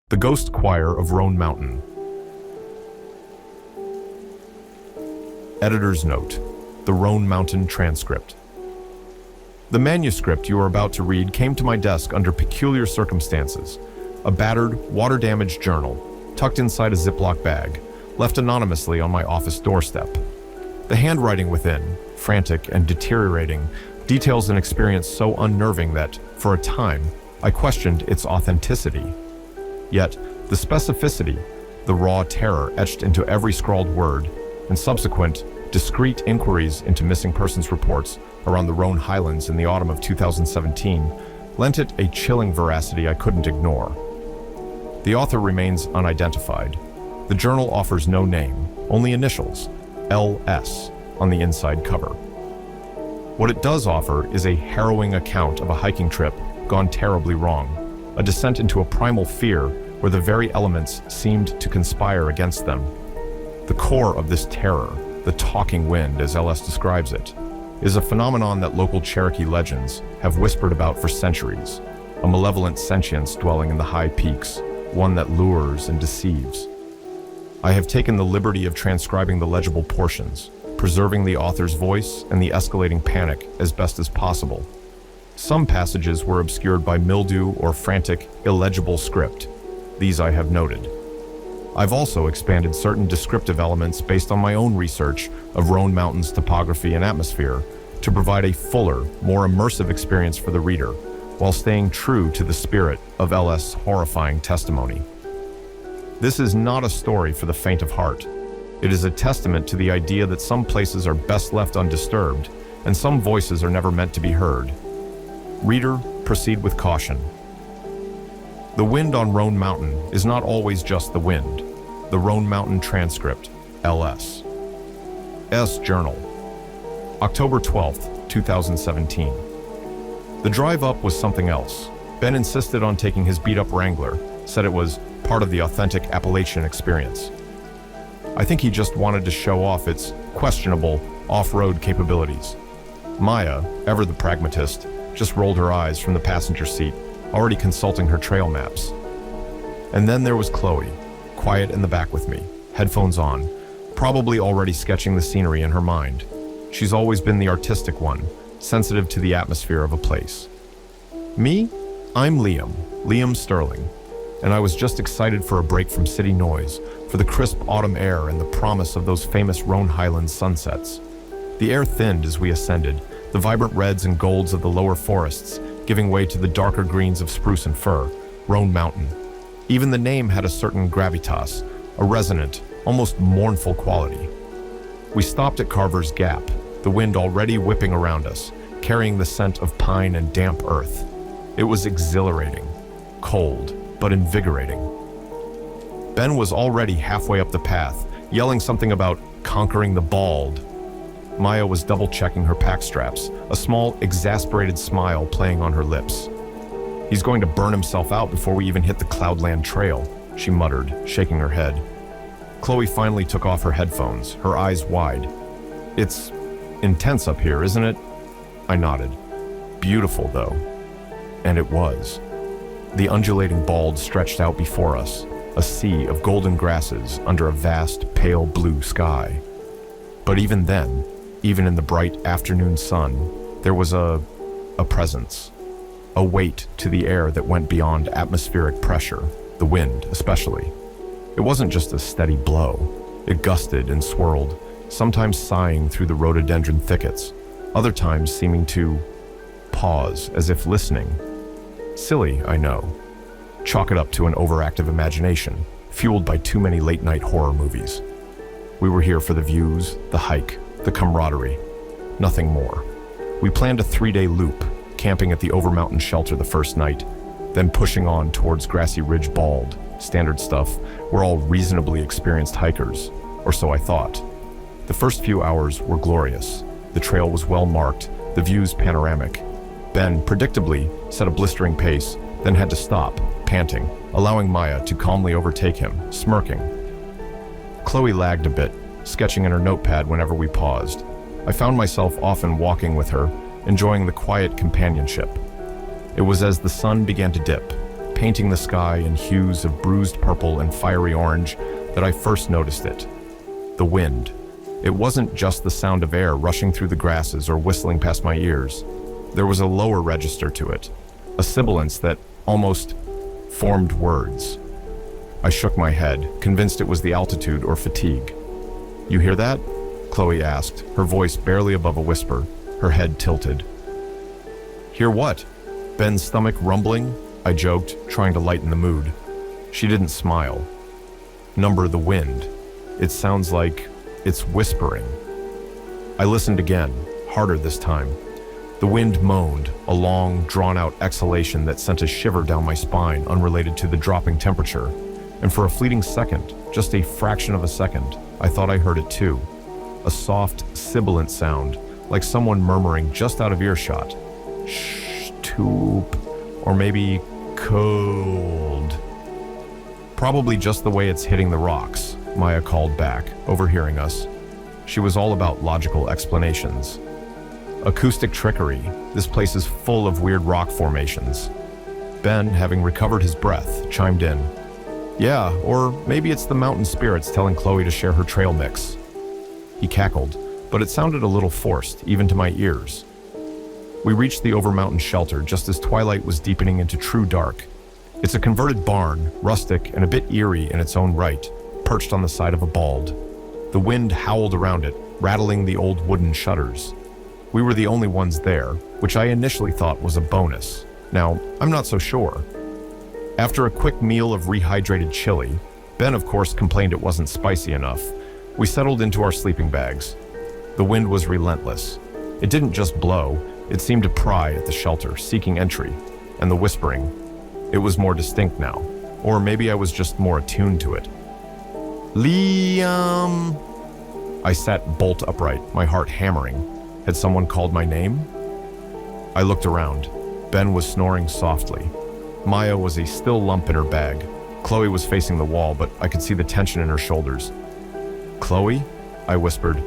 The Ghost Choir of Roan Mountain. Editor's note: the Roan Mountain transcript. The manuscript you are about to read came to my desk under peculiar circumstances. A battered, water-damaged journal, tucked inside a Ziploc bag, left anonymously on my office doorstep. The handwriting within, frantic and deteriorating, details an experience so unnerving that, for a time, I questioned its authenticity. Yet, the specificity, the raw terror etched into every scrawled word, and subsequent, discreet inquiries into missing persons reports around the Roan Highlands in the autumn of 2017 lent it a chilling veracity I couldn't ignore. The author remains unidentified. The journal offers no name, only initials, LS, on the inside cover. What it does offer is a harrowing account of a hiking trip gone terribly wrong, a descent into a primal fear where the very elements seemed to conspire against them. The core of this terror, the talking wind as LS describes it, is a phenomenon that local Cherokee legends have whispered about for centuries, a malevolent sentience dwelling in the high peaks, one that lures and deceives. I have taken the liberty of transcribing the legible portions, preserving the author's voice and the escalating panic as best as possible. Some passages were obscured by mildew or frantic, illegible script. These I have noted. I've also expanded certain descriptive elements based on my own research of Roan Mountain's topography and atmosphere to provide a fuller, more immersive experience for the reader, while staying true to the spirit of LS' horrifying testimony. This is not a story for the faint of heart. It is a testament to the idea that some places are best left undisturbed, and some voices are never meant to be heard. Reader, proceed with caution. The wind on Roan Mountain is not always just the wind. The Roan Mountain transcript, LS. S. Journal. October 12th, 2017. The drive up was something else. Ben insisted on taking his beat-up Wrangler, said it was part of the authentic Appalachian experience. I think he just wanted to show off its questionable off-road capabilities. Maya, ever the pragmatist, just rolled her eyes from the passenger seat, already consulting her trail maps. And then there was Chloe, quiet in the back with me, headphones on, probably already sketching the scenery in her mind. She's always been the artistic one, sensitive to the atmosphere of a place. Me? I'm Liam Sterling, and I was just excited for a break from city noise, for the crisp autumn air and the promise of those famous Roan Highlands sunsets. The air thinned as we ascended, the vibrant reds and golds of the lower forests giving way to the darker greens of spruce and fir, Roan Mountain. Even the name had a certain gravitas, a resonant, almost mournful quality. We stopped at Carver's Gap, the wind already whipping around us, carrying the scent of pine and damp earth. It was exhilarating, cold, but invigorating. Ben was already halfway up the path, yelling something about conquering the bald. Maya was double-checking her pack straps, a small, exasperated smile playing on her lips. "He's going to burn himself out before we even hit the Cloudland Trail," she muttered, shaking her head. Chloe finally took off her headphones, her eyes wide. "It's intense up here, isn't it?" I nodded. "Beautiful, though." And it was. The undulating bald stretched out before us, a sea of golden grasses under a vast, pale blue sky. But even then, even in the bright afternoon sun, there was a presence, a weight to the air that went beyond atmospheric pressure, the wind especially. It wasn't just a steady blow. It gusted and swirled, sometimes sighing through the rhododendron thickets, other times seeming to pause as if listening. Silly, I know. Chalk it up to an overactive imagination, fueled by too many late-night horror movies. We were here for the views, the hike, the camaraderie. Nothing more. We planned a 3-day loop, camping at the Overmountain shelter the first night, then pushing on towards Grassy Ridge Bald, standard stuff. We're all reasonably experienced hikers, or so I thought. The first few hours were glorious. The trail was well marked, the views panoramic. Ben, predictably, set a blistering pace, then had to stop, panting, allowing Maya to calmly overtake him, smirking. Chloe lagged a bit, sketching in her notepad whenever we paused. I found myself often walking with her, enjoying the quiet companionship. It was as the sun began to dip, painting the sky in hues of bruised purple and fiery orange, that I first noticed it. The wind. It wasn't just the sound of air rushing through the grasses or whistling past my ears. There was a lower register to it, a sibilance that almost formed words. I shook my head, convinced it was the altitude or fatigue. "You hear that?" Chloe asked, her voice barely above a whisper, her head tilted. "Hear what?" Ben's stomach rumbling? I joked, trying to lighten the mood. She didn't smile. "Number the wind. It sounds like it's whispering." I listened again, harder this time. The wind moaned, a long, drawn-out exhalation that sent a shiver down my spine unrelated to the dropping temperature. And for a fleeting second, just a fraction of a second, I thought I heard it too. A soft, sibilant sound, like someone murmuring just out of earshot. "Shh, toop," or maybe cold. "Probably just the way it's hitting the rocks," Maya called back, overhearing us. She was all about logical explanations. "Acoustic trickery. This place is full of weird rock formations." Ben, having recovered his breath, chimed in. "Yeah, or maybe it's the mountain spirits telling Chloe to share her trail mix." He cackled, but it sounded a little forced, even to my ears. We reached the over-mountain shelter just as twilight was deepening into true dark. It's a converted barn, rustic and a bit eerie in its own right, perched on the side of a bald. The wind howled around it, rattling the old wooden shutters. We were the only ones there, which I initially thought was a bonus. Now, I'm not so sure. After a quick meal of rehydrated chili, Ben of course complained it wasn't spicy enough, we settled into our sleeping bags. The wind was relentless. It didn't just blow, it seemed to pry at the shelter, seeking entry. And the whispering. It was more distinct now. Or maybe I was just more attuned to it. "Liam!" I sat bolt upright, my heart hammering. Had someone called my name? I looked around. Ben was snoring softly. Maya was a still lump in her bag. Chloe was facing the wall, but I could see the tension in her shoulders. "Chloe?" I whispered.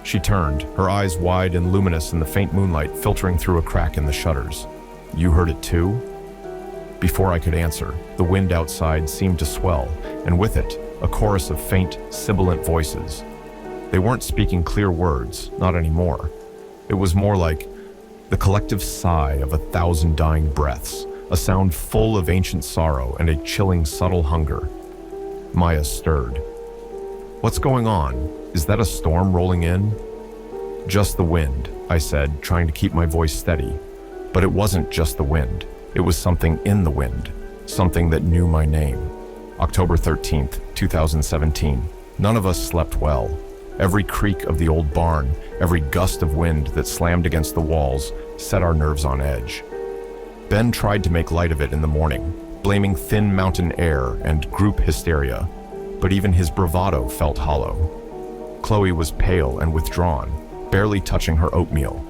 She turned, her eyes wide and luminous in the faint moonlight filtering through a crack in the shutters. "You heard it too?" Before I could answer, the wind outside seemed to swell, and with it, a chorus of faint, sibilant voices. They weren't speaking clear words, not anymore. It was more like the collective sigh of 1,000 dying breaths, a sound full of ancient sorrow and a chilling, subtle hunger. Maya stirred. "What's going on? Is that a storm rolling in?" "Just the wind," I said, trying to keep my voice steady. But it wasn't just the wind. It was something in the wind, something that knew my name. October 13th, 2017. None of us slept well. Every creak of the old barn, every gust of wind that slammed against the walls, set our nerves on edge. Ben tried to make light of it in the morning, blaming thin mountain air and group hysteria, but even his bravado felt hollow. Chloe was pale and withdrawn, barely touching her oatmeal.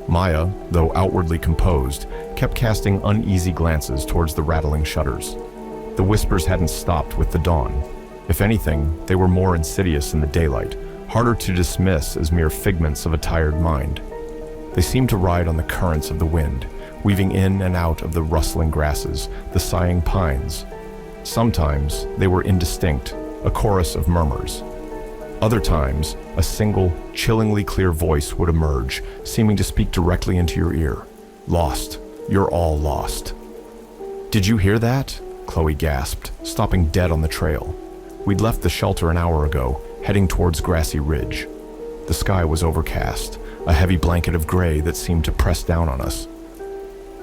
Maya, though outwardly composed, kept casting uneasy glances towards the rattling shutters. The whispers hadn't stopped with the dawn. If anything, they were more insidious in the daylight, harder to dismiss as mere figments of a tired mind. They seemed to ride on the currents of the wind, weaving in and out of the rustling grasses, the sighing pines. Sometimes they were indistinct, a chorus of murmurs. Other times, a single, chillingly clear voice would emerge, seeming to speak directly into your ear. "Lost. You're all lost." "Did you hear that?" Chloe gasped, stopping dead on the trail. We'd left the shelter an hour ago, heading towards Grassy Ridge. The sky was overcast, a heavy blanket of gray that seemed to press down on us.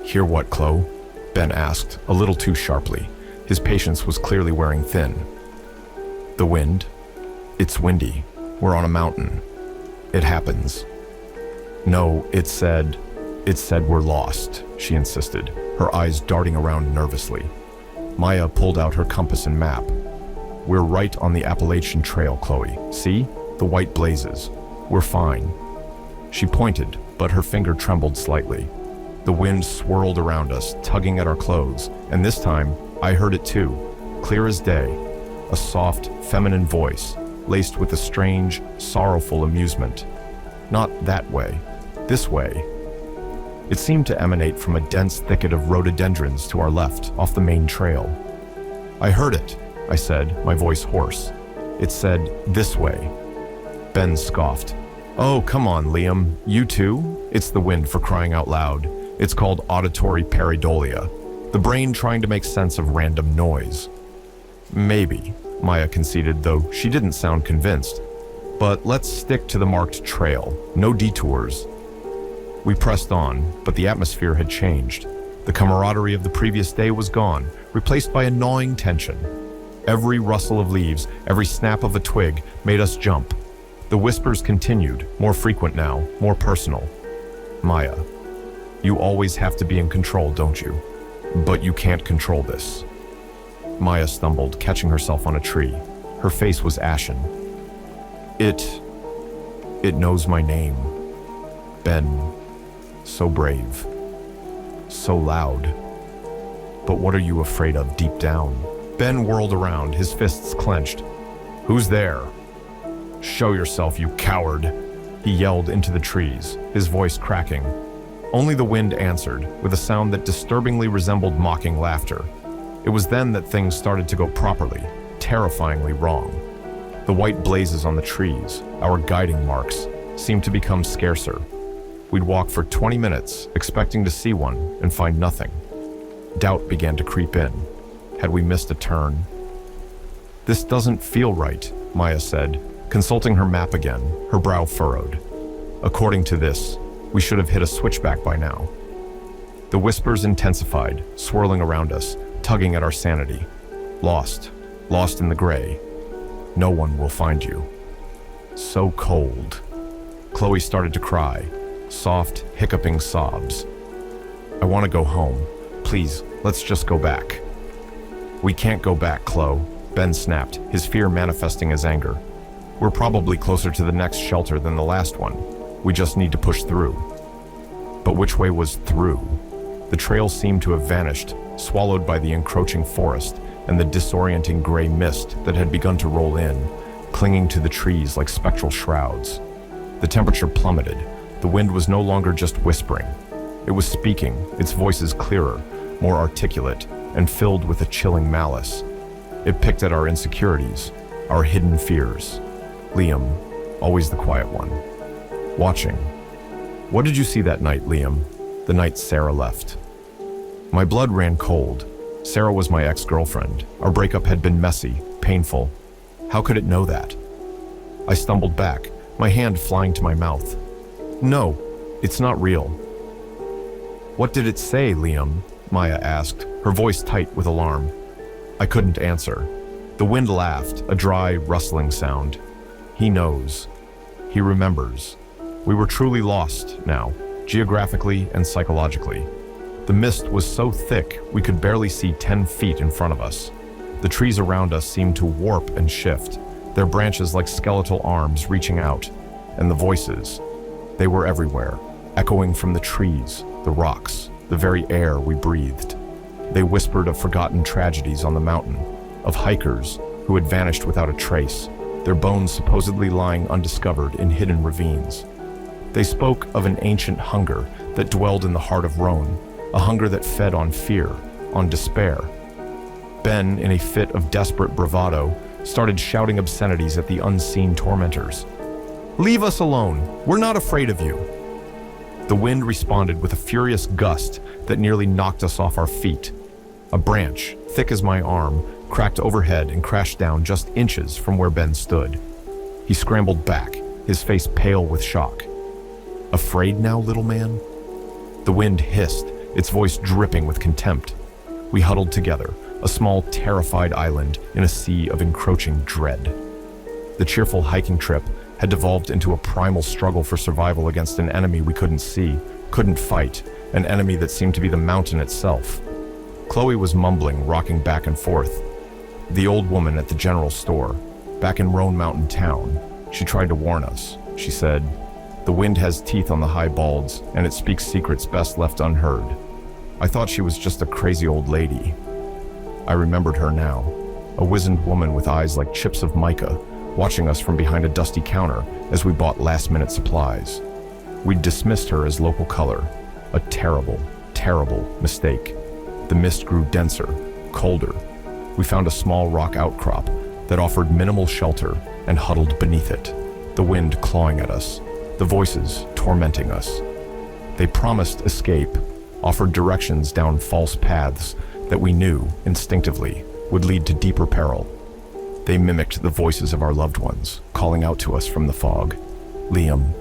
"Hear what, Chloe?" Ben asked, a little too sharply. His patience was clearly wearing thin. "The wind. It's windy. We're on a mountain. It happens." "No, it said we're lost," she insisted, her eyes darting around nervously. Maya pulled out her compass and map. "We're right on the Appalachian Trail, Chloe. See? The white blazes. We're fine." She pointed, but her finger trembled slightly. The wind swirled around us, tugging at our clothes, and this time, I heard it too, clear as day. A soft, feminine voice, laced with a strange, sorrowful amusement. "Not that way. This way." It seemed to emanate from a dense thicket of rhododendrons to our left, off the main trail. "I heard it," I said, my voice hoarse. "It said, 'this way.'" Ben scoffed. "Oh, come on, Liam. You too? It's the wind, for crying out loud. It's called auditory pareidolia, the brain trying to make sense of random noise." "Maybe," Maya conceded, though she didn't sound convinced. "But let's stick to the marked trail. No detours." We pressed on, but the atmosphere had changed. The camaraderie of the previous day was gone, replaced by a gnawing tension. Every rustle of leaves, every snap of a twig made us jump. The whispers continued, more frequent now, more personal. "Maya, you always have to be in control, don't you? But you can't control this." Maya stumbled, catching herself on a tree. Her face was ashen. It knows my name. Ben, so brave, so loud. But what are you afraid of deep down? Ben whirled around, his fists clenched. "Who's there?" "Show yourself, you coward," he yelled into the trees, his voice cracking. Only the wind answered, with a sound that disturbingly resembled mocking laughter. It was then that things started to go properly, terrifyingly wrong. The white blazes on the trees, our guiding marks, seemed to become scarcer. We'd walk for 20 minutes, expecting to see one, and find nothing. Doubt began to creep in. Had we missed a turn? "This doesn't feel right," Maya said, consulting her map again, her brow furrowed. "According to this, we should have hit a switchback by now." The whispers intensified, swirling around us, tugging at our sanity. Lost in the gray. No one will find you. So cold. Chloe started to cry, soft, hiccuping sobs. "I want to go home. Please, let's just go back." "We can't go back, Chloe," Ben snapped, his fear manifesting as anger. "We're probably closer to the next shelter than the last one. We just need to push through." But which way was through? The trail seemed to have vanished, swallowed by the encroaching forest and the disorienting gray mist that had begun to roll in, clinging to the trees like spectral shrouds. The temperature plummeted. The wind was no longer just whispering. It was speaking, its voices clearer, more articulate, and filled with a chilling malice. It picked at our insecurities, our hidden fears. Liam, always the quiet one, watching. "What did you see that night, Liam?" The night Sarah left. My blood ran cold. Sarah was my ex-girlfriend. Our breakup had been messy, painful. How could it know that? I stumbled back, my hand flying to my mouth. "No, it's not real." "What did it say, Liam?" Maya asked, her voice tight with alarm. I couldn't answer. The wind laughed, a dry, rustling sound. "He knows. He remembers." We were truly lost now, geographically and psychologically. The mist was so thick we could barely see 10 feet in front of us. The trees around us seemed to warp and shift, their branches like skeletal arms reaching out. And the voices, they were everywhere, echoing from the trees, the rocks, the very air we breathed. They whispered of forgotten tragedies on the mountain, of hikers who had vanished without a trace, their bones supposedly lying undiscovered in hidden ravines. They spoke of an ancient hunger that dwelled in the heart of Rhone, a hunger that fed on fear, on despair. Ben, in a fit of desperate bravado, started shouting obscenities at the unseen tormentors. "Leave us alone! We're not afraid of you!" The wind responded with a furious gust that nearly knocked us off our feet. A branch, thick as my arm, cracked overhead and crashed down just inches from where Ben stood. He scrambled back, his face pale with shock. "Afraid now, little man?" The wind hissed, its voice dripping with contempt. We huddled together, a small, terrified island in a sea of encroaching dread. The cheerful hiking trip had devolved into a primal struggle for survival against an enemy we couldn't see, couldn't fight, an enemy that seemed to be the mountain itself. Chloe was mumbling, rocking back and forth. The old woman at the general store, back in Roan Mountain Town, she tried to warn us. She said, "The wind has teeth on the high balds, and it speaks secrets best left unheard." I thought she was just a crazy old lady. I remembered her now, a wizened woman with eyes like chips of mica, watching us from behind a dusty counter as we bought last-minute supplies. We'd dismissed her as local color, A terrible, terrible mistake. The mist grew denser, colder. We found a small rock outcrop that offered minimal shelter and huddled beneath it, the wind clawing at us, the voices tormenting us. They promised escape, offered directions down false paths that we knew, instinctively, would lead to deeper peril. They mimicked the voices of our loved ones, calling out to us from the fog. "Liam,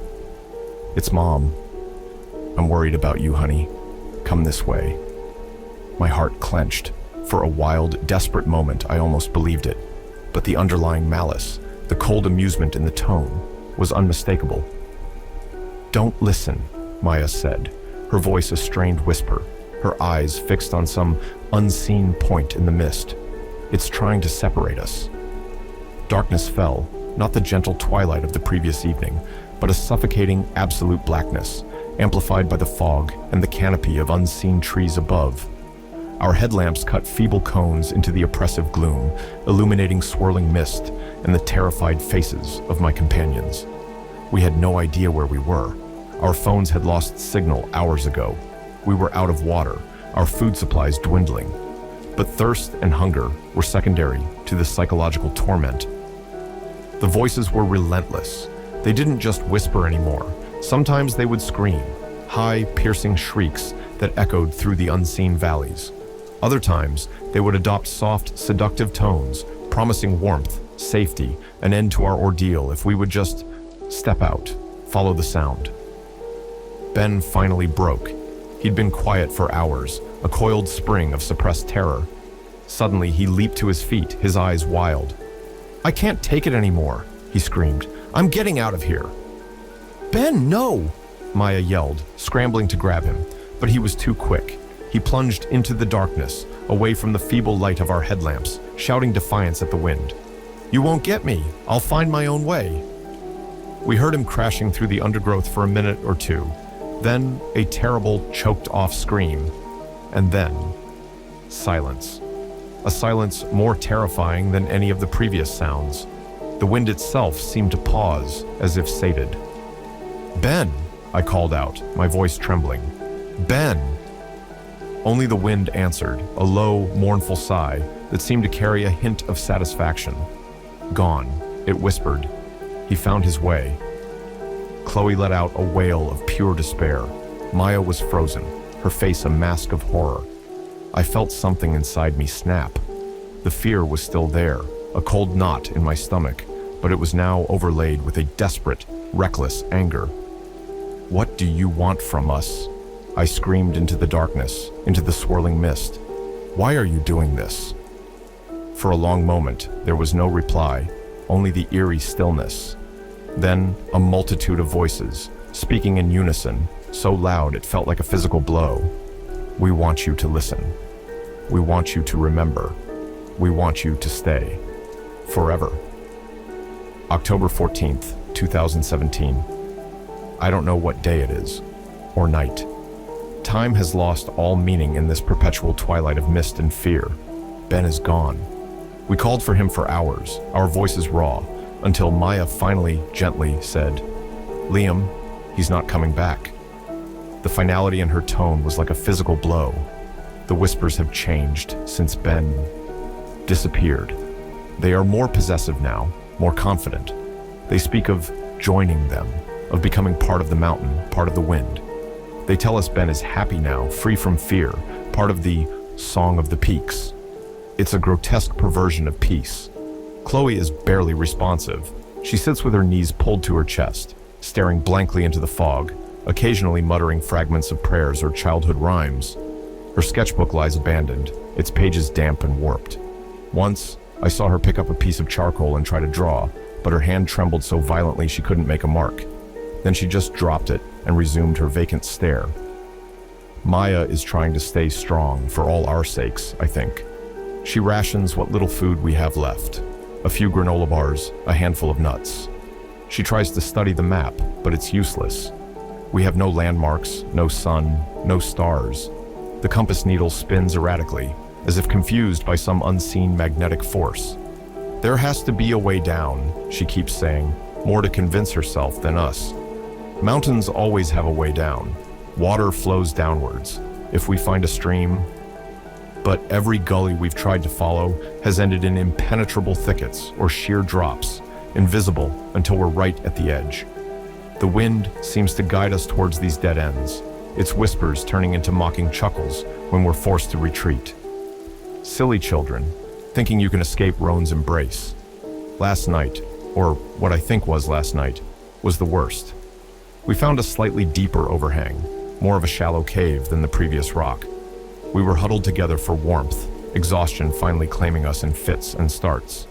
it's Mom. I'm worried about you, honey. Come this way." My heart clenched. For a wild, desperate moment, I almost believed it. But the underlying malice, the cold amusement in the tone, was unmistakable. "Don't listen," Maya said, her voice a strained whisper, her eyes fixed on some unseen point in the mist. "It's trying to separate us." Darkness fell, not the gentle twilight of the previous evening, but a suffocating, absolute blackness, amplified by the fog and the canopy of unseen trees above. Our headlamps cut feeble cones into the oppressive gloom, illuminating swirling mist and the terrified faces of my companions. We had no idea where we were. Our phones had lost signal hours ago. We were out of water, our food supplies dwindling. But thirst and hunger were secondary to the psychological torment. The voices were relentless. They didn't just whisper anymore. Sometimes they would scream, high, piercing shrieks that echoed through the unseen valleys. Other times, they would adopt soft, seductive tones, promising warmth, safety, an end to our ordeal if we would just step out, follow the sound. Ben finally broke. He'd been quiet for hours, a coiled spring of suppressed terror. Suddenly, he leaped to his feet, his eyes wild. "I can't take it anymore," he screamed. "I'm getting out of here." "Ben, no!" Maya yelled, scrambling to grab him, but he was too quick. He plunged into the darkness, away from the feeble light of our headlamps, shouting defiance at the wind. "You won't get me. I'll find my own way." We heard him crashing through the undergrowth for a minute or two, then a terrible, choked-off scream, and then silence. A silence more terrifying than any of the previous sounds. The wind itself seemed to pause, as if sated. "Ben!" I called out, my voice trembling. "Ben!" Only the wind answered, a low, mournful sigh that seemed to carry a hint of satisfaction. "Gone," it whispered. He found his way. Chloe let out a wail of pure despair. Maya was frozen, her face a mask of horror. I felt something inside me snap. The fear was still there, a cold knot in my stomach, but it was now overlaid with a desperate, reckless anger. "What do you want from us?" I screamed into the darkness, into the swirling mist. "Why are you doing this?" For a long moment, there was no reply, only the eerie stillness. Then, a multitude of voices, speaking in unison, so loud it felt like a physical blow. "We want you to listen. We want you to remember. We want you to stay. Forever." October 14th, 2017. I don't know what day it is, or night. Time has lost all meaning in this perpetual twilight of mist and fear. Ben is gone. We called for him for hours, our voices raw, until Maya finally, gently said, "Liam, he's not coming back." The finality in her tone was like a physical blow. The whispers have changed since Ben disappeared. They are more possessive now, more confident. They speak of joining them, of becoming part of the mountain, part of the wind. They tell us Ben is happy now, free from fear, part of the Song of the Peaks. It's a grotesque perversion of peace. Chloe is barely responsive. She sits with her knees pulled to her chest, staring blankly into the fog, occasionally muttering fragments of prayers or childhood rhymes. Her sketchbook lies abandoned, its pages damp and warped. Once, I saw her pick up a piece of charcoal and try to draw, but her hand trembled so violently she couldn't make a mark. Then she just dropped it and resumed her vacant stare. Maya is trying to stay strong for all our sakes, I think. She rations what little food we have left. A few granola bars, a handful of nuts. She tries to study the map, but it's useless. We have no landmarks, no sun, no stars. The compass needle spins erratically, as if confused by some unseen magnetic force. "There has to be a way down," she keeps saying, more to convince herself than us. Mountains always have a way down. Water flows downwards. If we find a stream, but every gully we've tried to follow has ended in impenetrable thickets or sheer drops, invisible until we're right at the edge. The wind seems to guide us towards these dead ends, its whispers turning into mocking chuckles when we're forced to retreat. Silly children, thinking you can escape Roan's embrace. Last night, or what I think was last night, was the worst. We found a slightly deeper overhang, more of a shallow cave than the previous rock. We were huddled together for warmth, exhaustion finally claiming us in fits and starts.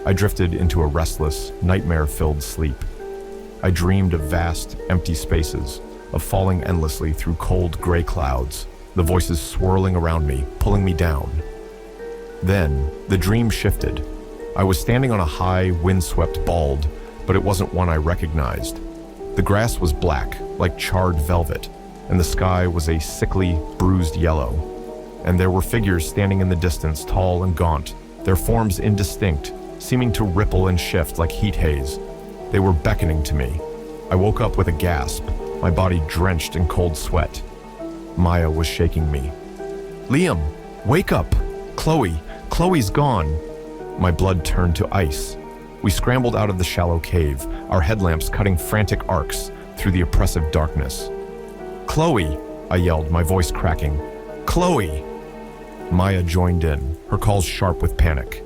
I drifted into a restless, nightmare-filled sleep. I dreamed of vast, empty spaces, of falling endlessly through cold, gray clouds, the voices swirling around me, pulling me down. Then, the dream shifted. I was standing on a high, windswept bald, but it wasn't one I recognized. The grass was black, like charred velvet, and the sky was a sickly, bruised yellow. And there were figures standing in the distance, tall and gaunt, their forms indistinct, seeming to ripple and shift like heat haze. They were beckoning to me. I woke up with a gasp, my body drenched in cold sweat. Maya was shaking me. "Liam, wake up! Chloe's gone!" My blood turned to ice. We scrambled out of the shallow cave, our headlamps cutting frantic arcs through the oppressive darkness. "Chloe!" I yelled, my voice cracking. "Chloe!" Maya joined in, her calls sharp with panic.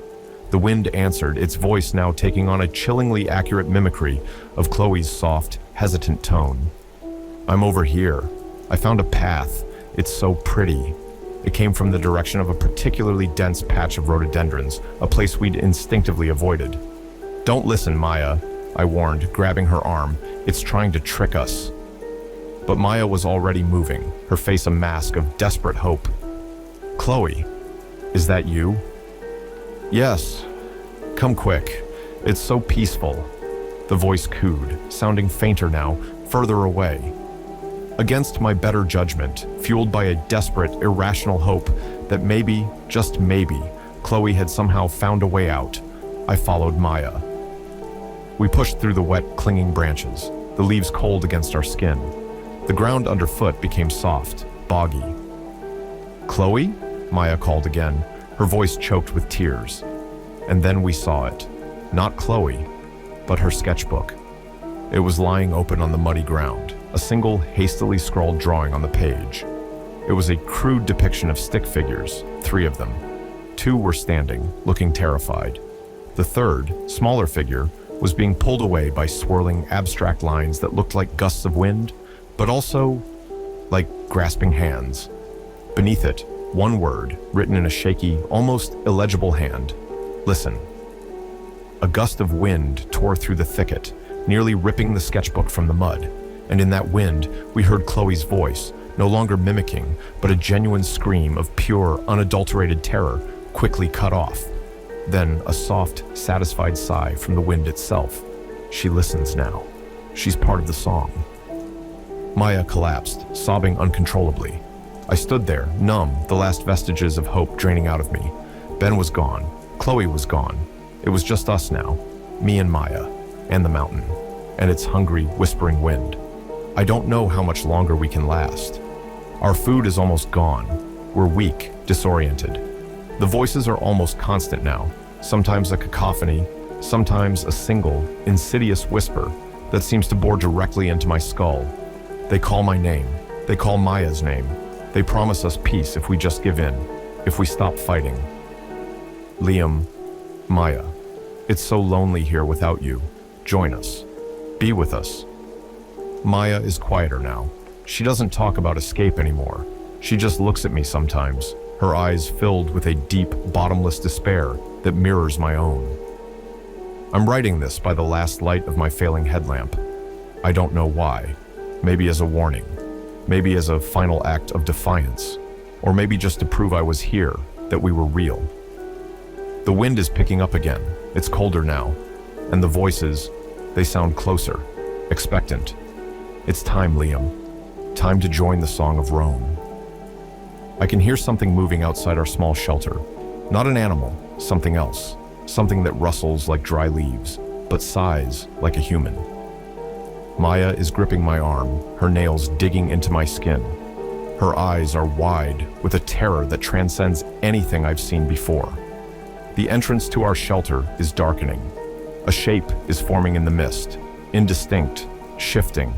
The wind answered, its voice now taking on a chillingly accurate mimicry of Chloe's soft, hesitant tone. "I'm over here. I found a path. It's so pretty." It came from the direction of a particularly dense patch of rhododendrons, a place we'd instinctively avoided. "Don't listen, Maya," I warned, grabbing her arm. "It's trying to trick us." But Maya was already moving, her face a mask of desperate hope. "Chloe, is that you?" "Yes. Come quick. It's so peaceful." The voice cooed, sounding fainter now, further away. Against my better judgment, fueled by a desperate, irrational hope that maybe, just maybe, Chloe had somehow found a way out, I followed Maya. We pushed through the wet, clinging branches, the leaves cold against our skin. The ground underfoot became soft, boggy. "Chloe?" Maya called again, her voice choked with tears. And then we saw it. Not Chloe, but her sketchbook. It was lying open on the muddy ground, a single hastily scrawled drawing on the page. It was a crude depiction of stick figures, 3 of them. 2 were standing, looking terrified. The third, smaller figure, was being pulled away by swirling abstract lines that looked like gusts of wind, but also like grasping hands. Beneath it, one word, written in a shaky, almost illegible hand. Listen. A gust of wind tore through the thicket, nearly ripping the sketchbook from the mud. And in that wind, we heard Chloe's voice, no longer mimicking, but a genuine scream of pure, unadulterated terror, quickly cut off. Then a soft, satisfied sigh from the wind itself. She listens now. She's part of the song. Maya collapsed, sobbing uncontrollably. I stood there, numb, the last vestiges of hope draining out of me. Ben was gone. Chloe was gone. It was just us now, me and Maya, and the mountain, and its hungry, whispering wind. I don't know how much longer we can last. Our food is almost gone. We're weak, disoriented. The voices are almost constant now, sometimes a cacophony, sometimes a single, insidious whisper that seems to bore directly into my skull. They call my name. They call Maya's name. They promise us peace if we just give in, if we stop fighting. Liam, Maya, it's so lonely here without you. Join us. Be with us. Maya is quieter now. She doesn't talk about escape anymore. She just looks at me sometimes, her eyes filled with a deep, bottomless despair that mirrors my own. I'm writing this by the last light of my failing headlamp. I don't know why. Maybe as a warning. Maybe as a final act of defiance. Or maybe just to prove I was here, that we were real. The wind is picking up again. It's colder now. And the voices, they sound closer, expectant. It's time, Liam. Time to join the song of Rome. I can hear something moving outside our small shelter. Not an animal, something else. Something that rustles like dry leaves, but sighs like a human. Maya is gripping my arm, her nails digging into my skin. Her eyes are wide with a terror that transcends anything I've seen before. The entrance to our shelter is darkening. A shape is forming in the mist, indistinct, shifting.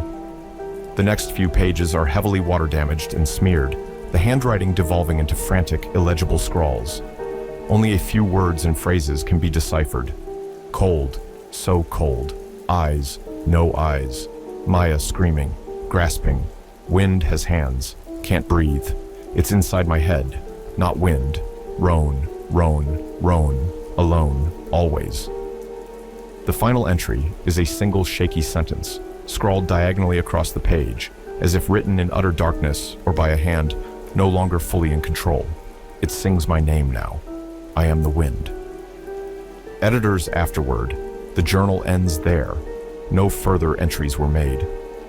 The next few pages are heavily water damaged and smeared, the handwriting devolving into frantic, illegible scrawls. Only a few words and phrases can be deciphered. Cold, so cold. Eyes, no eyes. Maya screaming, grasping. Wind has hands, can't breathe. It's inside my head, not wind. Roan, roan, roan, alone, always. The final entry is a single shaky sentence, scrawled diagonally across the page, as if written in utter darkness or by a hand no longer fully in control. It sings my name now. I am the wind. Editors afterward, the journal ends there. No further entries were made.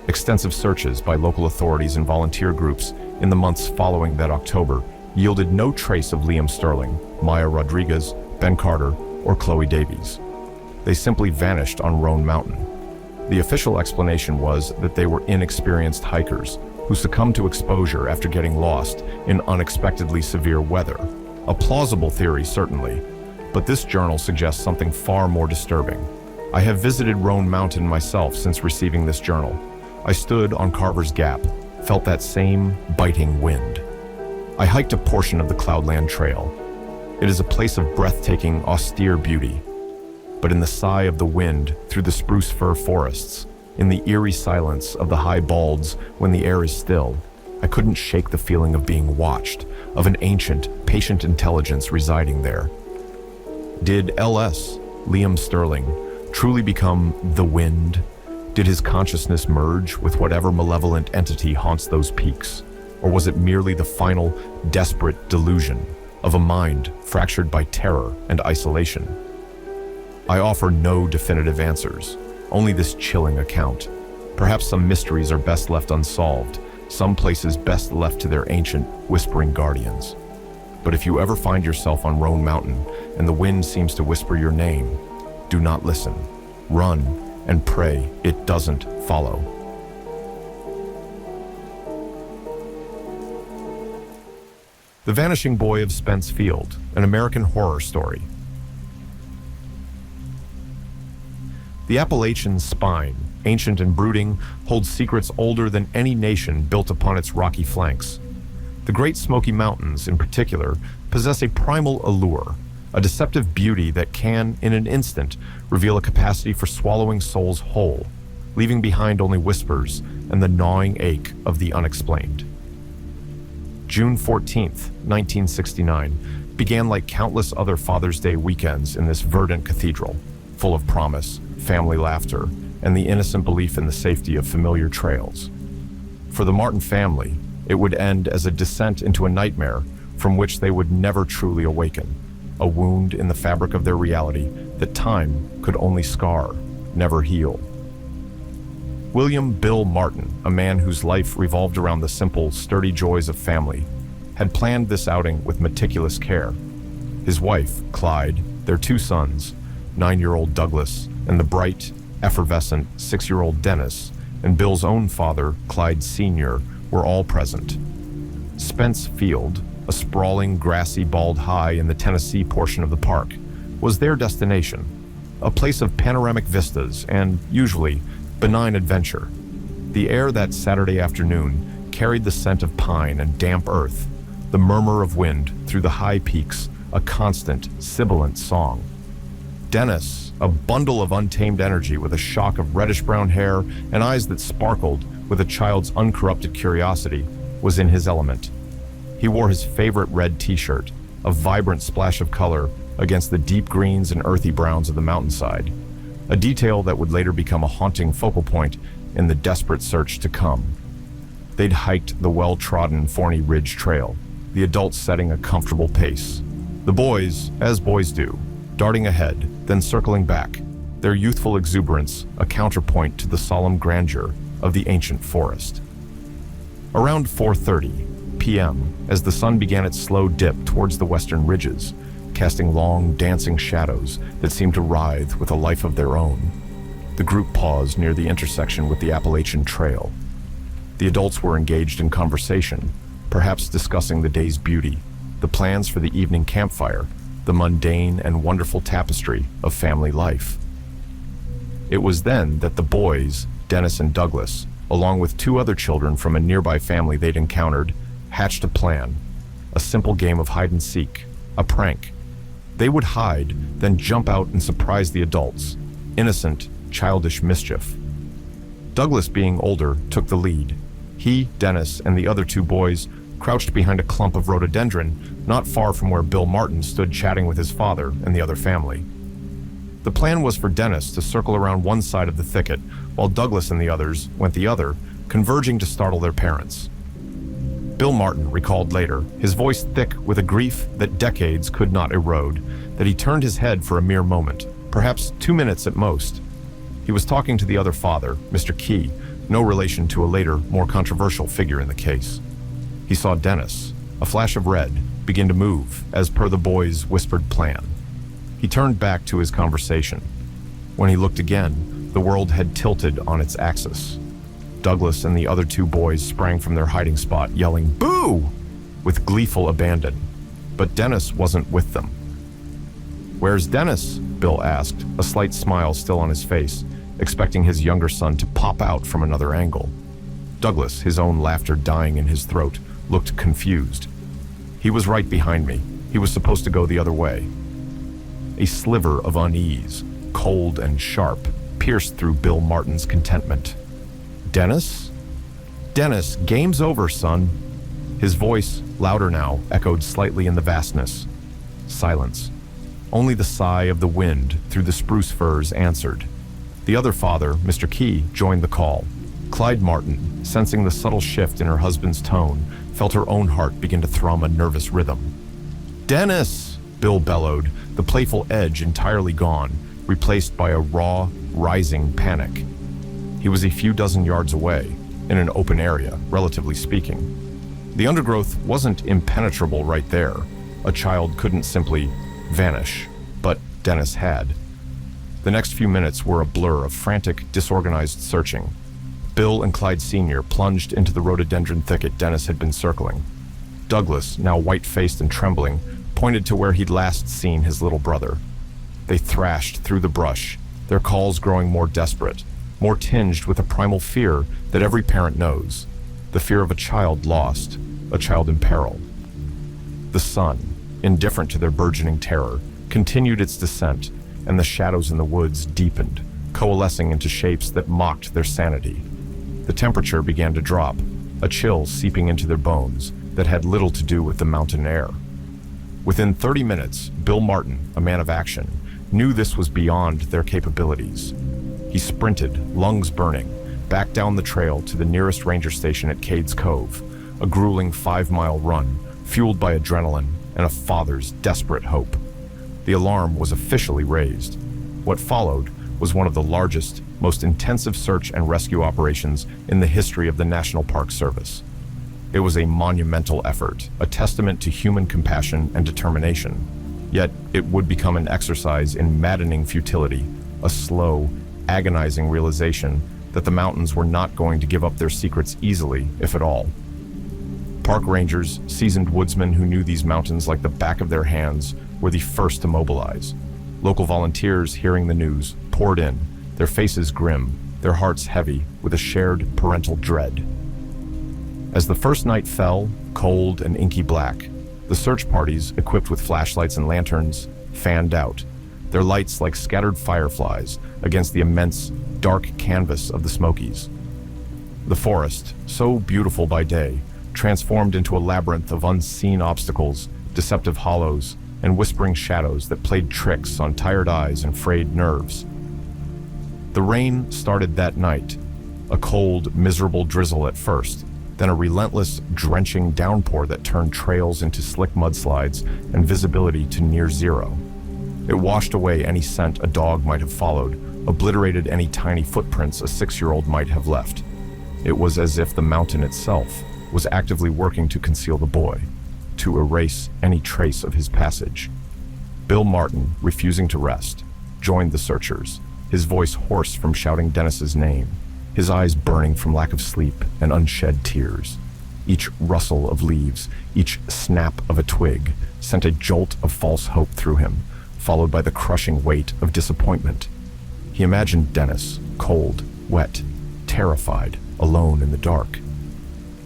Extensive searches by local authorities and volunteer groups in the months following that October yielded no trace of Liam Sterling, Maya Rodriguez, Ben Carter, or Chloe Davies. They simply vanished on Roan Mountain. The official explanation was that they were inexperienced hikers who succumbed to exposure after getting lost in unexpectedly severe weather. A plausible theory, certainly, but this journal suggests something far more disturbing. I have visited Roan Mountain myself since receiving this journal. I stood on Carver's Gap, felt that same biting wind. I hiked a portion of the Cloudland Trail. It is a place of breathtaking, austere beauty. But in the sigh of the wind through the spruce fir forests, in the eerie silence of the high balds when the air is still, I couldn't shake the feeling of being watched, of an ancient, patient intelligence residing there. Did LS, Liam Sterling, truly become the wind? Did his consciousness merge with whatever malevolent entity haunts those peaks? Or was it merely the final, desperate delusion of a mind fractured by terror and isolation? I offer no definitive answers, only this chilling account. Perhaps some mysteries are best left unsolved, some places best left to their ancient, whispering guardians. But if you ever find yourself on Roan Mountain and the wind seems to whisper your name, do not listen. Run and pray it doesn't follow. The Vanishing Boy of Spence Field, an American horror story. The Appalachian spine, ancient and brooding, holds secrets older than any nation built upon its rocky flanks. The Great Smoky Mountains, in particular, possess a primal allure, a deceptive beauty that can, in an instant, reveal a capacity for swallowing souls whole, leaving behind only whispers and the gnawing ache of the unexplained. June 14th, 1969, began like countless other Father's Day weekends in this verdant cathedral, full of promise, family laughter, and the innocent belief in the safety of familiar trails. For the Martin family, it would end as a descent into a nightmare from which they would never truly awaken, a wound in the fabric of their reality that time could only scar, never heal. William Bill Martin, a man whose life revolved around the simple, sturdy joys of family, had planned this outing with meticulous care. His wife, Clyde, their two sons, 9-year-old Douglas, and the bright, effervescent 6-year-old Dennis, and Bill's own father, Clyde Sr., were all present. Spence Field, a sprawling, grassy bald high in the Tennessee portion of the park, was their destination, a place of panoramic vistas and, usually, benign adventure. The air that Saturday afternoon carried the scent of pine and damp earth, the murmur of wind through the high peaks, a constant, sibilant song. Dennis, a bundle of untamed energy with a shock of reddish-brown hair and eyes that sparkled with a child's uncorrupted curiosity, was in his element. He wore his favorite red t-shirt, a vibrant splash of color against the deep greens and earthy browns of the mountainside, a detail that would later become a haunting focal point in the desperate search to come. They'd hiked the well-trodden Forney Ridge Trail, the adults setting a comfortable pace. The boys, as boys do, darting ahead, then circling back, their youthful exuberance a counterpoint to the solemn grandeur of the ancient forest. Around 4:30 p.m., as the sun began its slow dip towards the western ridges, casting long, dancing shadows that seemed to writhe with a life of their own, The group paused near the intersection with the Appalachian Trail. The adults were engaged in conversation, perhaps discussing the day's beauty, the plans for the evening campfire, the mundane and wonderful tapestry of family life. It was then that the boys, Dennis and Douglas, along with two other children from a nearby family they'd encountered, hatched a plan, a simple game of hide and seek, a prank. They would hide, then jump out and surprise the adults. Innocent, childish mischief. Douglas, being older, took the lead. He, Dennis, and the other two boys crouched behind a clump of rhododendron not far from where Bill Martin stood chatting with his father and the other family. The plan was for Dennis to circle around one side of the thicket, while Douglas and the others went the other, converging to startle their parents. Bill Martin recalled later, his voice thick with a grief that decades could not erode, that he turned his head for a mere moment, perhaps 2 minutes at most. He was talking to the other father, Mr. Key, no relation to a later, more controversial figure in the case. He saw Dennis, a flash of red, begin to move, as per the boy's whispered plan. He turned back to his conversation. When he looked again, the world had tilted on its axis. Douglas and the other two boys sprang from their hiding spot, yelling, "Boo!" with gleeful abandon. But Dennis wasn't with them. "Where's Dennis?" Bill asked, a slight smile still on his face, expecting his younger son to pop out from another angle. Douglas, his own laughter dying in his throat, looked confused. "He was right behind me. He was supposed to go the other way." A sliver of unease, cold and sharp, pierced through Bill Martin's contentment. "Dennis? Dennis, game's over, son." His voice, louder now, echoed slightly in the vastness. Silence. Only the sigh of the wind through the spruce firs answered. The other father, Mr. Key, joined the call. Clyde Martin, sensing the subtle shift in her husband's tone, felt her own heart begin to thrum a nervous rhythm. "Dennis!" Bill bellowed, the playful edge entirely gone, replaced by a raw, rising panic. He was a few dozen yards away, in an open area, relatively speaking. The undergrowth wasn't impenetrable right there. A child couldn't simply vanish, but Dennis had. The next few minutes were a blur of frantic, disorganized searching. Bill and Clyde Sr. plunged into the rhododendron thicket Dennis had been circling. Douglas, now white-faced and trembling, pointed to where he'd last seen his little brother. They thrashed through the brush, their calls growing more desperate, more tinged with a primal fear that every parent knows, the fear of a child lost, a child in peril. The sun, indifferent to their burgeoning terror, continued its descent, and the shadows in the woods deepened, coalescing into shapes that mocked their sanity. The temperature began to drop, a chill seeping into their bones that had little to do with the mountain air. Within 30 minutes, Bill Martin, a man of action, knew this was beyond their capabilities. He sprinted, lungs burning, back down the trail to the nearest ranger station at Cades Cove, a grueling 5-mile run, fueled by adrenaline and a father's desperate hope. The alarm was officially raised. What followed was one of the largest, most intensive search and rescue operations in the history of the National Park Service. It was a monumental effort, a testament to human compassion and determination. Yet it would become an exercise in maddening futility, a slow, agonizing realization that the mountains were not going to give up their secrets easily, if at all. Park rangers, seasoned woodsmen who knew these mountains like the back of their hands, were the first to mobilize. Local volunteers, hearing the news, poured in, their faces grim, their hearts heavy with a shared parental dread. As the first night fell, cold and inky black, the search parties, equipped with flashlights and lanterns, fanned out, their lights like scattered fireflies against the immense, dark canvas of the Smokies. The forest, so beautiful by day, transformed into a labyrinth of unseen obstacles, deceptive hollows, and whispering shadows that played tricks on tired eyes and frayed nerves. The rain started that night, a cold, miserable drizzle at first, then a relentless, drenching downpour that turned trails into slick mudslides and visibility to near zero. It washed away any scent a dog might have followed, obliterated any tiny footprints a 6-year-old might have left. It was as if the mountain itself was actively working to conceal the boy, to erase any trace of his passage. Bill Martin, refusing to rest, joined the searchers, his voice hoarse from shouting Dennis's name, his eyes burning from lack of sleep and unshed tears. Each rustle of leaves, each snap of a twig, sent a jolt of false hope through him, followed by the crushing weight of disappointment. He imagined Dennis, cold, wet, terrified, alone in the dark.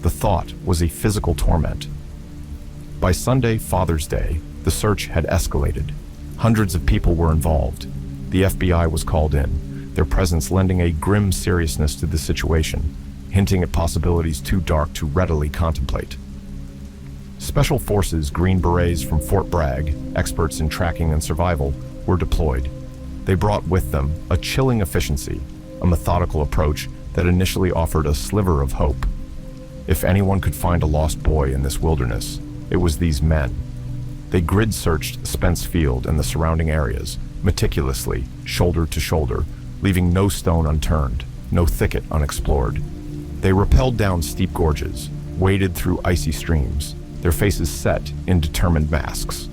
The thought was a physical torment. By Sunday, Father's Day, the search had escalated. Hundreds of people were involved. The FBI was called in, their presence lending a grim seriousness to the situation, hinting at possibilities too dark to readily contemplate. Special Forces Green Berets from Fort Bragg, experts in tracking and survival, were deployed. They brought with them a chilling efficiency, a methodical approach that initially offered a sliver of hope. If anyone could find a lost boy in this wilderness, it was these men. They grid-searched Spence Field and the surrounding areas, meticulously, shoulder to shoulder, leaving no stone unturned, no thicket unexplored. They rappelled down steep gorges, waded through icy streams, their faces set in determined masks.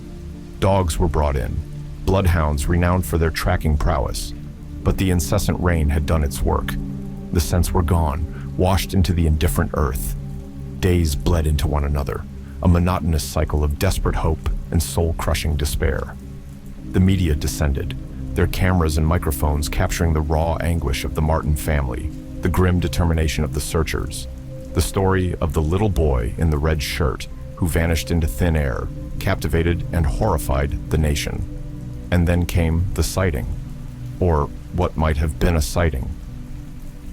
Dogs were brought in, bloodhounds renowned for their tracking prowess, but the incessant rain had done its work. The scents were gone, washed into the indifferent earth. Days bled into one another, a monotonous cycle of desperate hope and soul-crushing despair. The media descended, their cameras and microphones capturing the raw anguish of the Martin family, the grim determination of the searchers, the story of the little boy in the red shirt who vanished into thin air, captivated and horrified the nation. And then came the sighting, or what might have been a sighting.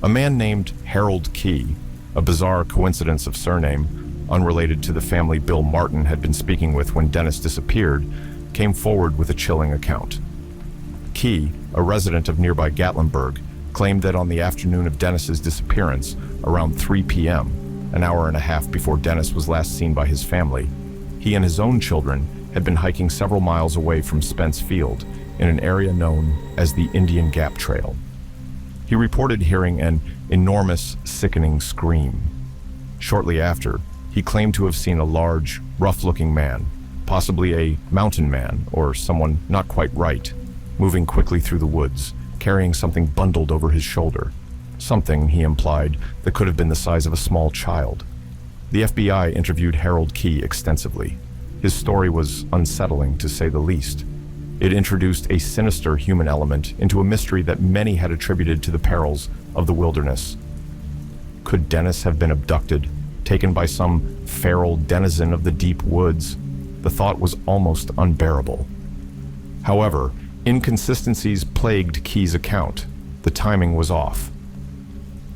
A man named Harold Key, a bizarre coincidence of surname, unrelated to the family Bill Martin had been speaking with when Dennis disappeared, came forward with a chilling account. Key, a resident of nearby Gatlinburg, claimed that on the afternoon of Dennis's disappearance, around 3 p.m., an hour and a half before Dennis was last seen by his family, he and his own children had been hiking several miles away from Spence Field in an area known as the Indian Gap Trail. He reported hearing an enormous, sickening scream. Shortly after, he claimed to have seen a large, rough-looking man, possibly a mountain man or someone not quite right, moving quickly through the woods, carrying something bundled over his shoulder. Something, he implied, that could have been the size of a small child. The FBI interviewed Harold Key extensively. His story was unsettling, to say the least. It introduced a sinister human element into a mystery that many had attributed to the perils of the wilderness. Could Dennis have been abducted, taken by some feral denizen of the deep woods? The thought was almost unbearable. However, inconsistencies plagued Key's account. The timing was off.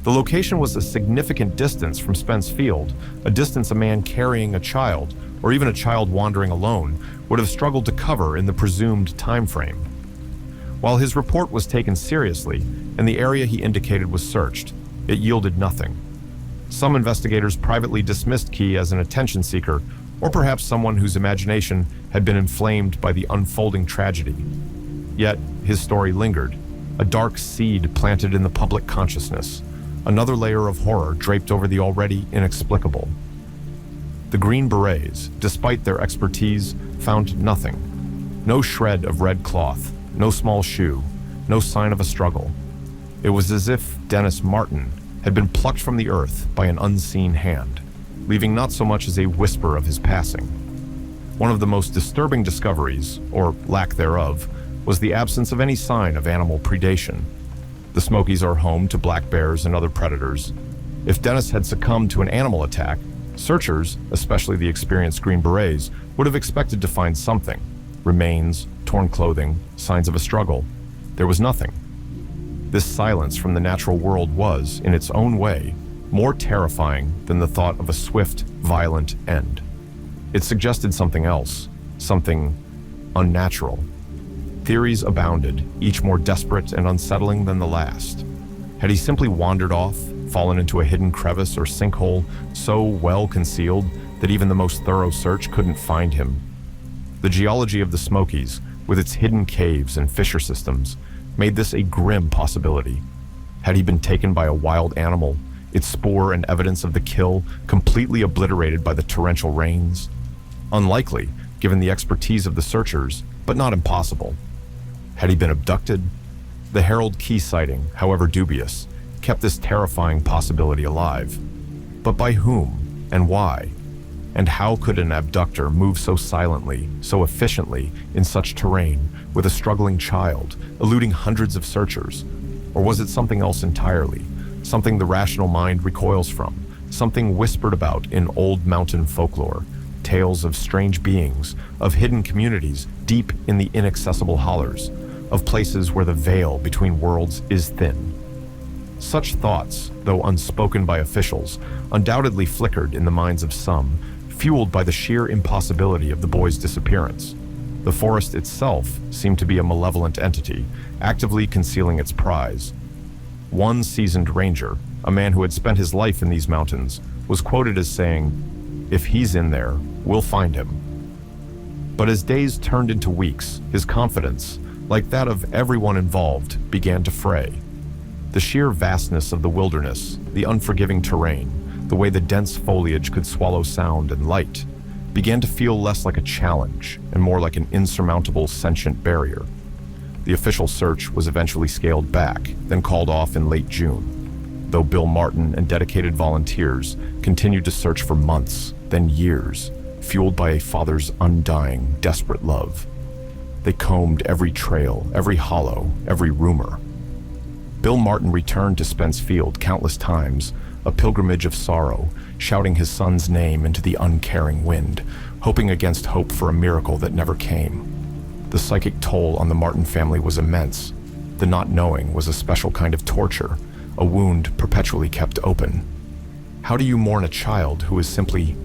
The location was a significant distance from Spence Field, a distance a man carrying a child, or even a child wandering alone, would have struggled to cover in the presumed time frame. While his report was taken seriously and the area he indicated was searched, it yielded nothing. Some investigators privately dismissed Key as an attention seeker, or perhaps someone whose imagination had been inflamed by the unfolding tragedy. Yet, his story lingered, a dark seed planted in the public consciousness, another layer of horror draped over the already inexplicable. The Green Berets, despite their expertise, found nothing. No shred of red cloth, no small shoe, no sign of a struggle. It was as if Dennis Martin had been plucked from the earth by an unseen hand, leaving not so much as a whisper of his passing. One of the most disturbing discoveries, or lack thereof, was the absence of any sign of animal predation. The Smokies are home to black bears and other predators. If Dennis had succumbed to an animal attack, searchers, especially the experienced Green Berets, would have expected to find something. Remains, torn clothing, signs of a struggle. There was nothing. This silence from the natural world was, in its own way, more terrifying than the thought of a swift, violent end. It suggested something else, something unnatural. Theories abounded, each more desperate and unsettling than the last. Had he simply wandered off, fallen into a hidden crevice or sinkhole so well concealed that even the most thorough search couldn't find him? The geology of the Smokies, with its hidden caves and fissure systems, made this a grim possibility. Had he been taken by a wild animal, its spoor and evidence of the kill completely obliterated by the torrential rains? Unlikely, given the expertise of the searchers, but not impossible. Had he been abducted? The Harold Key sighting, however dubious, kept this terrifying possibility alive. But by whom and why? And how could an abductor move so silently, so efficiently, in such terrain, with a struggling child, eluding hundreds of searchers? Or was it something else entirely, something the rational mind recoils from, something whispered about in old mountain folklore, tales of strange beings, of hidden communities deep in the inaccessible hollers, of places where the veil between worlds is thin? Such thoughts, though unspoken by officials, undoubtedly flickered in the minds of some, fueled by the sheer impossibility of the boy's disappearance. The forest itself seemed to be a malevolent entity, actively concealing its prize. One seasoned ranger, a man who had spent his life in these mountains, was quoted as saying, "If he's in there, we'll find him." But as days turned into weeks, his confidence, like that of everyone involved, began to fray. The sheer vastness of the wilderness, the unforgiving terrain, the way the dense foliage could swallow sound and light, began to feel less like a challenge and more like an insurmountable sentient barrier. The official search was eventually scaled back, then called off in late June, though Bill Martin and dedicated volunteers continued to search for months, then years, fueled by a father's undying, desperate love. They combed every trail, every hollow, every rumor. Bill Martin returned to Spence Field countless times, a pilgrimage of sorrow, shouting his son's name into the uncaring wind, hoping against hope for a miracle that never came. The psychic toll on the Martin family was immense. The not knowing was a special kind of torture, a wound perpetually kept open. How do you mourn a child who is simply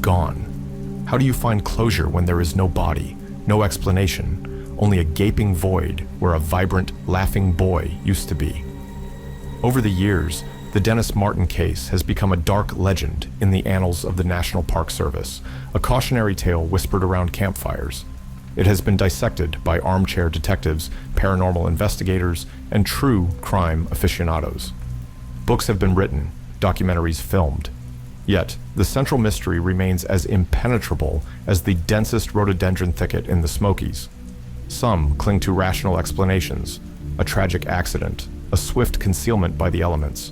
gone? How do you find closure when there is no body, no explanation, only a gaping void where a vibrant, laughing boy used to be? Over the years, the Dennis Martin case has become a dark legend in the annals of the National Park Service, a cautionary tale whispered around campfires. It has been dissected by armchair detectives, paranormal investigators, and true crime aficionados. Books have been written, documentaries filmed. Yet, the central mystery remains as impenetrable as the densest rhododendron thicket in the Smokies. Some cling to rational explanations, a tragic accident, a swift concealment by the elements.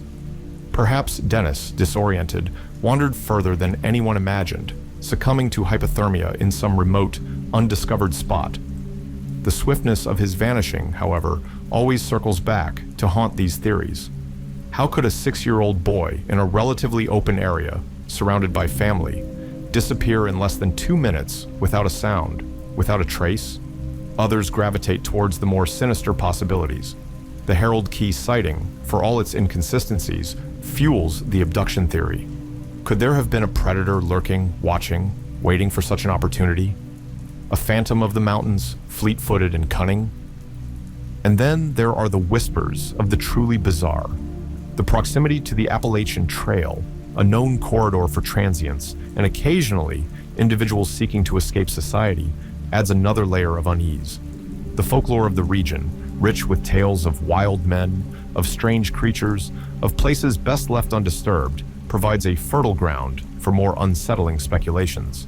Perhaps Dennis, disoriented, wandered further than anyone imagined, succumbing to hypothermia in some remote, undiscovered spot. The swiftness of his vanishing, however, always circles back to haunt these theories. How could a 6-year-old boy in a relatively open area, surrounded by family, disappear in less than 2 minutes without a sound, without a trace? Others gravitate towards the more sinister possibilities. The Harold Key sighting, for all its inconsistencies, fuels the abduction theory. Could there have been a predator lurking, watching, waiting for such an opportunity? A phantom of the mountains, fleet-footed and cunning? And then there are the whispers of the truly bizarre. The proximity to the Appalachian Trail, a known corridor for transients, and occasionally individuals seeking to escape society, adds another layer of unease. The folklore of the region, rich with tales of wild men, of strange creatures, of places best left undisturbed, provides a fertile ground for more unsettling speculations.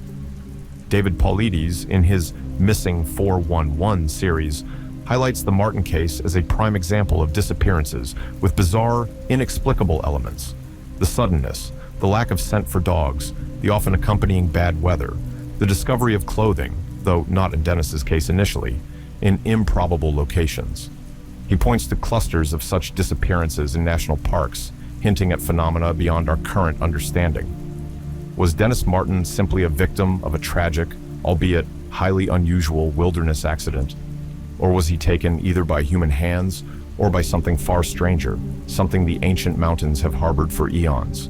David Paulides, in his Missing 411 series, highlights the Martin case as a prime example of disappearances with bizarre, inexplicable elements. The suddenness, the lack of scent for dogs, the often accompanying bad weather, the discovery of clothing, though not in Dennis's case initially, in improbable locations. He points to clusters of such disappearances in national parks, hinting at phenomena beyond our current understanding. Was Dennis Martin simply a victim of a tragic, albeit highly unusual wilderness accident? Or was he taken either by human hands or by something far stranger, something the ancient mountains have harbored for eons?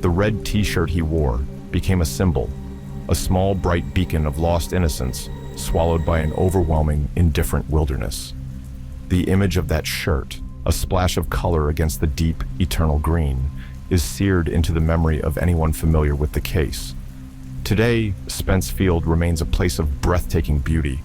The red t-shirt he wore became a symbol, a small bright beacon of lost innocence swallowed by an overwhelming, indifferent wilderness. The image of that shirt, a splash of color against the deep, eternal green, is seared into the memory of anyone familiar with the case. Today, Spence Field remains a place of breathtaking beauty.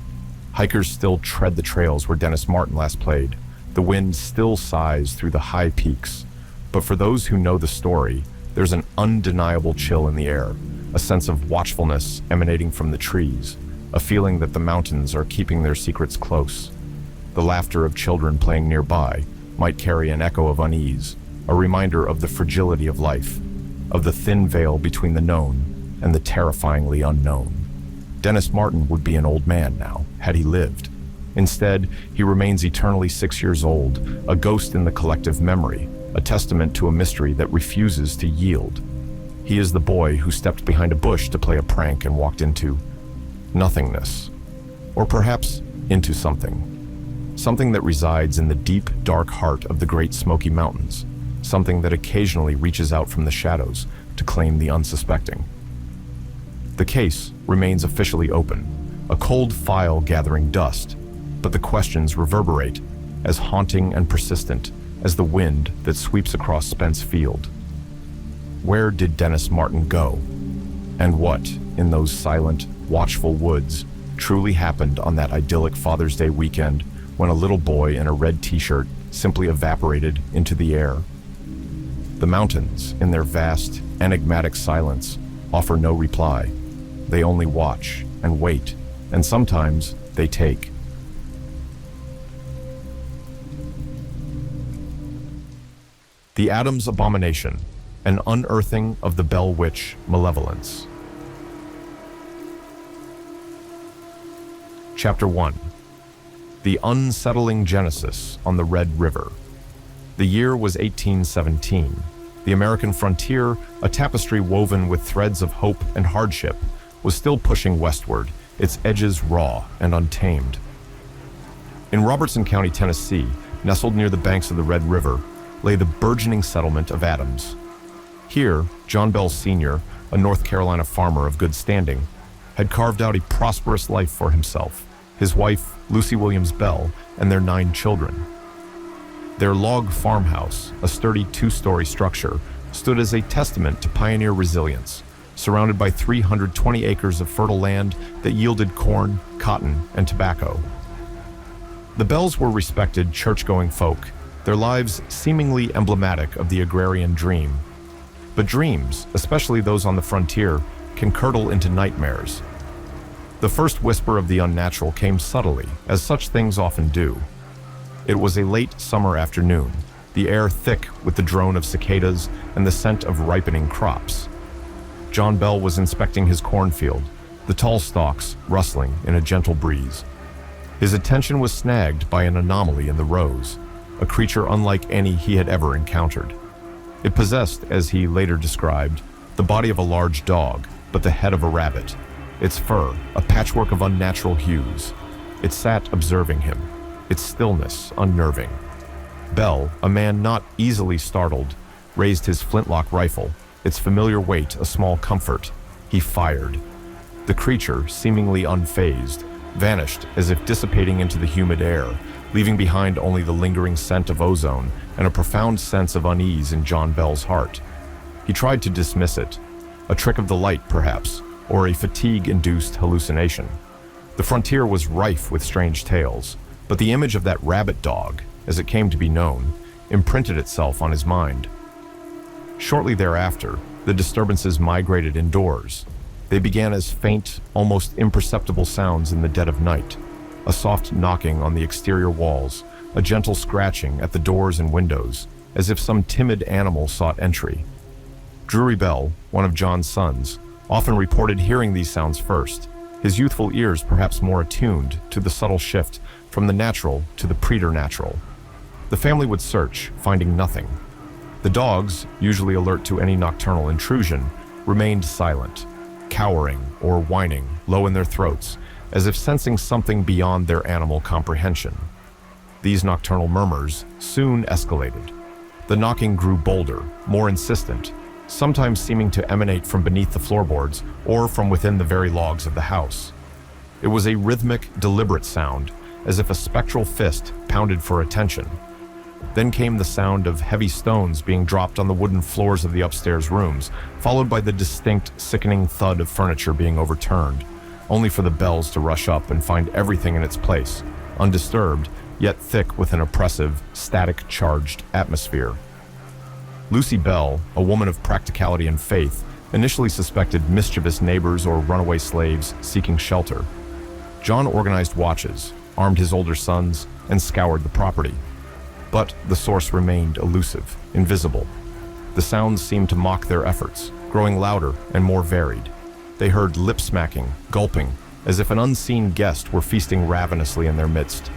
Hikers still tread the trails where Dennis Martin last played. The wind still sighs through the high peaks. But for those who know the story, there's an undeniable chill in the air, a sense of watchfulness emanating from the trees, a feeling that the mountains are keeping their secrets close. the laughter of children playing nearby, might carry an echo of unease, a reminder of the fragility of life, of the thin veil between the known and the terrifyingly unknown. Dennis Martin would be an old man now, had he lived. Instead, he remains eternally 6 years old, a ghost in the collective memory, a testament to a mystery that refuses to yield. He is the boy who stepped behind a bush to play a prank and walked into nothingness. Or perhaps into something. Something that resides in the deep, dark heart of the Great Smoky Mountains. Something that occasionally reaches out from the shadows to claim the unsuspecting. The case remains officially open, a cold file gathering dust, but the questions reverberate, as haunting and persistent as the wind that sweeps across Spence Field. Where did Dennis Martin go? And what, in those silent, watchful woods, truly happened on that idyllic Father's Day weekend when a little boy in a red t-shirt simply evaporated into the air? The mountains, in their vast, enigmatic silence, offer no reply. They only watch and wait, and sometimes they take. The Adams Abomination, an unearthing of the Bell Witch malevolence. Chapter 1. The Unsettling Genesis on the Red River. The year was 1817. The American frontier, a tapestry woven with threads of hope and hardship, was still pushing westward, its edges raw and untamed. In Robertson County, Tennessee, nestled near the banks of the Red River, lay the burgeoning settlement of Adams. Here, John Bell Sr., a North Carolina farmer of good standing, had carved out a prosperous life for himself, his wife, Lucy Williams Bell, and their 9 children. Their log farmhouse, a sturdy 2-story structure, stood as a testament to pioneer resilience, surrounded by 320 acres of fertile land that yielded corn, cotton, and tobacco. The Bells were respected, church-going folk, their lives seemingly emblematic of the agrarian dream. But dreams, especially those on the frontier, can curdle into nightmares. The first whisper of the unnatural came subtly, as such things often do. It was a late summer afternoon, the air thick with the drone of cicadas and the scent of ripening crops. John Bell was inspecting his cornfield, the tall stalks rustling in a gentle breeze. His attention was snagged by an anomaly in the rows, a creature unlike any he had ever encountered. It possessed, as he later described, the body of a large dog, but the head of a rabbit, its fur a patchwork of unnatural hues. It sat observing him, its stillness unnerving. Bell, a man not easily startled, raised his flintlock rifle, its familiar weight a small comfort. He fired. The creature, seemingly unfazed, vanished as if dissipating into the humid air, leaving behind only the lingering scent of ozone and a profound sense of unease in John Bell's heart. He tried to dismiss it, a trick of the light perhaps, or a fatigue-induced hallucination. The frontier was rife with strange tales, but the image of that rabbit dog, as it came to be known, imprinted itself on his mind. Shortly thereafter, the disturbances migrated indoors. They began as faint, almost imperceptible sounds in the dead of night, a soft knocking on the exterior walls, a gentle scratching at the doors and windows, as if some timid animal sought entry. Drury Bell, one of John's sons, often reported hearing these sounds first, his youthful ears perhaps more attuned to the subtle shift from the natural to the preternatural. The family would search, finding nothing. The dogs, usually alert to any nocturnal intrusion, remained silent, cowering or whining low in their throats, as if sensing something beyond their animal comprehension. These nocturnal murmurs soon escalated. The knocking grew bolder, more insistent, sometimes seeming to emanate from beneath the floorboards or from within the very logs of the house. It was a rhythmic, deliberate sound, as if a spectral fist pounded for attention. Then came the sound of heavy stones being dropped on the wooden floors of the upstairs rooms, followed by the distinct, sickening thud of furniture being overturned, only for the Bells to rush up and find everything in its place, undisturbed, yet thick with an oppressive, static-charged atmosphere. Lucy Bell, a woman of practicality and faith, initially suspected mischievous neighbors or runaway slaves seeking shelter. John organized watches, armed his older sons, and scoured the property. But the source remained elusive, invisible. The sounds seemed to mock their efforts, growing louder and more varied. They heard lip-smacking, gulping, as if an unseen guest were feasting ravenously in their midst.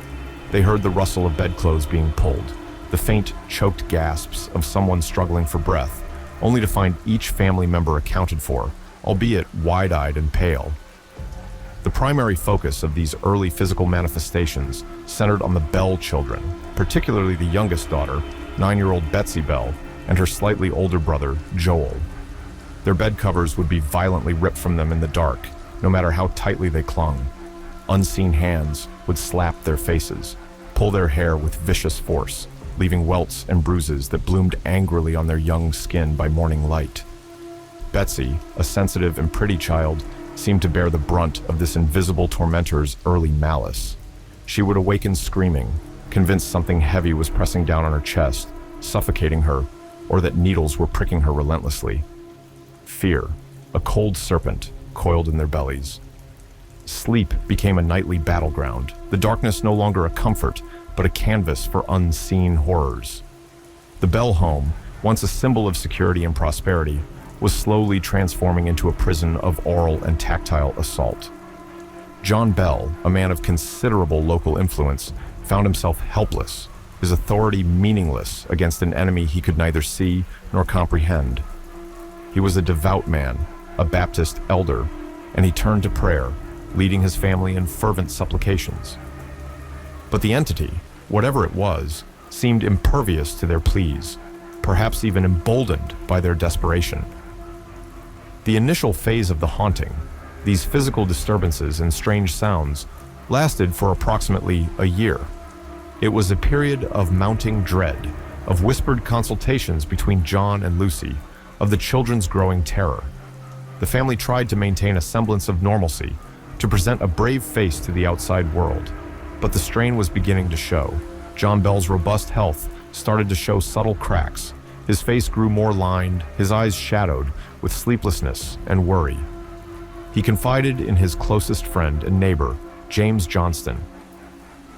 They heard the rustle of bedclothes being pulled, the faint, choked gasps of someone struggling for breath, only to find each family member accounted for, albeit wide-eyed and pale. The primary focus of these early physical manifestations centered on the Bell children, particularly the youngest daughter, 9-year-old Betsy Bell, and her slightly older brother, Joel. Their bed covers would be violently ripped from them in the dark, no matter how tightly they clung. Unseen hands would slap their faces, pull their hair with vicious force, leaving welts and bruises that bloomed angrily on their young skin by morning light. Betsy, a sensitive and pretty child, seemed to bear the brunt of this invisible tormentor's early malice. She would awaken screaming, convinced something heavy was pressing down on her chest, suffocating her, or that needles were pricking her relentlessly. Fear, a cold serpent, coiled in their bellies. Sleep became a nightly battleground, the darkness no longer a comfort, but a canvas for unseen horrors. The Bell home, once a symbol of security and prosperity, was slowly transforming into a prison of oral and tactile assault. John Bell, a man of considerable local influence, found himself helpless, his authority meaningless against an enemy he could neither see nor comprehend. He was a devout man, a Baptist elder, and he turned to prayer, leading his family in fervent supplications. But the entity, whatever it was, seemed impervious to their pleas, perhaps even emboldened by their desperation. The initial phase of the haunting, these physical disturbances and strange sounds, lasted for approximately a year. It was a period of mounting dread, of whispered consultations between John and Lucy, of the children's growing terror. The family tried to maintain a semblance of normalcy, to present a brave face to the outside world, but the strain was beginning to show. John Bell's robust health started to show subtle cracks. His face grew more lined, his eyes shadowed with sleeplessness and worry. He confided in his closest friend and neighbor, James Johnston.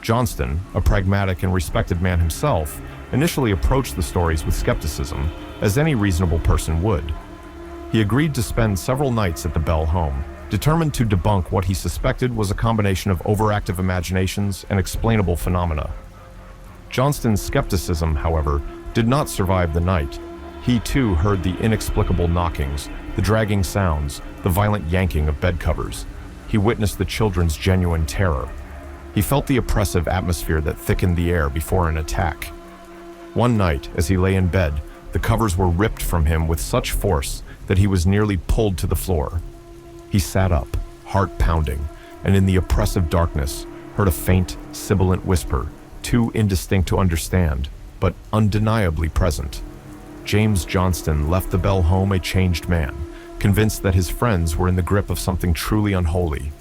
Johnston, a pragmatic and respected man himself, initially approached the stories with skepticism, as any reasonable person would. He agreed to spend several nights at the Bell home, determined to debunk what he suspected was a combination of overactive imaginations and explainable phenomena. Johnston's skepticism, however, did not survive the night. He too heard the inexplicable knockings, the dragging sounds, the violent yanking of bed covers. He witnessed the children's genuine terror. He felt the oppressive atmosphere that thickened the air before an attack. One night, as he lay in bed, the covers were ripped from him with such force that he was nearly pulled to the floor. He sat up, heart pounding, and in the oppressive darkness, heard a faint, sibilant whisper, too indistinct to understand, but undeniably present. James Johnston left the Bell home a changed man, convinced that his friends were in the grip of something truly unholy.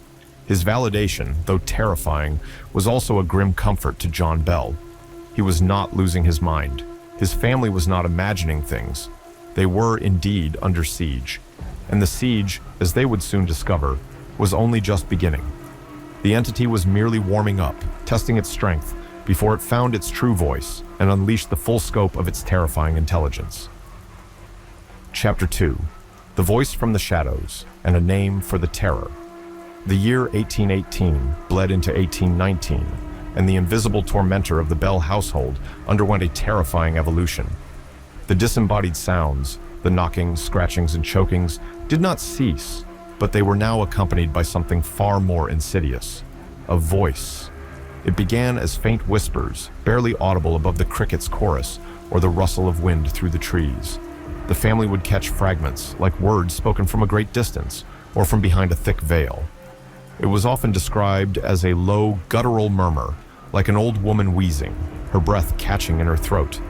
His validation, though terrifying, was also a grim comfort to John Bell. He was not losing his mind. His family was not imagining things. They were indeed under siege. And the siege, as they would soon discover, was only just beginning. The entity was merely warming up, testing its strength, before it found its true voice and unleashed the full scope of its terrifying intelligence. Chapter 2. The Voice from the Shadows, and a Name for the Terror. The year 1818 bled into 1819, and the invisible tormentor of the Bell household underwent a terrifying evolution. The disembodied sounds, the knockings, scratchings, and chokings, did not cease, but they were now accompanied by something far more insidious, a voice. It began as faint whispers, barely audible above the crickets' chorus or the rustle of wind through the trees. The family would catch fragments, like words spoken from a great distance or from behind a thick veil. It was often described as a low, guttural murmur, like an old woman wheezing, her breath catching in her throat.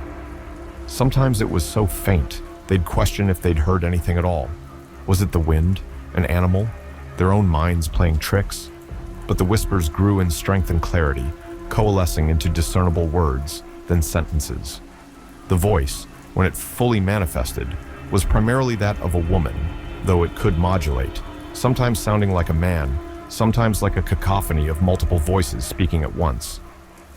Sometimes it was so faint, they'd question if they'd heard anything at all. Was it the wind, an animal, their own minds playing tricks? But the whispers grew in strength and clarity, coalescing into discernible words, then sentences. The voice, when it fully manifested, was primarily that of a woman, though it could modulate, sometimes sounding like a man, sometimes like a cacophony of multiple voices speaking at once.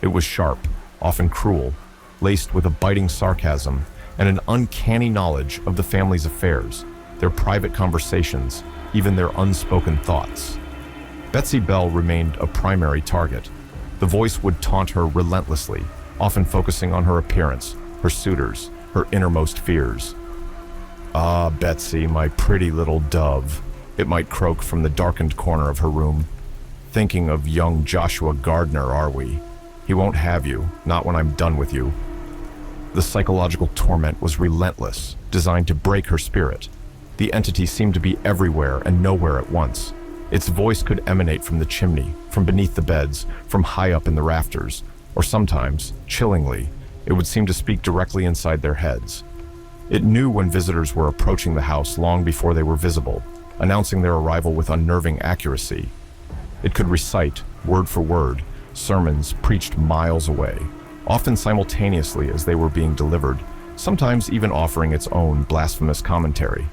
It was sharp, often cruel, laced with a biting sarcasm and an uncanny knowledge of the family's affairs, their private conversations, even their unspoken thoughts. Betsy Bell remained a primary target. The voice would taunt her relentlessly, often focusing on her appearance, her suitors, her innermost fears. "Ah, Betsy, my pretty little dove," it might croak from the darkened corner of her room. "Thinking of young Joshua Gardner, are we? He won't have you, not when I'm done with you." The psychological torment was relentless, designed to break her spirit. The entity seemed to be everywhere and nowhere at once. Its voice could emanate from the chimney, from beneath the beds, from high up in the rafters, or sometimes, chillingly, it would seem to speak directly inside their heads. It knew when visitors were approaching the house long before they were visible, announcing their arrival with unnerving accuracy. It could recite, word for word, sermons preached miles away, often simultaneously as they were being delivered, sometimes even offering its own blasphemous commentary.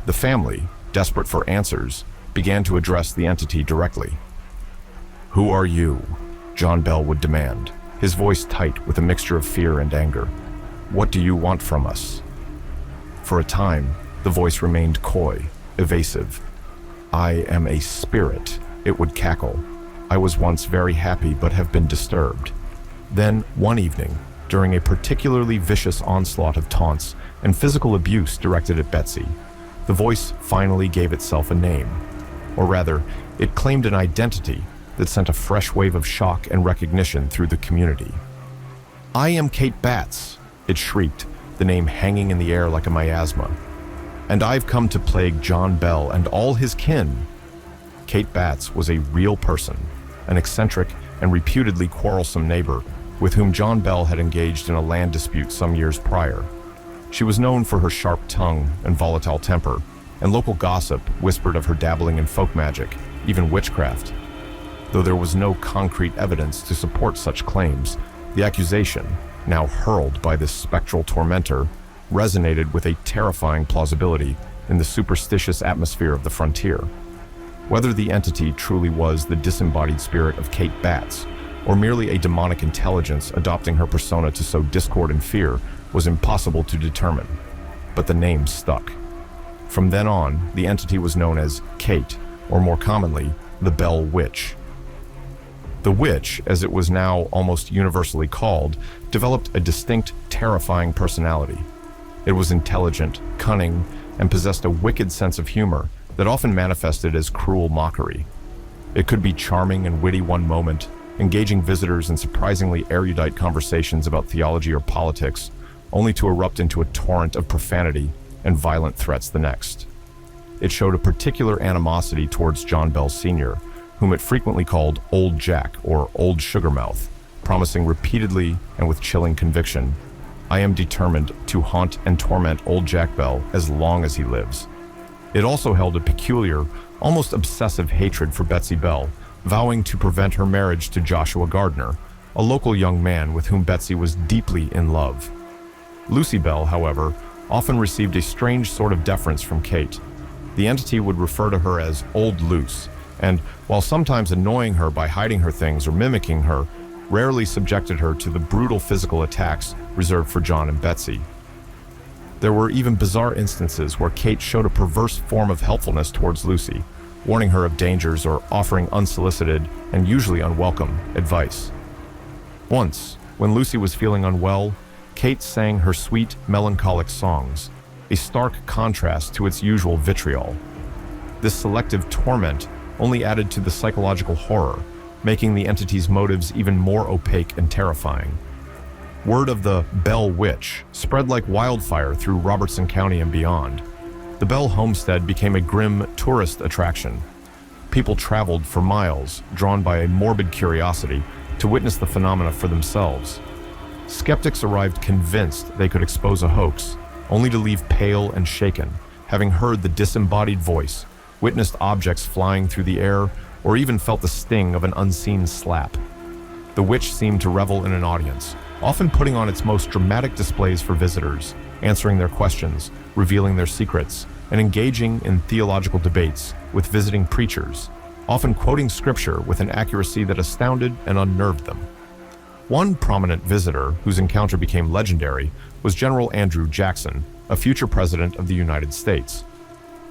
The family, desperate for answers, began to address the entity directly. "Who are you?" John Bell would demand, his voice tight with a mixture of fear and anger. "What do you want from us?" For a time, the voice remained coy, evasive. "I am a spirit," it would cackle. "I was once very happy but have been disturbed." Then, one evening, during a particularly vicious onslaught of taunts and physical abuse directed at Betsy, the voice finally gave itself a name. Or rather, it claimed an identity that sent a fresh wave of shock and recognition through the community. "I am Kate Batts," it shrieked, the name hanging in the air like a miasma. "And I've come to plague John Bell and all his kin." Kate Batts was a real person, an eccentric and reputedly quarrelsome neighbor with whom John Bell had engaged in a land dispute some years prior. She was known for her sharp tongue and volatile temper, and local gossip whispered of her dabbling in folk magic, even witchcraft. Though there was no concrete evidence to support such claims, the accusation, now hurled by this spectral tormentor, resonated with a terrifying plausibility in the superstitious atmosphere of the frontier. Whether the entity truly was the disembodied spirit of Kate Batts, or merely a demonic intelligence adopting her persona to sow discord and fear, was impossible to determine. But the name stuck. From then on, the entity was known as Kate, or more commonly, the Bell Witch. The witch, as it was now almost universally called, developed a distinct, terrifying personality. It was intelligent, cunning, and possessed a wicked sense of humor that often manifested as cruel mockery. It could be charming and witty one moment, engaging visitors in surprisingly erudite conversations about theology or politics, only to erupt into a torrent of profanity and violent threats the next. It showed a particular animosity towards John Bell Sr., whom it frequently called Old Jack or Old Sugarmouth, promising repeatedly and with chilling conviction, "I am determined to haunt and torment Old Jack Bell as long as he lives." It also held a peculiar, almost obsessive hatred for Betsy Bell, vowing to prevent her marriage to Joshua Gardner, a local young man with whom Betsy was deeply in love. Lucy Bell, however, often received a strange sort of deference from Kate. The entity would refer to her as Old Luce, and, while sometimes annoying her by hiding her things or mimicking her, rarely subjected her to the brutal physical attacks reserved for John and Betsy. There were even bizarre instances where Kate showed a perverse form of helpfulness towards Lucy, warning her of dangers or offering unsolicited and usually unwelcome advice. Once, when Lucy was feeling unwell, Kate sang her sweet, melancholic songs, a stark contrast to its usual vitriol. This selective torment only added to the psychological horror, making the entity's motives even more opaque and terrifying. Word of the Bell Witch spread like wildfire through Robertson County and beyond. The Bell homestead became a grim tourist attraction. People traveled for miles, drawn by a morbid curiosity, to witness the phenomena for themselves. Skeptics arrived convinced they could expose a hoax, only to leave pale and shaken, having heard the disembodied voice, witnessed objects flying through the air, or even felt the sting of an unseen slap. The witch seemed to revel in an audience, often putting on its most dramatic displays for visitors, answering their questions, revealing their secrets, and engaging in theological debates with visiting preachers, often quoting scripture with an accuracy that astounded and unnerved them. One prominent visitor whose encounter became legendary was General Andrew Jackson, a future president of the United States.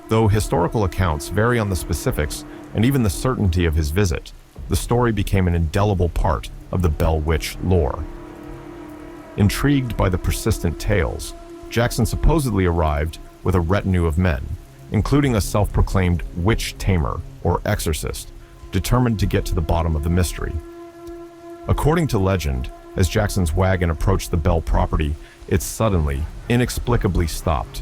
Though historical accounts vary on the specifics and even the certainty of his visit, the story became an indelible part of the Bell Witch lore. Intrigued by the persistent tales, Jackson supposedly arrived with a retinue of men, including a self-proclaimed witch tamer or exorcist, determined to get to the bottom of the mystery. According to legend, as Jackson's wagon approached the Bell property, it suddenly, inexplicably stopped.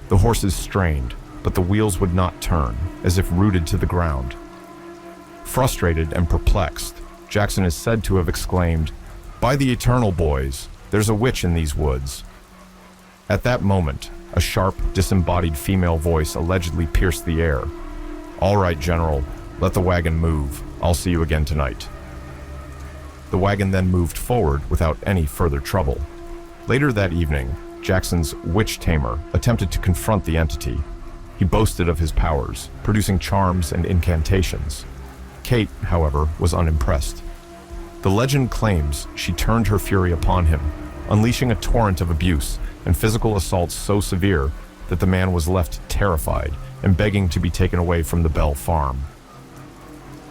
The horses strained, but the wheels would not turn, as if rooted to the ground. Frustrated and perplexed, Jackson is said to have exclaimed, "By the eternal, boys, there's a witch in these woods." At that moment, a sharp, disembodied female voice allegedly pierced the air. "All right, General, let the wagon move. I'll see you again tonight." The wagon then moved forward without any further trouble. Later that evening, Jackson's witch tamer attempted to confront the entity. He boasted of his powers, producing charms and incantations. Kate, however, was unimpressed. The legend claims she turned her fury upon him, unleashing a torrent of abuse and physical assaults so severe that the man was left terrified and begging to be taken away from the Bell farm.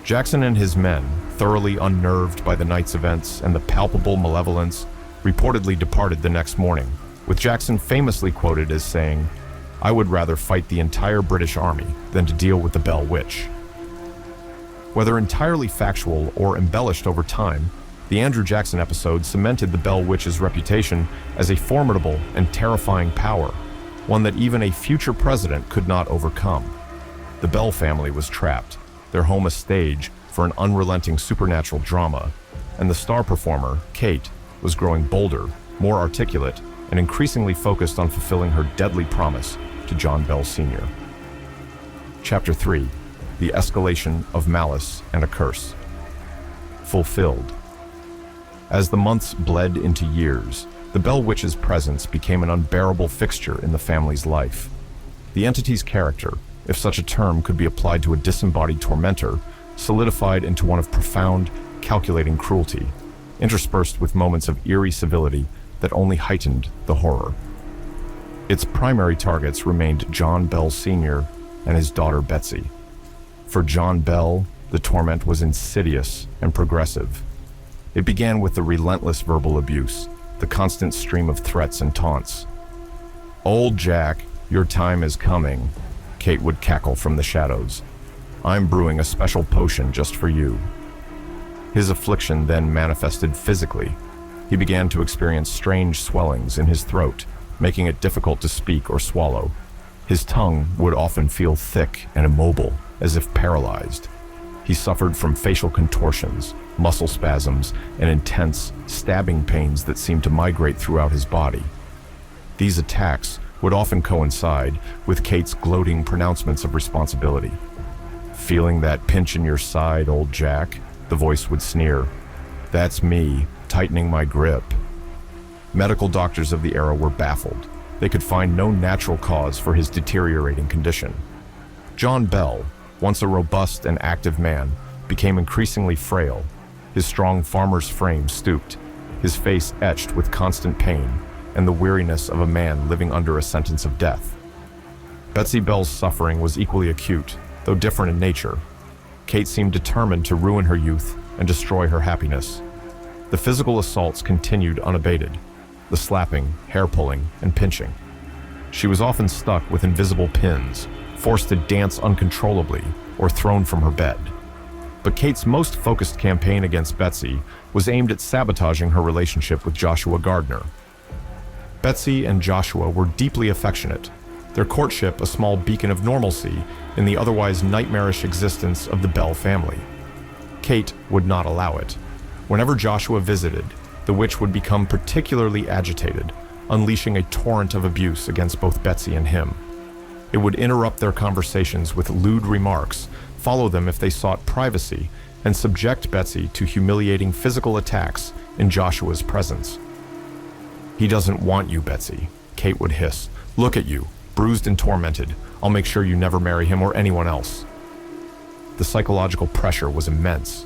Jackson and his men, thoroughly unnerved by the night's events and the palpable malevolence, reportedly departed the next morning, with Jackson famously quoted as saying, "I would rather fight the entire British Army than to deal with the Bell Witch." Whether entirely factual or embellished over time, the Andrew Jackson episode cemented the Bell Witch's reputation as a formidable and terrifying power, one that even a future president could not overcome. The Bell family was trapped, their home a stage for an unrelenting supernatural drama, and the star performer, Kate, was growing bolder, more articulate, and increasingly focused on fulfilling her deadly promise to John Bell Sr. Chapter 3. The Escalation of Malice and a Curse. Fulfilled. As the months bled into years, the Bell Witch's presence became an unbearable fixture in the family's life. The entity's character, if such a term could be applied to a disembodied tormentor, solidified into one of profound, calculating cruelty, interspersed with moments of eerie civility that only heightened the horror. Its primary targets remained John Bell Sr. and his daughter Betsy. For John Bell, the torment was insidious and progressive. It began with the relentless verbal abuse, the constant stream of threats and taunts. "Old Jack, your time is coming," Kate would cackle from the shadows. "I'm brewing a special potion just for you." His affliction then manifested physically. He began to experience strange swellings in his throat, making it difficult to speak or swallow. His tongue would often feel thick and immobile, as if paralyzed. He suffered from facial contortions, muscle spasms, and intense, stabbing pains that seemed to migrate throughout his body. These attacks would often coincide with Kate's gloating pronouncements of responsibility. "Feeling that pinch in your side, old Jack?" the voice would sneer. "That's me, tightening my grip." Medical doctors of the era were baffled. They could find no natural cause for his deteriorating condition. John Bell, once a robust and active man, became increasingly frail. His strong farmer's frame stooped, his face etched with constant pain and the weariness of a man living under a sentence of death. Betsy Bell's suffering was equally acute, though different in nature. Kate seemed determined to ruin her youth and destroy her happiness. The physical assaults continued unabated, the slapping, hair-pulling, and pinching. She was often stuck with invisible pins, forced to dance uncontrollably, or thrown from her bed. But Kate's most focused campaign against Betsy was aimed at sabotaging her relationship with Joshua Gardner. Betsy and Joshua were deeply affectionate, their courtship a small beacon of normalcy in the otherwise nightmarish existence of the Bell family. Kate would not allow it. Whenever Joshua visited, the witch would become particularly agitated, unleashing a torrent of abuse against both Betsy and him. It would interrupt their conversations with lewd remarks, follow them if they sought privacy, and subject Betsy to humiliating physical attacks in Joshua's presence. "He doesn't want you, Betsy," Kate would hiss. "Look at you, bruised and tormented. I'll make sure you never marry him or anyone else." the psychological pressure was immense.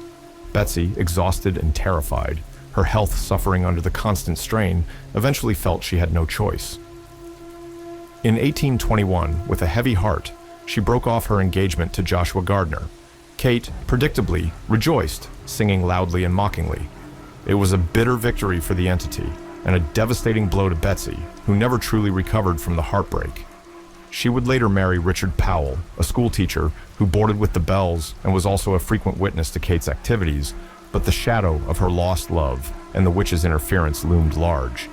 Betsy, exhausted and terrified, her health suffering under the constant strain, eventually felt she had no choice. In 1821, with a heavy heart, she broke off her engagement to Joshua Gardner. Kate, predictably, rejoiced, singing loudly and mockingly. It was a bitter victory for the entity, and a devastating blow to Betsy, who never truly recovered from the heartbreak. She would later marry Richard Powell, a schoolteacher who boarded with the Bells and was also a frequent witness to Kate's activities, but the shadow of her lost love and the witch's interference loomed large.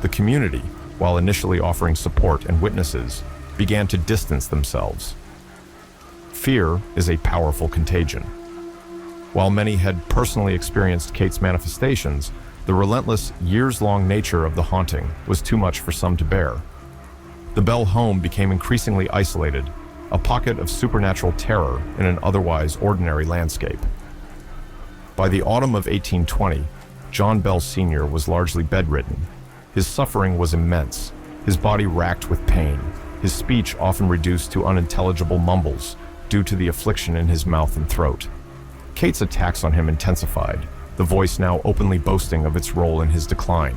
The community, while initially offering support and witnesses, began to distance themselves. Fear is a powerful contagion. While many had personally experienced Kate's manifestations, the relentless, years-long nature of the haunting was too much for some to bear. The Bell home became increasingly isolated, a pocket of supernatural terror in an otherwise ordinary landscape. By the autumn of 1820, John Bell Sr. was largely bedridden. His suffering was immense, his body racked with pain, his speech often reduced to unintelligible mumbles due to the affliction in his mouth and throat. Kate's attacks on him intensified, the voice now openly boasting of its role in his decline.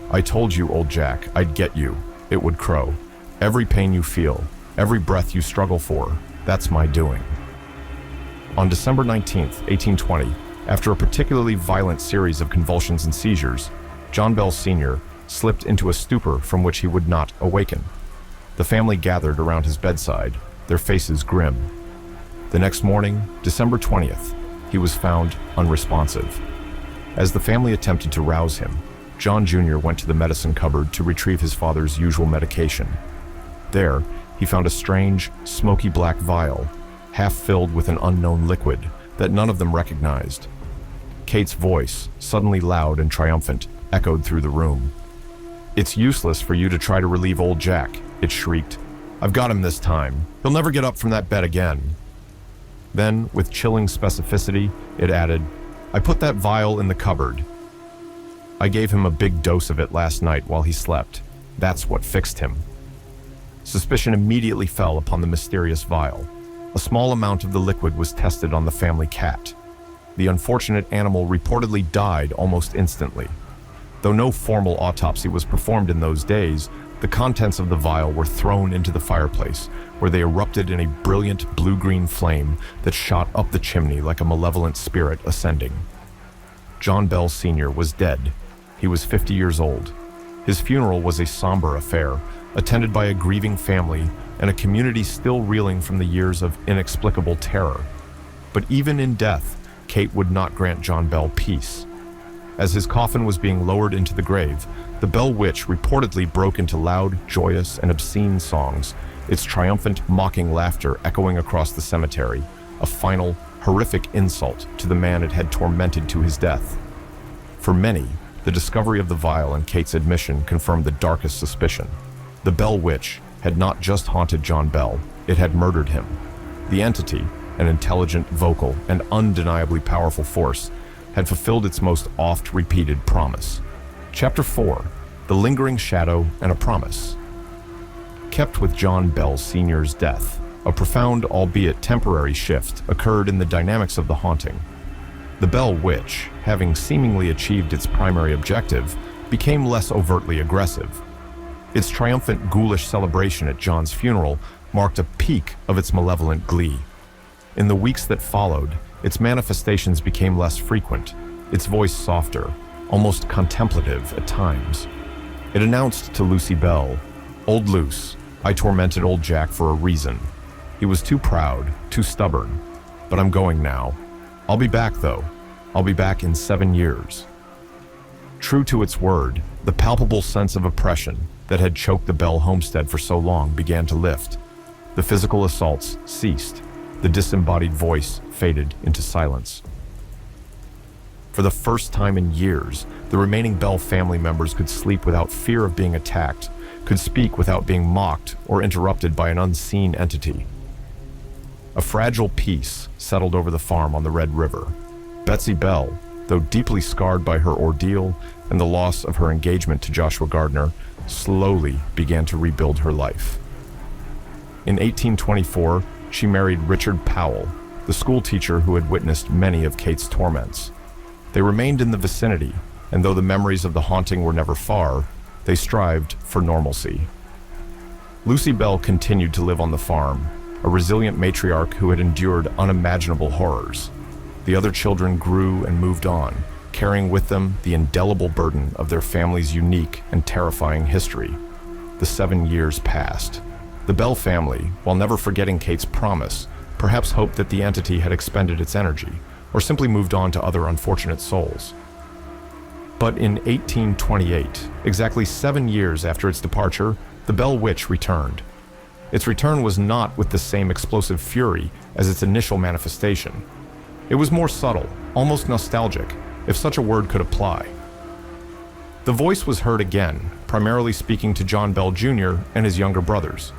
"I told you, old Jack, I'd get you," it would crow. "Every pain you feel, every breath you struggle for, that's my doing." On December 19th, 1820, after a particularly violent series of convulsions and seizures, John Bell Sr. slipped into a stupor from which he would not awaken. The family gathered around his bedside, their faces grim. The next morning, December 20th, he was found unresponsive. As the family attempted to rouse him, John Jr. went to the medicine cupboard to retrieve his father's usual medication. There, he found a strange, smoky black vial, half filled with an unknown liquid that none of them recognized. Kate's voice, suddenly loud and triumphant, echoed through the room. "It's useless for you to try to relieve old Jack," it shrieked. "I've got him this time. He'll never get up from that bed again." Then, with chilling specificity, it added, "I put that vial in the cupboard. I gave him a big dose of it last night while he slept. That's what fixed him." Suspicion immediately fell upon the mysterious vial. A small amount of the liquid was tested on the family cat. The unfortunate animal reportedly died almost instantly. Though no formal autopsy was performed in those days, the contents of the vial were thrown into the fireplace, where they erupted in a brilliant blue-green flame that shot up the chimney like a malevolent spirit ascending. John Bell Sr. was dead. He was 50 years old. His funeral was a somber affair, attended by a grieving family and a community still reeling from the years of inexplicable terror. But even in death, Kate would not grant John Bell peace. As his coffin was being lowered into the grave, the Bell Witch reportedly broke into loud, joyous, and obscene songs, its triumphant, mocking laughter echoing across the cemetery, a final, horrific insult to the man it had tormented to his death. For many, the discovery of the vial and Kate's admission confirmed the darkest suspicion. The Bell Witch had not just haunted John Bell, it had murdered him. The entity, an intelligent, vocal, and undeniably powerful force, had fulfilled its most oft-repeated promise. Chapter 4. The Lingering Shadow and a Promise. Kept with John Bell Sr.'s death, a profound, albeit temporary shift occurred in the dynamics of the haunting. The Bell Witch, having seemingly achieved its primary objective, became less overtly aggressive. Its triumphant, ghoulish celebration at John's funeral marked a peak of its malevolent glee. In the weeks that followed, its manifestations became less frequent, its voice softer, almost contemplative at times. It announced to Lucy Bell, "Old Luce, I tormented old Jack for a reason. He was too proud, too stubborn, but I'm going now. I'll be back though. I'll be back in 7 years." True to its word, the palpable sense of oppression that had choked the Bell homestead for so long began to lift. The physical assaults ceased. The disembodied voice faded into silence. For the first time in years, the remaining Bell family members could sleep without fear of being attacked, could speak without being mocked or interrupted by an unseen entity. A fragile peace settled over the farm on the Red River. Betsy Bell, though deeply scarred by her ordeal and the loss of her engagement to Joshua Gardner, slowly began to rebuild her life. In 1824, she married Richard Powell, the school teacher who had witnessed many of Kate's torments. They remained in the vicinity, and though the memories of the haunting were never far, they strived for normalcy. Lucy Bell continued to live on the farm, a resilient matriarch who had endured unimaginable horrors. The other children grew and moved on, carrying with them the indelible burden of their family's unique and terrifying history. The 7 years passed. The Bell family, while never forgetting Kate's promise, perhaps hoped that the entity had expended its energy, or simply moved on to other unfortunate souls. But in 1828, exactly 7 years after its departure, the Bell Witch returned. Its return was not with the same explosive fury as its initial manifestation. It was more subtle, almost nostalgic, if such a word could apply. The voice was heard again, primarily speaking to John Bell Jr. and his younger brothers.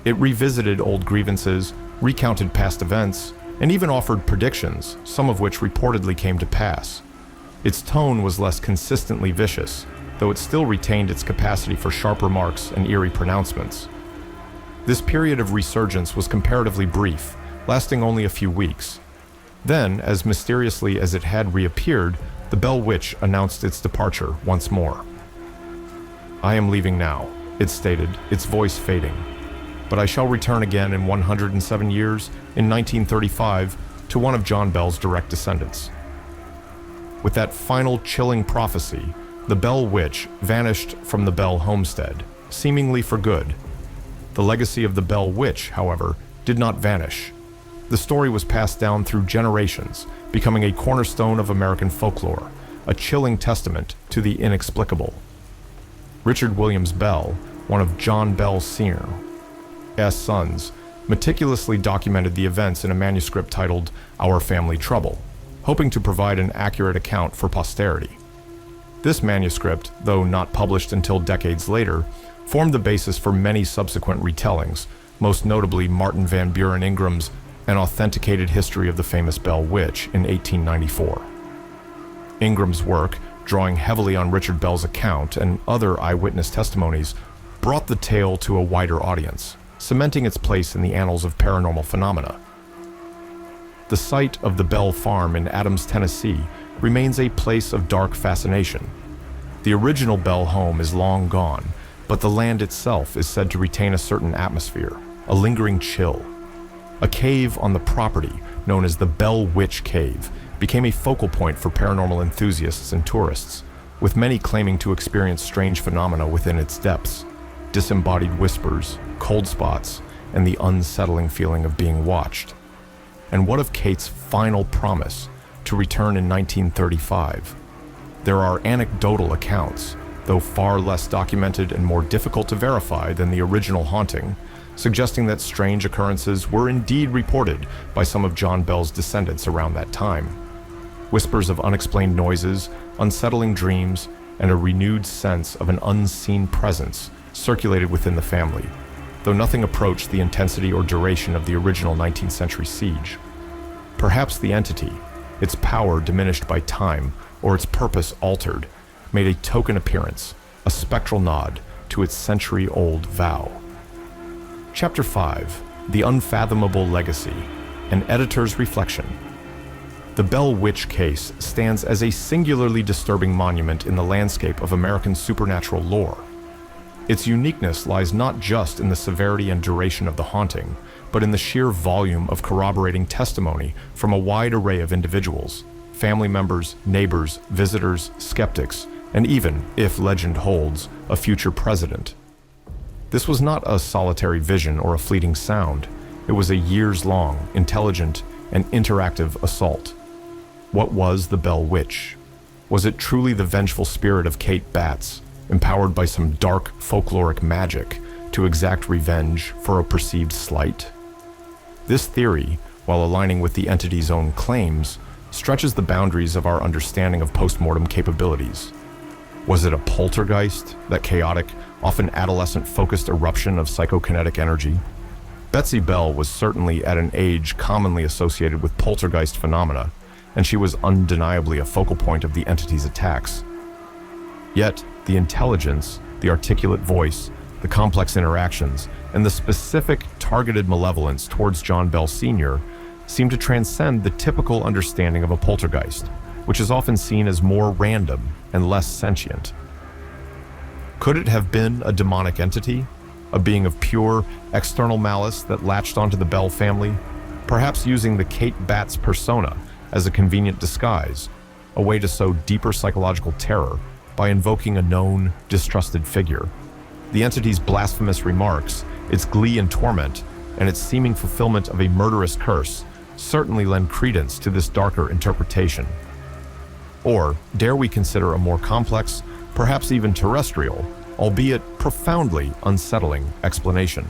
It revisited old grievances, recounted past events, and even offered predictions, some of which reportedly came to pass. Its tone was less consistently vicious, though it still retained its capacity for sharp remarks and eerie pronouncements. This period of resurgence was comparatively brief, lasting only a few weeks. Then, as mysteriously as it had reappeared, the Bell Witch announced its departure once more. "I am leaving now," it stated, its voice fading. "But I shall return again in 107 years, in 1935, to one of John Bell's direct descendants." With that final chilling prophecy, the Bell Witch vanished from the Bell homestead, seemingly for good. The legacy of the Bell Witch, however, did not vanish. The story was passed down through generations, becoming a cornerstone of American folklore, a chilling testament to the inexplicable. Richard Williams Bell, one of John Bell Sr.'s sons, meticulously documented the events in a manuscript titled Our Family Trouble, hoping to provide an accurate account for posterity. This manuscript, though not published until decades later, formed the basis for many subsequent retellings, most notably Martin Van Buren Ingram's An Authenticated History of the Famous Bell Witch in 1894. Ingram's work, drawing heavily on Richard Bell's account and other eyewitness testimonies, brought the tale to a wider audience, cementing its place in the annals of paranormal phenomena. The site of the Bell Farm in Adams, Tennessee, remains a place of dark fascination. The original Bell home is long gone, but the land itself is said to retain a certain atmosphere, a lingering chill. A cave on the property, known as the Bell Witch Cave, became a focal point for paranormal enthusiasts and tourists, with many claiming to experience strange phenomena within its depths: disembodied whispers, cold spots, and the unsettling feeling of being watched. And what of Kate's final promise to return in 1935? There are anecdotal accounts, though far less documented and more difficult to verify than the original haunting, suggesting that strange occurrences were indeed reported by some of John Bell's descendants around that time. Whispers of unexplained noises, unsettling dreams, and a renewed sense of an unseen presence circulated within the family, though nothing approached the intensity or duration of the original 19th century siege. Perhaps the entity, its power diminished by time or its purpose altered, made a token appearance, a spectral nod to its century-old vow. Chapter 5, The Unfathomable Legacy, an Editor's Reflection. The Bell Witch case stands as a singularly disturbing monument in the landscape of American supernatural lore. Its uniqueness lies not just in the severity and duration of the haunting, but in the sheer volume of corroborating testimony from a wide array of individuals, family members, neighbors, visitors, skeptics, and even, if legend holds, a future president. This was not a solitary vision or a fleeting sound. It was a years-long, intelligent, and interactive assault. What was the Bell Witch? Was it truly the vengeful spirit of Kate Batts, empowered by some dark folkloric magic to exact revenge for a perceived slight? This theory, while aligning with the entity's own claims, stretches the boundaries of our understanding of postmortem capabilities. Was it a poltergeist, that chaotic, often adolescent-focused eruption of psychokinetic energy? Betsy Bell was certainly at an age commonly associated with poltergeist phenomena, and she was undeniably a focal point of the entity's attacks. Yet, the intelligence, the articulate voice, the complex interactions, and the specific targeted malevolence towards John Bell Sr. seem to transcend the typical understanding of a poltergeist, which is often seen as more random and less sentient. Could it have been a demonic entity, a being of pure, external malice that latched onto the Bell family, perhaps using the Kate Batts persona as a convenient disguise, a way to sow deeper psychological terror by invoking a known, distrusted figure? The entity's blasphemous remarks, its glee and torment, and its seeming fulfillment of a murderous curse certainly lend credence to this darker interpretation. Or dare we consider a more complex, perhaps even terrestrial, albeit profoundly unsettling explanation?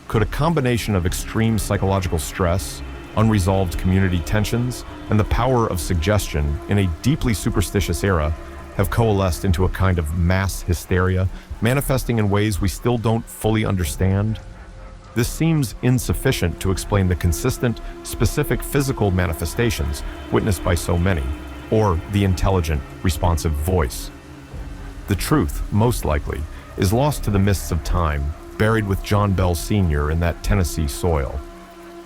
Could a combination of extreme psychological stress, unresolved community tensions, and the power of suggestion in a deeply superstitious era have coalesced into a kind of mass hysteria, manifesting in ways we still don't fully understand? This seems insufficient to explain the consistent, specific physical manifestations witnessed by so many, or the intelligent, responsive voice. The truth, most likely, is lost to the mists of time, buried with John Bell Sr. in that Tennessee soil.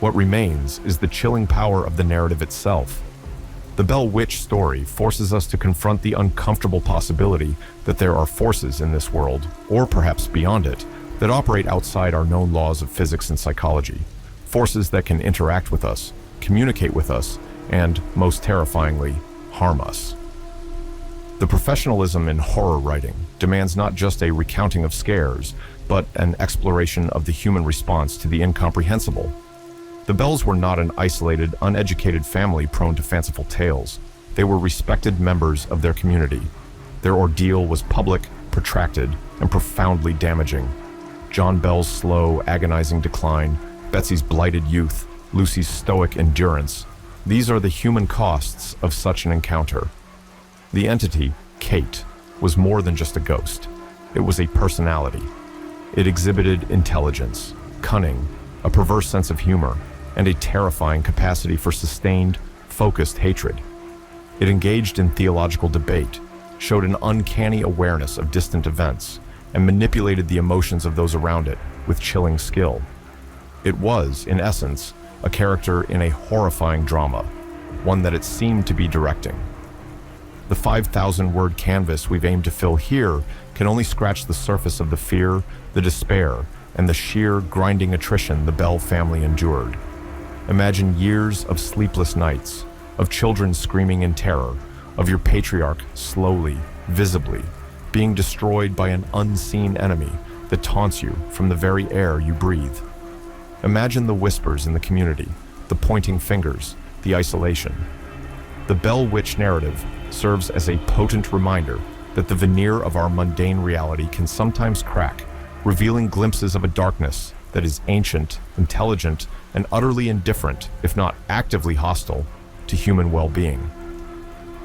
What remains is the chilling power of the narrative itself. The Bell Witch story forces us to confront the uncomfortable possibility that there are forces in this world, or perhaps beyond it, that operate outside our known laws of physics and psychology. Forces that can interact with us, communicate with us, and, most terrifyingly, harm us. The professionalism in horror writing demands not just a recounting of scares, but an exploration of the human response to the incomprehensible. The Bells were not an isolated, uneducated family prone to fanciful tales. They were respected members of their community. Their ordeal was public, protracted, and profoundly damaging. John Bell's slow, agonizing decline, Betsy's blighted youth, Lucy's stoic endurance. These are the human costs of such an encounter. The entity, Kate, was more than just a ghost. It was a personality. It exhibited intelligence, cunning, a perverse sense of humor, and a terrifying capacity for sustained, focused hatred. It engaged in theological debate, showed an uncanny awareness of distant events, and manipulated the emotions of those around it with chilling skill. It was, in essence, a character in a horrifying drama, one that it seemed to be directing. The 5,000-word canvas we've aimed to fill here can only scratch the surface of the fear, the despair, and the sheer, grinding attrition the Bell family endured. Imagine years of sleepless nights, of children screaming in terror, of your patriarch slowly, visibly, being destroyed by an unseen enemy that taunts you from the very air you breathe. Imagine the whispers in the community, the pointing fingers, the isolation. The Bell Witch narrative serves as a potent reminder that the veneer of our mundane reality can sometimes crack, revealing glimpses of a darkness that is ancient, intelligent, and utterly indifferent, if not actively hostile, to human well-being.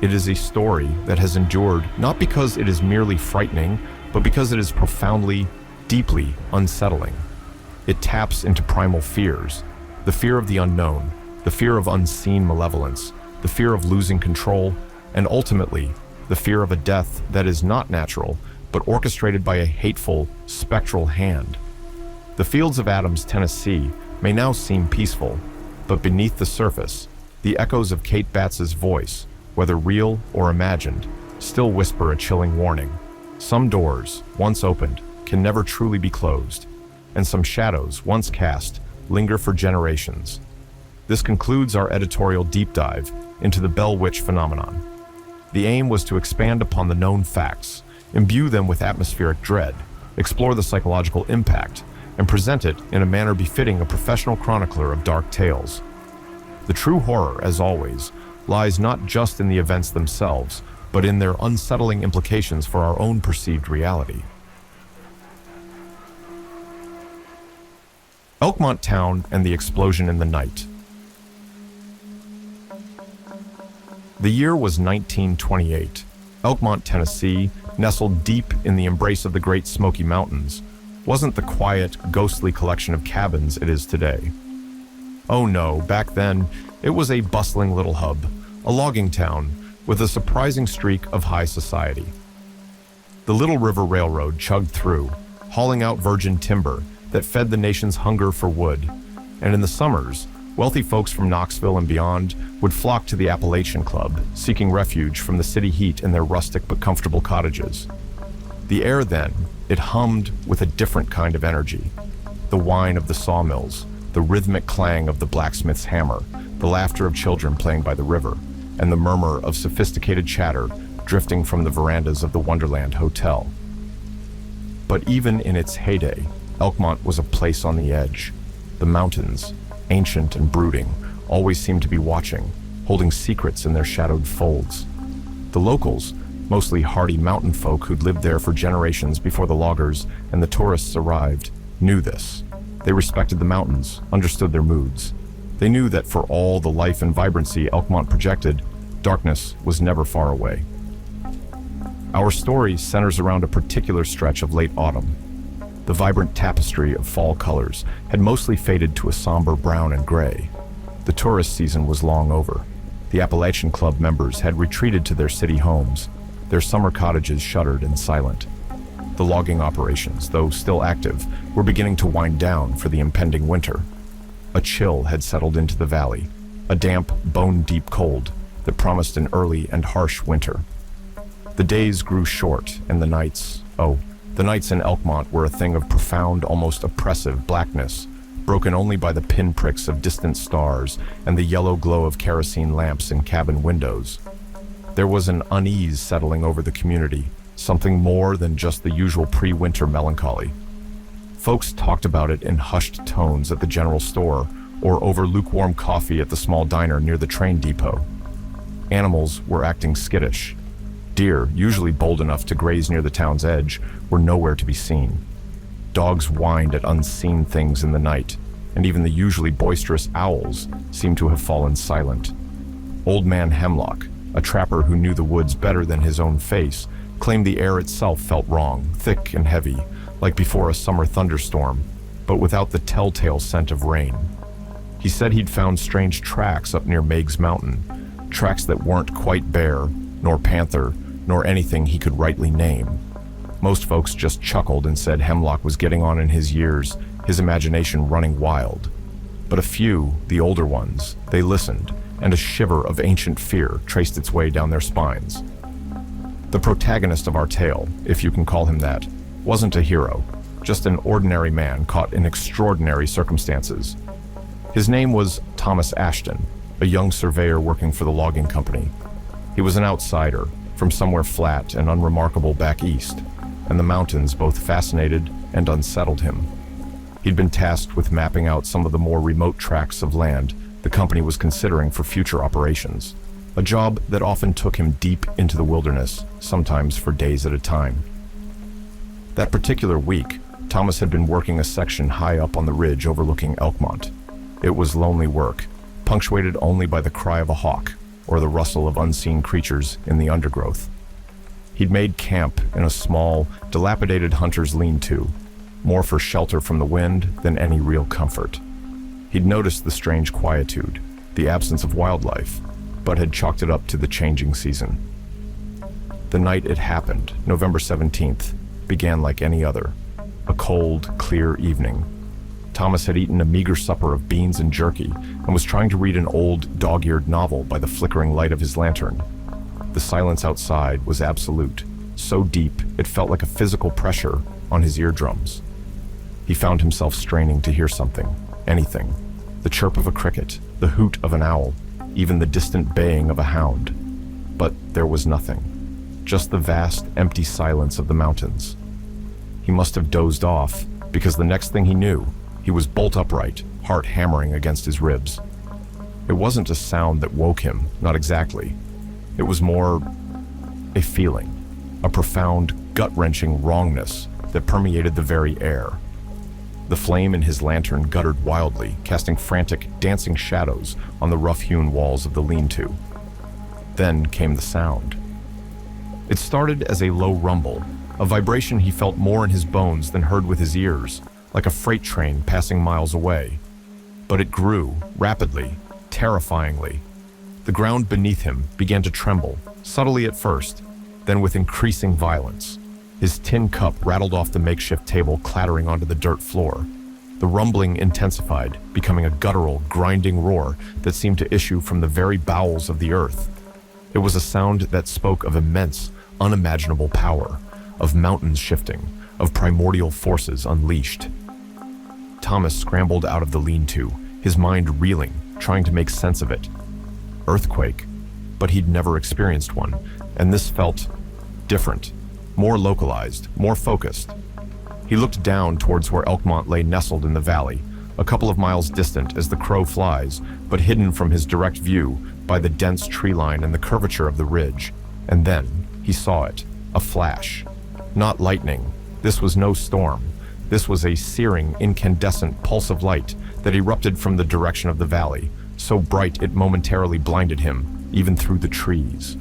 It is a story that has endured not because it is merely frightening, but because it is profoundly, deeply unsettling. It taps into primal fears, the fear of the unknown, the fear of unseen malevolence, the fear of losing control, and ultimately, the fear of a death that is not natural, but orchestrated by a hateful, spectral hand. The fields of Adams, Tennessee, may now seem peaceful, but beneath the surface, the echoes of Kate Batts' voice, whether real or imagined, still whisper a chilling warning. Some doors, once opened, can never truly be closed, and some shadows, once cast, linger for generations. This concludes our editorial deep dive into the Bell Witch phenomenon. The aim was to expand upon the known facts, imbue them with atmospheric dread, explore the psychological impact, and present it in a manner befitting a professional chronicler of dark tales. The true horror, as always, lies not just in the events themselves, but in their unsettling implications for our own perceived reality. Elkmont Town and the Explosion in the Night. The year was 1928. Elkmont, Tennessee, nestled deep in the embrace of the Great Smoky Mountains, wasn't the quiet, ghostly collection of cabins it is today. Oh no, back then, it was a bustling little hub, a logging town with a surprising streak of high society. The Little River Railroad chugged through, hauling out virgin timber that fed the nation's hunger for wood, and in the summers, Wealthy folks from Knoxville and beyond would flock to the Appalachian Club, seeking refuge from the city heat in their rustic but comfortable cottages. The air then, it hummed with a different kind of energy. The whine of the sawmills, the rhythmic clang of the blacksmith's hammer, the laughter of children playing by the river, and the murmur of sophisticated chatter drifting from the verandas of the Wonderland Hotel. But even in its heyday, Elkmont was a place on the edge. The mountains, ancient and brooding, always seemed to be watching, holding secrets in their shadowed folds. The locals, mostly hardy mountain folk who'd lived there for generations before the loggers and the tourists arrived, knew this. They respected the mountains, understood their moods. They knew that for all the life and vibrancy Elkmont projected, darkness was never far away. Our story centers around a particular stretch of late autumn. The vibrant tapestry of fall colors had mostly faded to a somber brown and gray. The tourist season was long over. The Appalachian Club members had retreated to their city homes, their summer cottages shuttered and silent. The logging operations, though still active, were beginning to wind down for the impending winter. A chill had settled into the valley, a damp, bone-deep cold that promised an early and harsh winter. The days grew short, and the nights in Elkmont were a thing of profound, almost oppressive blackness, broken only by the pinpricks of distant stars and the yellow glow of kerosene lamps in cabin windows. There was an unease settling over the community, something more than just the usual pre-winter melancholy. Folks talked about it in hushed tones at the general store or over lukewarm coffee at the small diner near the train depot. Animals were acting skittish. Deer, usually bold enough to graze near the town's edge, were nowhere to be seen. Dogs whined at unseen things in the night, and even the usually boisterous owls seemed to have fallen silent. Old Man Hemlock, a trapper who knew the woods better than his own face, claimed the air itself felt wrong, thick and heavy, like before a summer thunderstorm, but without the telltale scent of rain. He said he'd found strange tracks up near Meigs Mountain, tracks that weren't quite bear, nor panther, nor anything he could rightly name. Most folks just chuckled and said Hemlock was getting on in his years, his imagination running wild. But a few, the older ones, they listened, and a shiver of ancient fear traced its way down their spines. The protagonist of our tale, if you can call him that, wasn't a hero, just an ordinary man caught in extraordinary circumstances. His name was Thomas Ashton, a young surveyor working for the logging company. He was an outsider, from somewhere flat and unremarkable back east, and the mountains both fascinated and unsettled him. He'd been tasked with mapping out some of the more remote tracts of land the company was considering for future operations, a job that often took him deep into the wilderness, sometimes for days at a time. That particular week, Thomas had been working a section high up on the ridge overlooking Elkmont. It was lonely work, punctuated only by the cry of a hawk or the rustle of unseen creatures in the undergrowth. He'd made camp in a small, dilapidated hunter's lean-to, more for shelter from the wind than any real comfort. He'd noticed the strange quietude, the absence of wildlife, but had chalked it up to the changing season. The night it happened, November 17th, began like any other, a cold, clear evening. Thomas had eaten a meager supper of beans and jerky and was trying to read an old, dog-eared novel by the flickering light of his lantern. The silence outside was absolute, so deep it felt like a physical pressure on his eardrums. He found himself straining to hear something, anything. The chirp of a cricket, the hoot of an owl, even the distant baying of a hound. But there was nothing, just the vast, empty silence of the mountains. He must have dozed off, because the next thing he knew, he was bolt upright, heart hammering against his ribs. It wasn't a sound that woke him, not exactly. It was more a feeling, a profound, gut-wrenching wrongness that permeated the very air. The flame in his lantern guttered wildly, casting frantic, dancing shadows on the rough-hewn walls of the lean-to. Then came the sound. It started as a low rumble, a vibration he felt more in his bones than heard with his ears, like a freight train passing miles away. But it grew, rapidly, terrifyingly. The ground beneath him began to tremble, subtly at first, then with increasing violence. His tin cup rattled off the makeshift table, clattering onto the dirt floor. The rumbling intensified, becoming a guttural, grinding roar that seemed to issue from the very bowels of the earth. It was a sound that spoke of immense, unimaginable power, of mountains shifting, of primordial forces unleashed. Thomas scrambled out of the lean-to, his mind reeling, trying to make sense of it. Earthquake, but he'd never experienced one, and this felt different, more localized, more focused. He looked down towards where Elkmont lay nestled in the valley, a couple of miles distant as the crow flies, but hidden from his direct view by the dense tree line and the curvature of the ridge. And then he saw it, a flash. Not lightning. This was no storm. This was a searing, incandescent pulse of light that erupted from the direction of the valley, so bright it momentarily blinded him, even through the trees.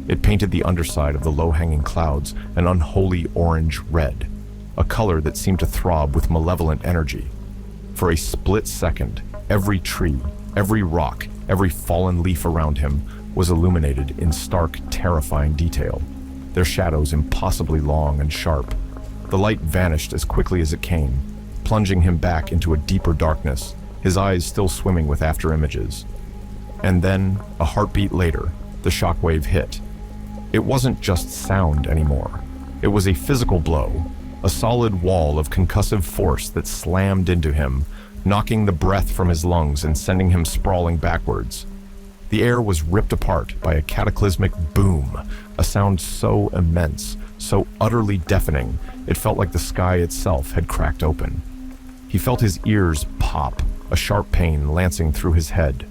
It painted the underside of the low-hanging clouds an unholy orange red, a color that seemed to throb with malevolent energy. For a split second, every tree, every rock, every fallen leaf around him was illuminated in stark, terrifying detail, their shadows impossibly long and sharp. The light vanished as quickly as it came, plunging him back into a deeper darkness, his eyes still swimming with after-images. And then, a heartbeat later, the shockwave hit. It wasn't just sound anymore. It was a physical blow, a solid wall of concussive force that slammed into him, knocking the breath from his lungs and sending him sprawling backwards. The air was ripped apart by a cataclysmic boom, a sound so immense, so utterly deafening, it felt like the sky itself had cracked open. He felt his ears pop, a sharp pain lancing through his head.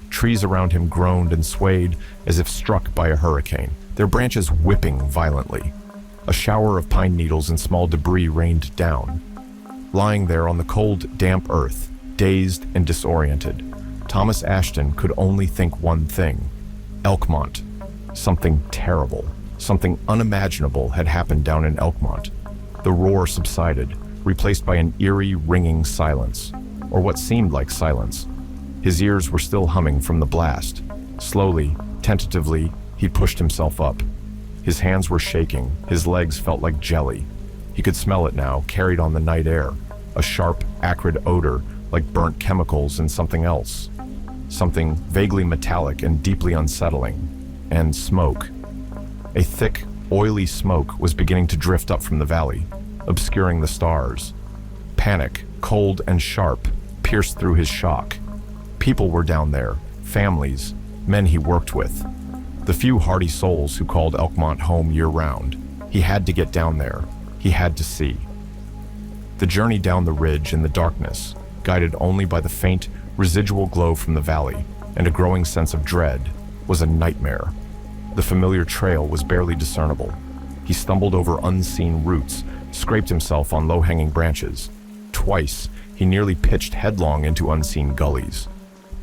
Trees around him groaned and swayed as if struck by a hurricane, their branches whipping violently. A shower of pine needles and small debris rained down. Lying there on the cold, damp earth, dazed and disoriented, Thomas Ashton could only think one thing. Elkmont. Something terrible, something unimaginable had happened down in Elkmont. The roar subsided, replaced by an eerie, ringing silence, or what seemed like silence. His ears were still humming from the blast. Slowly, tentatively, he pushed himself up. His hands were shaking, his legs felt like jelly. He could smell it now, carried on the night air, a sharp, acrid odor like burnt chemicals and something else. Something vaguely metallic and deeply unsettling. And smoke. A thick, oily smoke was beginning to drift up from the valley, obscuring the stars. Panic, cold and sharp, pierced through his shock. People were down there, families, men he worked with. The few hardy souls who called Elkmont home year-round. He had to get down there. He had to see. The journey down the ridge in the darkness, guided only by the faint, residual glow from the valley and a growing sense of dread, was a nightmare. The familiar trail was barely discernible. He stumbled over unseen roots, scraped himself on low-hanging branches. Twice, he nearly pitched headlong into unseen gullies.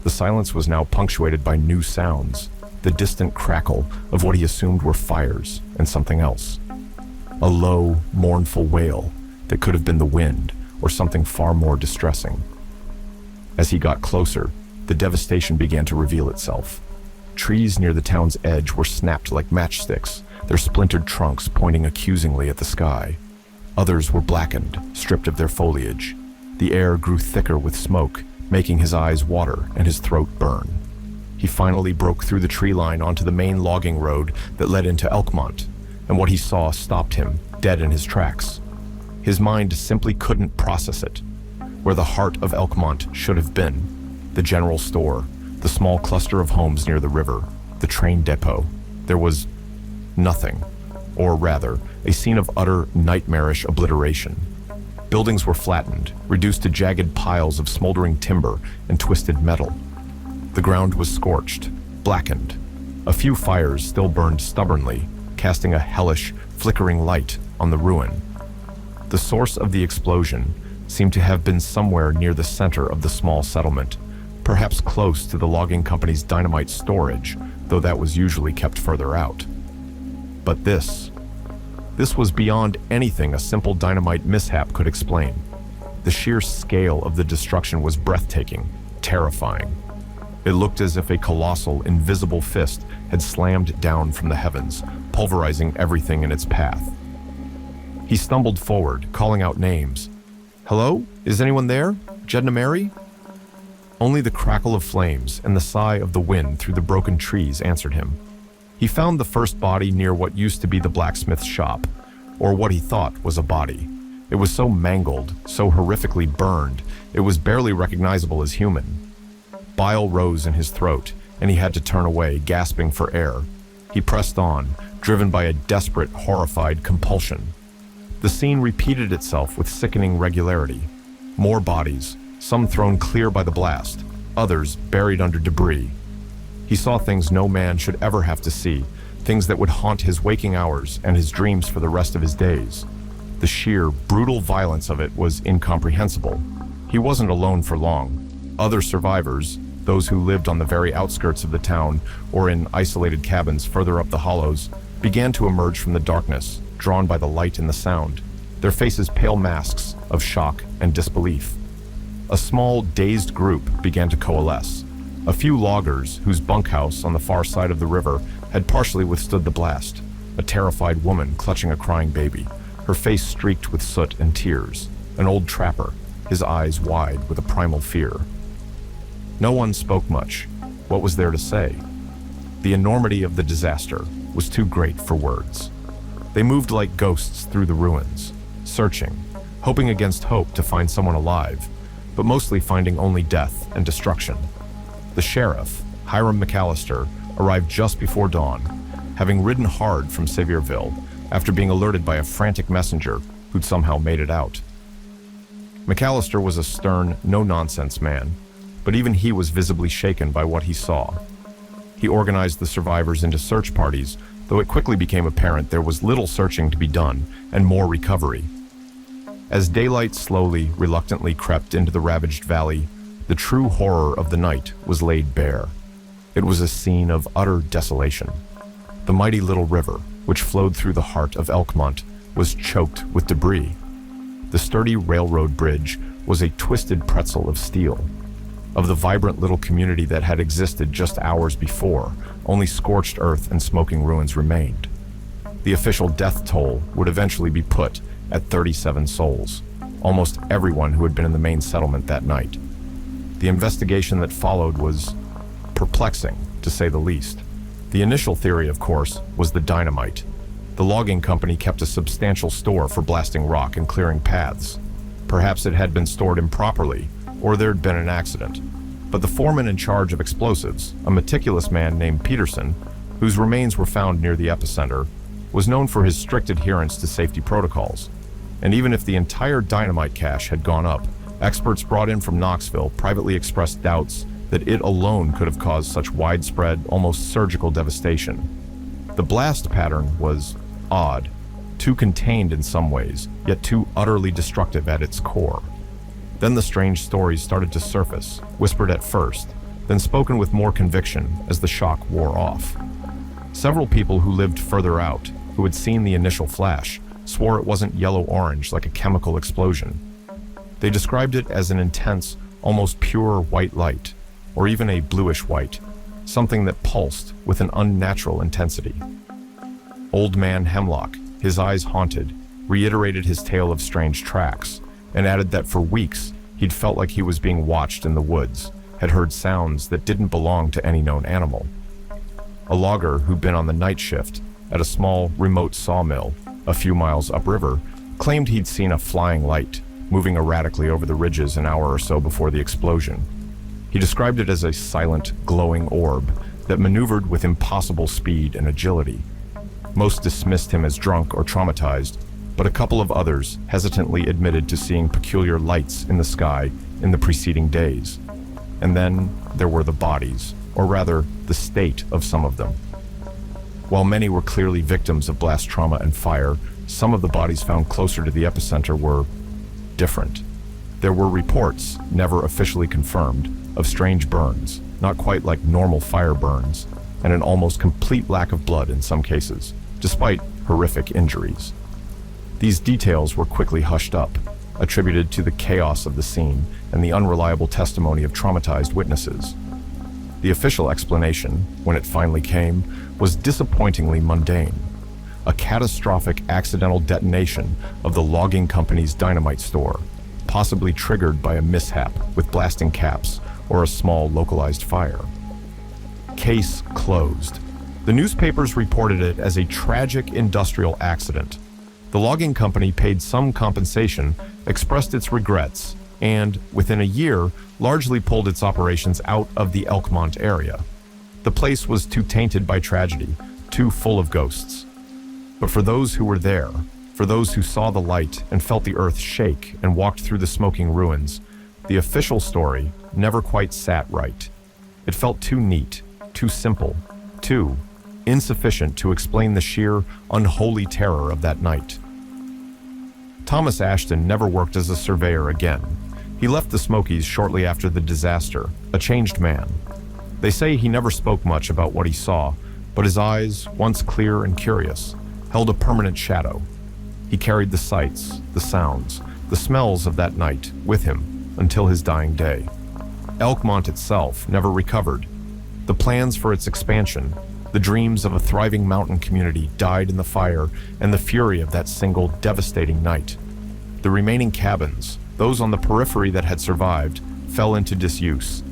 The silence was now punctuated by new sounds, the distant crackle of what he assumed were fires and something else. A low, mournful wail that could have been the wind or something far more distressing. As he got closer, the devastation began to reveal itself. Trees near the town's edge were snapped like matchsticks, their splintered trunks pointing accusingly at the sky. Others were blackened, stripped of their foliage. The air grew thicker with smoke, making his eyes water and his throat burn. He finally broke through the tree line onto the main logging road that led into Elkmont, and what he saw stopped him, dead in his tracks. His mind simply couldn't process it. Where the heart of Elkmont should have been, the general store, the small cluster of homes near the river, the train depot, there was nothing, or rather, a scene of utter nightmarish obliteration. Buildings were flattened, reduced to jagged piles of smoldering timber and twisted metal. The ground was scorched, blackened. A few fires still burned stubbornly, casting a hellish, flickering light on the ruin. The source of the explosion seemed to have been somewhere near the center of the small settlement, perhaps close to the logging company's dynamite storage, though that was usually kept further out. But this was beyond anything a simple dynamite mishap could explain. The sheer scale of the destruction was breathtaking, terrifying. It looked as if a colossal, invisible fist had slammed down from the heavens, pulverizing everything in its path. He stumbled forward, calling out names. "Hello? Is anyone there? Jedna Mary?" Only the crackle of flames and the sigh of the wind through the broken trees answered him. He found the first body near what used to be the blacksmith's shop, or what he thought was a body. It was so mangled, so horrifically burned, it was barely recognizable as human. Bile rose in his throat, and he had to turn away, gasping for air. He pressed on, driven by a desperate, horrified compulsion. The scene repeated itself with sickening regularity. More bodies, some thrown clear by the blast, others buried under debris. He saw things no man should ever have to see, things that would haunt his waking hours and his dreams for the rest of his days. The sheer, brutal violence of it was incomprehensible. He wasn't alone for long. Other survivors, those who lived on the very outskirts of the town or in isolated cabins further up the hollows, began to emerge from the darkness, drawn by the light and the sound, their faces pale masks of shock and disbelief. A small, dazed group began to coalesce. A few loggers, whose bunkhouse on the far side of the river had partially withstood the blast. A terrified woman clutching a crying baby, her face streaked with soot and tears. An old trapper, his eyes wide with a primal fear. No one spoke much. What was there to say? The enormity of the disaster was too great for words. They moved like ghosts through the ruins, searching, hoping against hope to find someone alive, but mostly finding only death and destruction. The sheriff, Hiram McAllister, arrived just before dawn, having ridden hard from Sevierville after being alerted by a frantic messenger who'd somehow made it out. McAllister was a stern, no-nonsense man, but even he was visibly shaken by what he saw. He organized the survivors into search parties, though it quickly became apparent there was little searching to be done and more recovery. As daylight slowly, reluctantly crept into the ravaged valley, the true horror of the night was laid bare. It was a scene of utter desolation. The mighty little river, which flowed through the heart of Elkmont, was choked with debris. The sturdy railroad bridge was a twisted pretzel of steel. Of the vibrant little community that had existed just hours before, only scorched earth and smoking ruins remained. The official death toll would eventually be put at 37 souls, almost everyone who had been in the main settlement that night. The investigation that followed was perplexing, to say the least. The initial theory, of course, was the dynamite. The logging company kept a substantial store for blasting rock and clearing paths. Perhaps it had been stored improperly, or there'd been an accident. But the foreman in charge of explosives, a meticulous man named Peterson, whose remains were found near the epicenter, was known for his strict adherence to safety protocols. And even if the entire dynamite cache had gone up, experts brought in from Knoxville privately expressed doubts that it alone could have caused such widespread, almost surgical devastation. The blast pattern was odd, too contained in some ways, yet too utterly destructive at its core. Then the strange stories started to surface, whispered at first, then spoken with more conviction as the shock wore off. Several people who lived further out, who had seen the initial flash, swore it wasn't yellow-orange like a chemical explosion. They described it as an intense, almost pure white light, or even a bluish white, something that pulsed with an unnatural intensity. Old Man Hemlock, his eyes haunted, reiterated his tale of strange tracks, and added that for weeks he'd felt like he was being watched in the woods, had heard sounds that didn't belong to any known animal. A logger who'd been on the night shift at a small, remote sawmill a few miles upriver claimed he'd seen a flying light moving erratically over the ridges an hour or so before the explosion. He described it as a silent, glowing orb that maneuvered with impossible speed and agility. Most dismissed him as drunk or traumatized, but a couple of others hesitantly admitted to seeing peculiar lights in the sky in the preceding days. And then there were the bodies, or rather, the state of some of them. While many were clearly victims of blast trauma and fire, some of the bodies found closer to the epicenter were different. There were reports, never officially confirmed, of strange burns, not quite like normal fire burns, and an almost complete lack of blood in some cases, despite horrific injuries. These details were quickly hushed up, attributed to the chaos of the scene and the unreliable testimony of traumatized witnesses. The official explanation, when it finally came, was disappointingly mundane. A catastrophic accidental detonation of the logging company's dynamite store, possibly triggered by a mishap with blasting caps or a small localized fire. Case closed. The newspapers reported it as a tragic industrial accident. The logging company paid some compensation, expressed its regrets, and, within a year, largely pulled its operations out of the Elkmont area. The place was too tainted by tragedy, too full of ghosts. But for those who were there, for those who saw the light and felt the earth shake and walked through the smoking ruins, the official story never quite sat right. It felt too neat, too simple, too insufficient to explain the sheer, unholy terror of that night. Thomas Ashton never worked as a surveyor again. He left the Smokies shortly after the disaster, a changed man. They say he never spoke much about what he saw, but his eyes, once clear and curious, held a permanent shadow. He carried the sights, the sounds, the smells of that night with him until his dying day. Elkmont itself never recovered. The plans for its expansion, the dreams of a thriving mountain community died in the fire and the fury of that single devastating night. The remaining cabins, those on the periphery that had survived, fell into disuse.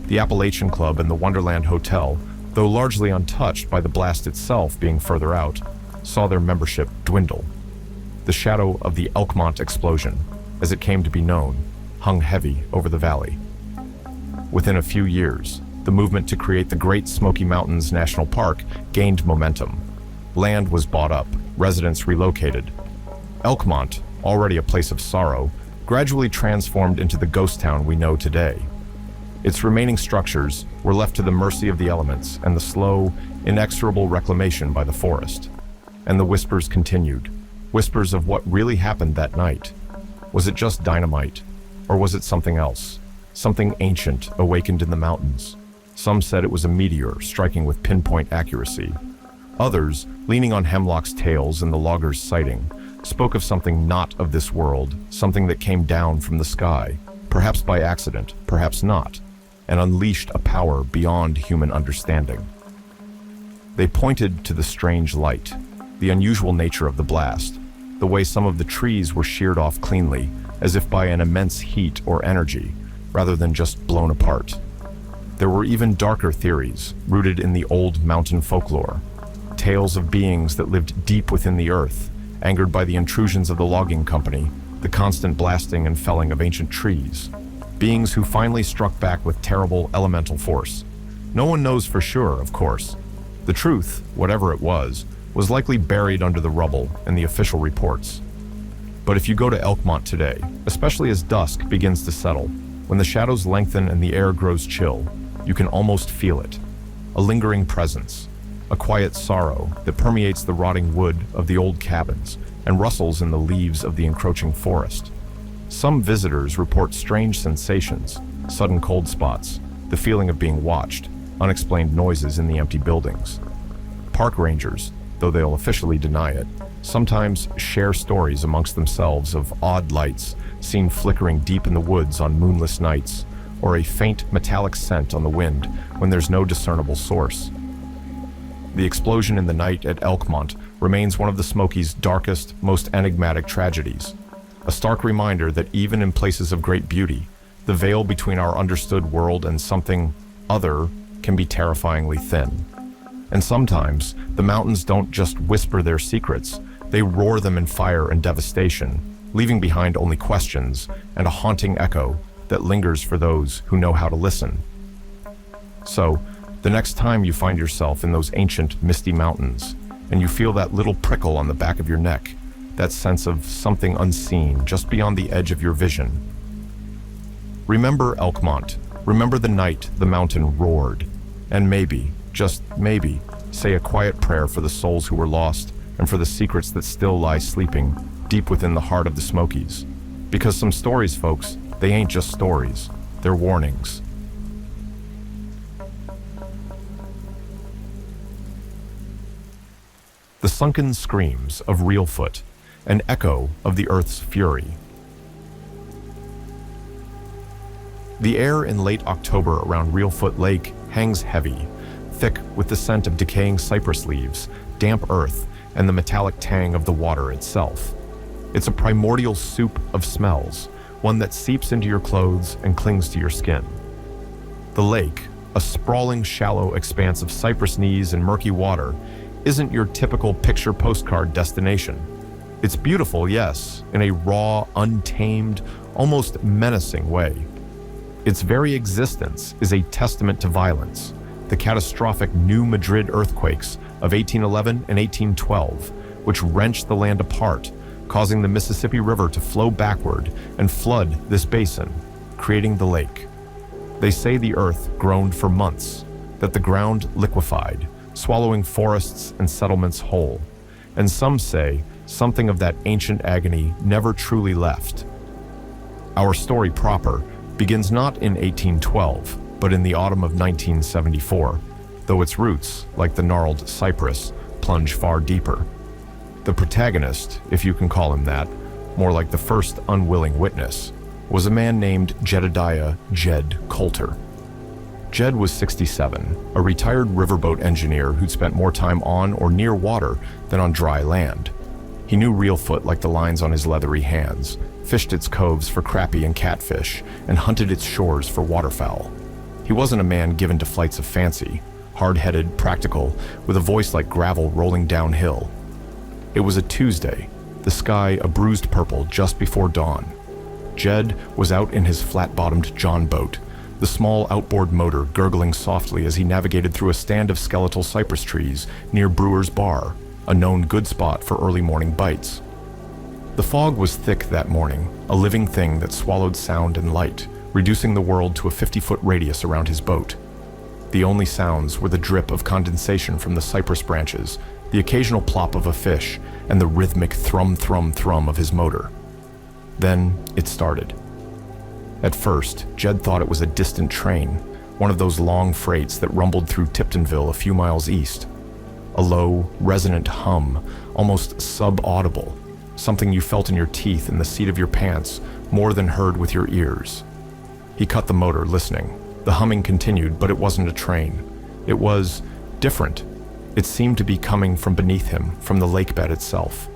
The Appalachian Club and the Wonderland Hotel, though largely untouched by the blast itself being further out, saw their membership dwindle. The shadow of the Elkmont explosion, as it came to be known, hung heavy over the valley. Within a few years, the movement to create the Great Smoky Mountains National Park gained momentum. Land was bought up, residents relocated. Elkmont, already a place of sorrow, gradually transformed into the ghost town we know today. Its remaining structures were left to the mercy of the elements and the slow, inexorable reclamation by the forest. And the whispers continued, whispers of what really happened that night. Was it just dynamite, or was it something else? Something ancient awakened in the mountains. Some said it was a meteor striking with pinpoint accuracy. Others, leaning on Hemlock's tales and the logger's sighting, spoke of something not of this world, something that came down from the sky, perhaps by accident, perhaps not, and unleashed a power beyond human understanding. They pointed to the strange light, the unusual nature of the blast, the way some of the trees were sheared off cleanly, as if by an immense heat or energy, rather than just blown apart. There were even darker theories, rooted in the old mountain folklore, tales of beings that lived deep within the earth, angered by the intrusions of the logging company, the constant blasting and felling of ancient trees, beings who finally struck back with terrible elemental force. No one knows for sure, of course. The truth, whatever it was likely buried under the rubble in the official reports. But if you go to Elkmont today, especially as dusk begins to settle, when the shadows lengthen and the air grows chill, you can almost feel it. A lingering presence, a quiet sorrow that permeates the rotting wood of the old cabins and rustles in the leaves of the encroaching forest. Some visitors report strange sensations, sudden cold spots, the feeling of being watched, unexplained noises in the empty buildings. Park rangers, though they'll officially deny it, sometimes share stories amongst themselves of odd lights seen flickering deep in the woods on moonless nights, or a faint metallic scent on the wind when there's no discernible source. The explosion in the night at Elkmont remains one of the Smokies' darkest, most enigmatic tragedies. A stark reminder that even in places of great beauty, the veil between our understood world and something other can be terrifyingly thin. And sometimes, the mountains don't just whisper their secrets, they roar them in fire and devastation, leaving behind only questions and a haunting echo that lingers for those who know how to listen. So, the next time you find yourself in those ancient, misty mountains, and you feel that little prickle on the back of your neck, that sense of something unseen just beyond the edge of your vision, remember Elkmont. Remember the night the mountain roared, and maybe, just maybe, say a quiet prayer for the souls who were lost and for the secrets that still lie sleeping deep within the heart of the Smokies. Because some stories, folks, they ain't just stories, they're warnings. The sunken screams of Reelfoot, an echo of the earth's fury. The air in late October around Reelfoot Lake hangs heavy, thick with the scent of decaying cypress leaves, damp earth, and the metallic tang of the water itself. It's a primordial soup of smells, one that seeps into your clothes and clings to your skin. The lake, a sprawling, shallow expanse of cypress knees and murky water, isn't your typical picture postcard destination. It's beautiful, yes, in a raw, untamed, almost menacing way. Its very existence is a testament to violence, the catastrophic New Madrid earthquakes of 1811 and 1812, which wrenched the land apart, causing the Mississippi River to flow backward and flood this basin, creating the lake. They say the earth groaned for months, that the ground liquefied, swallowing forests and settlements whole. And some say something of that ancient agony never truly left. Our story proper begins not in 1812, but in the autumn of 1974, though its roots, like the gnarled cypress, plunge far deeper. The protagonist, if you can call him that, more like the first unwilling witness, was a man named Jedediah Jed Coulter. Jed was 67, a retired riverboat engineer who'd spent more time on or near water than on dry land. He knew Reelfoot like the lines on his leathery hands, fished its coves for crappie and catfish, and hunted its shores for waterfowl. He wasn't a man given to flights of fancy, hard-headed, practical, with a voice like gravel rolling downhill. It was a Tuesday, the sky a bruised purple just before dawn. Jed was out in his flat-bottomed John boat, the small outboard motor gurgling softly as he navigated through a stand of skeletal cypress trees near Brewer's Bar, a known good spot for early morning bites. The fog was thick that morning, a living thing that swallowed sound and light, reducing the world to a 50-foot radius around his boat. The only sounds were the drip of condensation from the cypress branches, the occasional plop of a fish, and the rhythmic thrum-thrum-thrum of his motor. Then it started. At first, Jed thought it was a distant train, one of those long freights that rumbled through Tiptonville a few miles east. A low, resonant hum, almost sub-audible, something you felt in your teeth in the seat of your pants more than heard with your ears. He cut the motor, listening. The humming continued, but it wasn't a train. It was different. It seemed to be coming from beneath him, from the lake bed itself.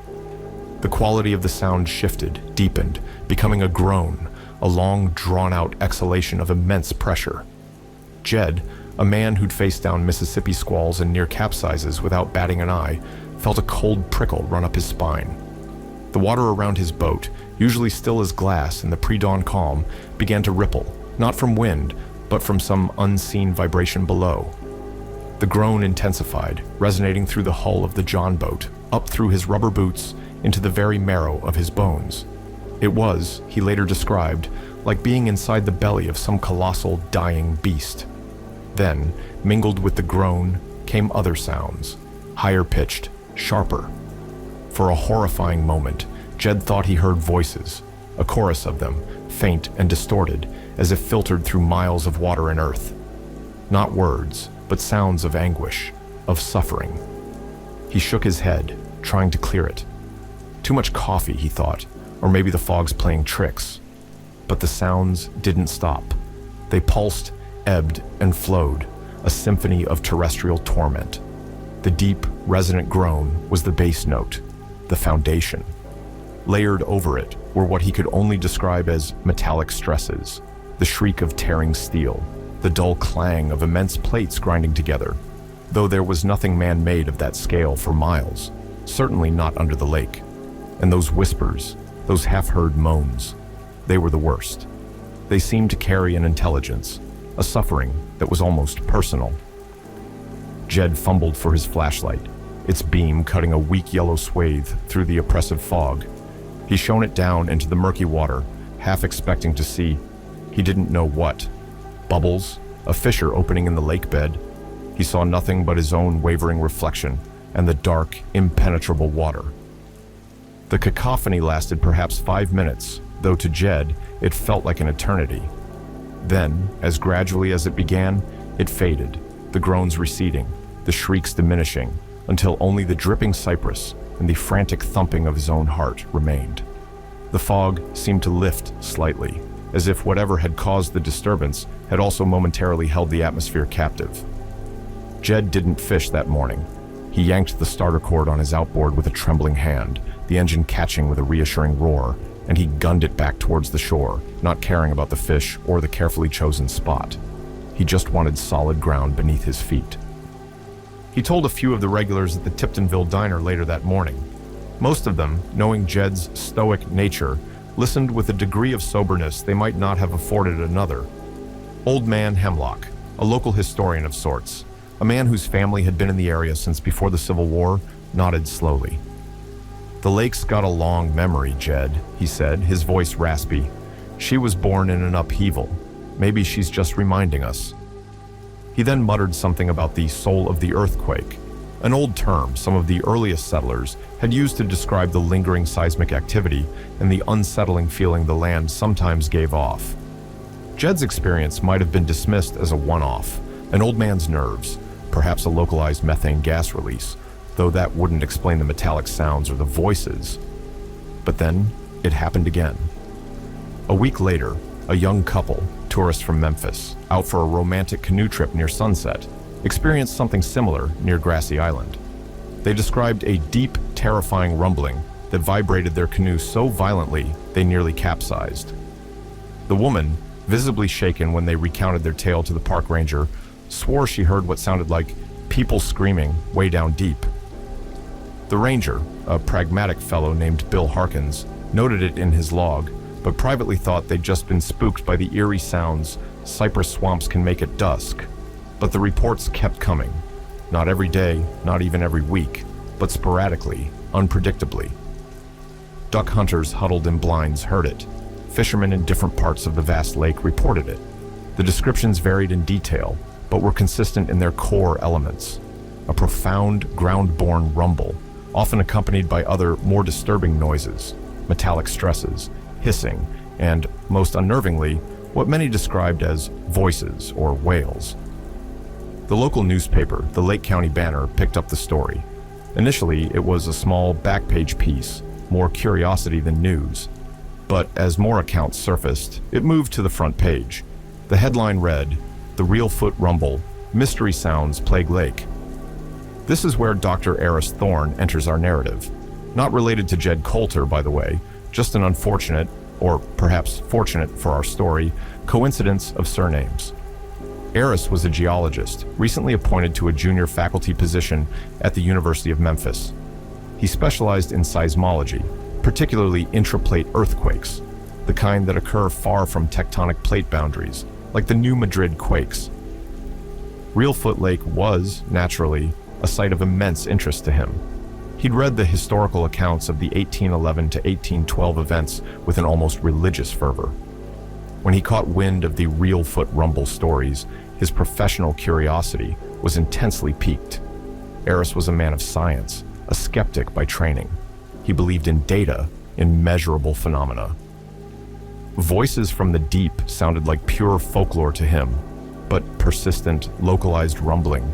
The quality of the sound shifted, deepened, becoming a groan, a long, drawn-out exhalation of immense pressure. Jed, a man who'd faced down Mississippi squalls and near capsizes without batting an eye, felt a cold prickle run up his spine. The water around his boat, usually still as glass in the pre-dawn calm, began to ripple, not from wind, but from some unseen vibration below. The groan intensified, resonating through the hull of the John boat, up through his rubber boots, into the very marrow of his bones. It was, he later described, like being inside the belly of some colossal, dying beast. Then, mingled with the groan, came other sounds, higher-pitched, sharper. For a horrifying moment, Jed thought he heard voices, a chorus of them, faint and distorted, as if filtered through miles of water and earth. Not words, but sounds of anguish, of suffering. He shook his head, trying to clear it. Too much coffee, he thought, or maybe the fog's playing tricks. But the sounds didn't stop. They pulsed, ebbed, and flowed, a symphony of terrestrial torment. The deep, resonant groan was the bass note, the foundation. Layered over it were what he could only describe as metallic stresses, the shriek of tearing steel, the dull clang of immense plates grinding together, though there was nothing man-made of that scale for miles, certainly not under the lake. And those whispers, those half-heard moans, they were the worst. They seemed to carry an intelligence, a suffering that was almost personal. Jed fumbled for his flashlight, its beam cutting a weak yellow swathe through the oppressive fog. He shone it down into the murky water, half expecting to see, he didn't know what. Bubbles, a fissure opening in the lake bed. He saw nothing but his own wavering reflection and the dark, impenetrable water. The cacophony lasted perhaps 5 minutes, though to Jed, it felt like an eternity. Then, as gradually as it began, it faded, the groans receding, the shrieks diminishing, until only the dripping cypress and the frantic thumping of his own heart remained. The fog seemed to lift slightly, as if whatever had caused the disturbance had also momentarily held the atmosphere captive. Jed didn't fish that morning. He yanked the starter cord on his outboard with a trembling hand, the engine catching with a reassuring roar, and he gunned it back towards the shore, not caring about the fish or the carefully chosen spot. He just wanted solid ground beneath his feet. He told a few of the regulars at the Tiptonville diner later that morning. Most of them, knowing Jed's stoic nature, listened with a degree of soberness they might not have afforded another. Old Man Hemlock, a local historian of sorts, a man whose family had been in the area since before the Civil War, nodded slowly. "The lake's got a long memory, Jed," he said, his voice raspy. "She was born in an upheaval. Maybe she's just reminding us." He then muttered something about the soul of the earthquake, an old term some of the earliest settlers had used to describe the lingering seismic activity and the unsettling feeling the land sometimes gave off. Jed's experience might have been dismissed as a one-off, an old man's nerves, perhaps a localized methane gas release, though that wouldn't explain the metallic sounds or the voices. But then, it happened again. A week later, a young couple, tourists from Memphis, out for a romantic canoe trip near sunset, experienced something similar near Grassy Island. They described a deep, terrifying rumbling that vibrated their canoe so violently they nearly capsized. The woman, visibly shaken when they recounted their tale to the park ranger, swore she heard what sounded like people screaming way down deep. The ranger, a pragmatic fellow named Bill Harkins, noted it in his log, but privately thought they'd just been spooked by the eerie sounds cypress swamps can make at dusk. But the reports kept coming. Not every day, not even every week, but sporadically, unpredictably. Duck hunters huddled in blinds heard it. Fishermen in different parts of the vast lake reported it. The descriptions varied in detail, but were consistent in their core elements. A profound, ground-born rumble, often accompanied by other, more disturbing noises, metallic stresses, hissing, and, most unnervingly, what many described as voices or wails. The local newspaper, the Lake County Banner, picked up the story. Initially, it was a small back-page piece, more curiosity than news. But as more accounts surfaced, it moved to the front page. The headline read, "The Reelfoot Rumble, Mystery Sounds Plague Lake." This is where Dr. Eris Thorne enters our narrative. Not related to Jed Coulter, by the way, just an unfortunate, or perhaps fortunate for our story, coincidence of surnames. Eris was a geologist, recently appointed to a junior faculty position at the University of Memphis. He specialized in seismology, particularly intraplate earthquakes, the kind that occur far from tectonic plate boundaries, like the New Madrid quakes. Reelfoot Lake was, naturally, a site of immense interest to him. He'd read the historical accounts of the 1811 to 1812 events with an almost religious fervor. When he caught wind of the Reelfoot Rumble stories, his professional curiosity was intensely piqued. Eris was a man of science, a skeptic by training. He believed in data, in measurable phenomena. Voices from the deep sounded like pure folklore to him, but persistent, localized rumbling.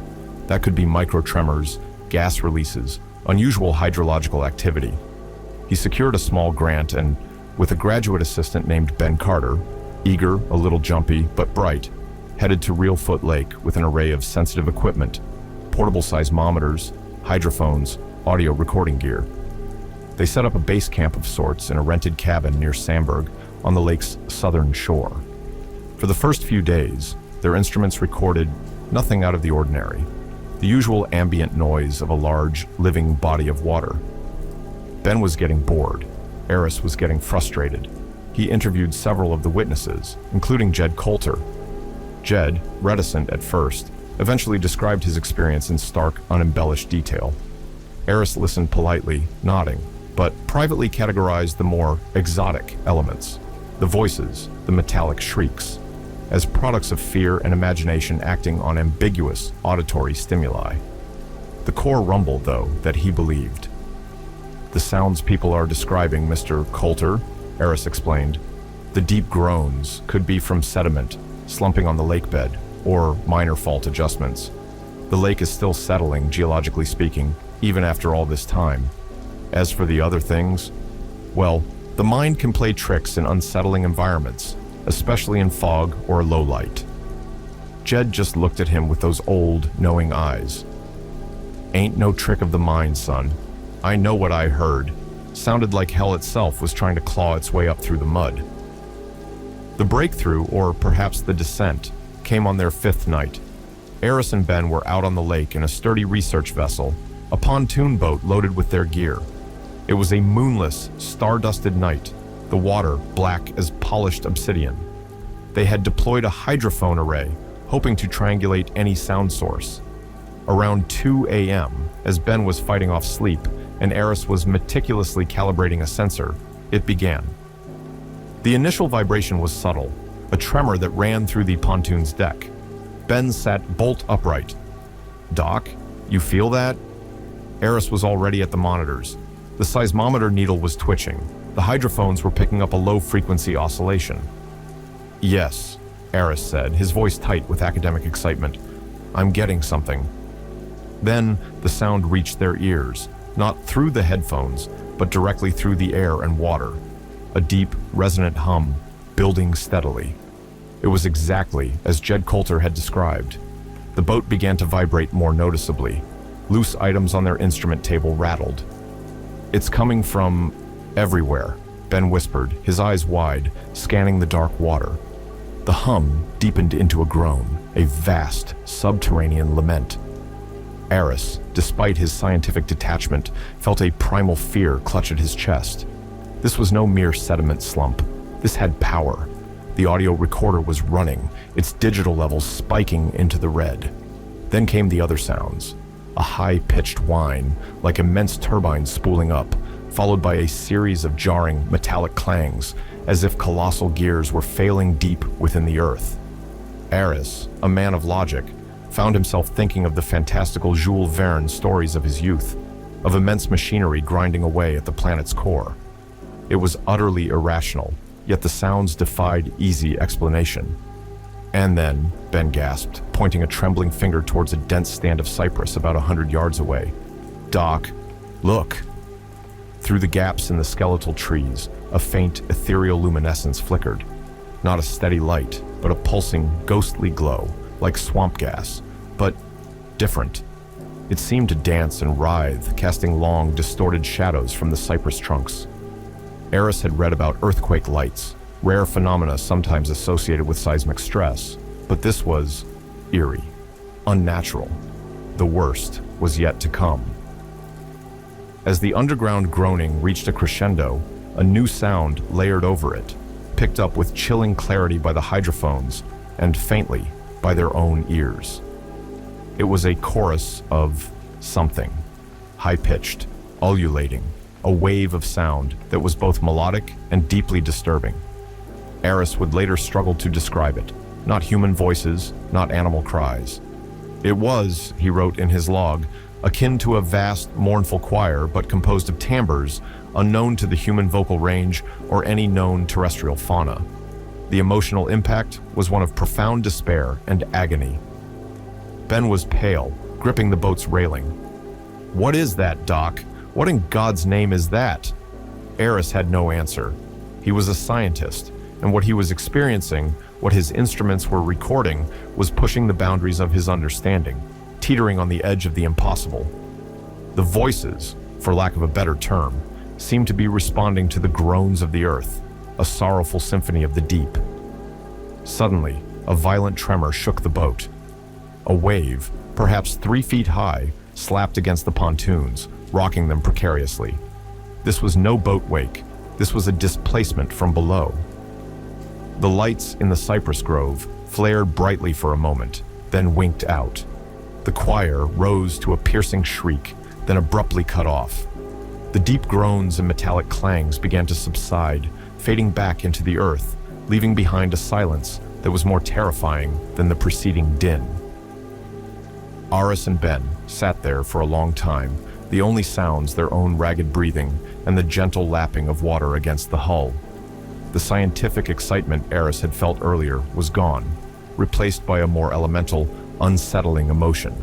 That could be microtremors, gas releases, unusual hydrological activity. He secured a small grant and, with a graduate assistant named Ben Carter, eager, a little jumpy, but bright, headed to Reelfoot Lake with an array of sensitive equipment, portable seismometers, hydrophones, audio recording gear. They set up a base camp of sorts in a rented cabin near Sandburg on the lake's southern shore. For the first few days, their instruments recorded nothing out of the ordinary, the usual ambient noise of a large, living body of water. Ben was getting bored. Eris was getting frustrated. He interviewed several of the witnesses, including Jed Coulter. Jed, reticent at first, eventually described his experience in stark, unembellished detail. Eris listened politely, nodding, but privately categorized the more exotic elements, the voices, the metallic shrieks, as products of fear and imagination acting on ambiguous auditory stimuli. The core rumble, though, that he believed. "The sounds people are describing, Mr. Coulter," Eris explained. "The deep groans could be from sediment slumping on the lake bed, or minor fault adjustments. The lake is still settling, geologically speaking, even after all this time. As for the other things, well, the mind can play tricks in unsettling environments, especially in fog or low light." Jed just looked at him with those old, knowing eyes. "Ain't no trick of the mind, son. I know what I heard. sounded like hell itself was trying to claw its way up through the mud. The breakthrough, or perhaps the descent, came on their 5th night. Eris and Ben were out on the lake in a sturdy research vessel, a pontoon boat loaded with their gear. It was a moonless, star-dusted night, the water black as polished obsidian. They had deployed a hydrophone array, hoping to triangulate any sound source. Around 2 a.m., as Ben was fighting off sleep and Eris was meticulously calibrating a sensor, it began. The initial vibration was subtle, a tremor that ran through the pontoon's deck. Ben sat bolt upright. "Doc, you feel that?" Eris was already at the monitors. The seismometer needle was twitching. The hydrophones were picking up a low-frequency oscillation. "Yes," Eris said, his voice tight with academic excitement. "I'm getting something." Then the sound reached their ears, not through the headphones, but directly through the air and water. A deep, resonant hum, building steadily. It was exactly as Jed Coulter had described. The boat began to vibrate more noticeably. Loose items on their instrument table rattled. "It's coming from everywhere," Ben whispered, his eyes wide, scanning the dark water. The hum deepened into a groan, a vast, subterranean lament. Eris, despite his scientific detachment, felt a primal fear clutch at his chest. This was no mere sediment slump. This had power. The audio recorder was running, its digital levels spiking into the red. Then came the other sounds. A high-pitched whine, like immense turbines spooling up, followed by a series of jarring, metallic clangs, as if colossal gears were failing deep within the earth. Eris, a man of logic, found himself thinking of the fantastical Jules Verne stories of his youth, of immense machinery grinding away at the planet's core. It was utterly irrational, yet the sounds defied easy explanation. "And then," Ben gasped, pointing a trembling finger towards a dense stand of cypress about 100 yards away. "Doc, look!" Through the gaps in the skeletal trees, a faint, ethereal luminescence flickered. Not a steady light, but a pulsing, ghostly glow, like swamp gas, but different. It seemed to dance and writhe, casting long, distorted shadows from the cypress trunks. Eris had read about earthquake lights, rare phenomena sometimes associated with seismic stress, but this was eerie, unnatural. The worst was yet to come. As the underground groaning reached a crescendo, a new sound layered over it, picked up with chilling clarity by the hydrophones and faintly by their own ears. It was a chorus of something, high-pitched, ululating, a wave of sound that was both melodic and deeply disturbing. Eris would later struggle to describe it. Not human voices, not animal cries. It was, he wrote in his log, akin to a vast, mournful choir, but composed of timbres unknown to the human vocal range or any known terrestrial fauna. The emotional impact was one of profound despair and agony. Ben was pale, gripping the boat's railing. "What is that, Doc? What in God's name is that?" Eris had no answer. He was a scientist, and what he was experiencing, what his instruments were recording, was pushing the boundaries of his understanding, teetering on the edge of the impossible. The voices, for lack of a better term, seemed to be responding to the groans of the earth, a sorrowful symphony of the deep. Suddenly, a violent tremor shook the boat. A wave, perhaps 3 feet high, slapped against the pontoons, rocking them precariously. This was no boat wake. This was a displacement from below. The lights in the cypress grove flared brightly for a moment, then winked out. The choir rose to a piercing shriek, then abruptly cut off. The deep groans and metallic clangs began to subside, fading back into the earth, leaving behind a silence that was more terrifying than the preceding din. Eris and Ben sat there for a long time, the only sounds their own ragged breathing and the gentle lapping of water against the hull. The scientific excitement Eris had felt earlier was gone, replaced by a more elemental, unsettling emotion.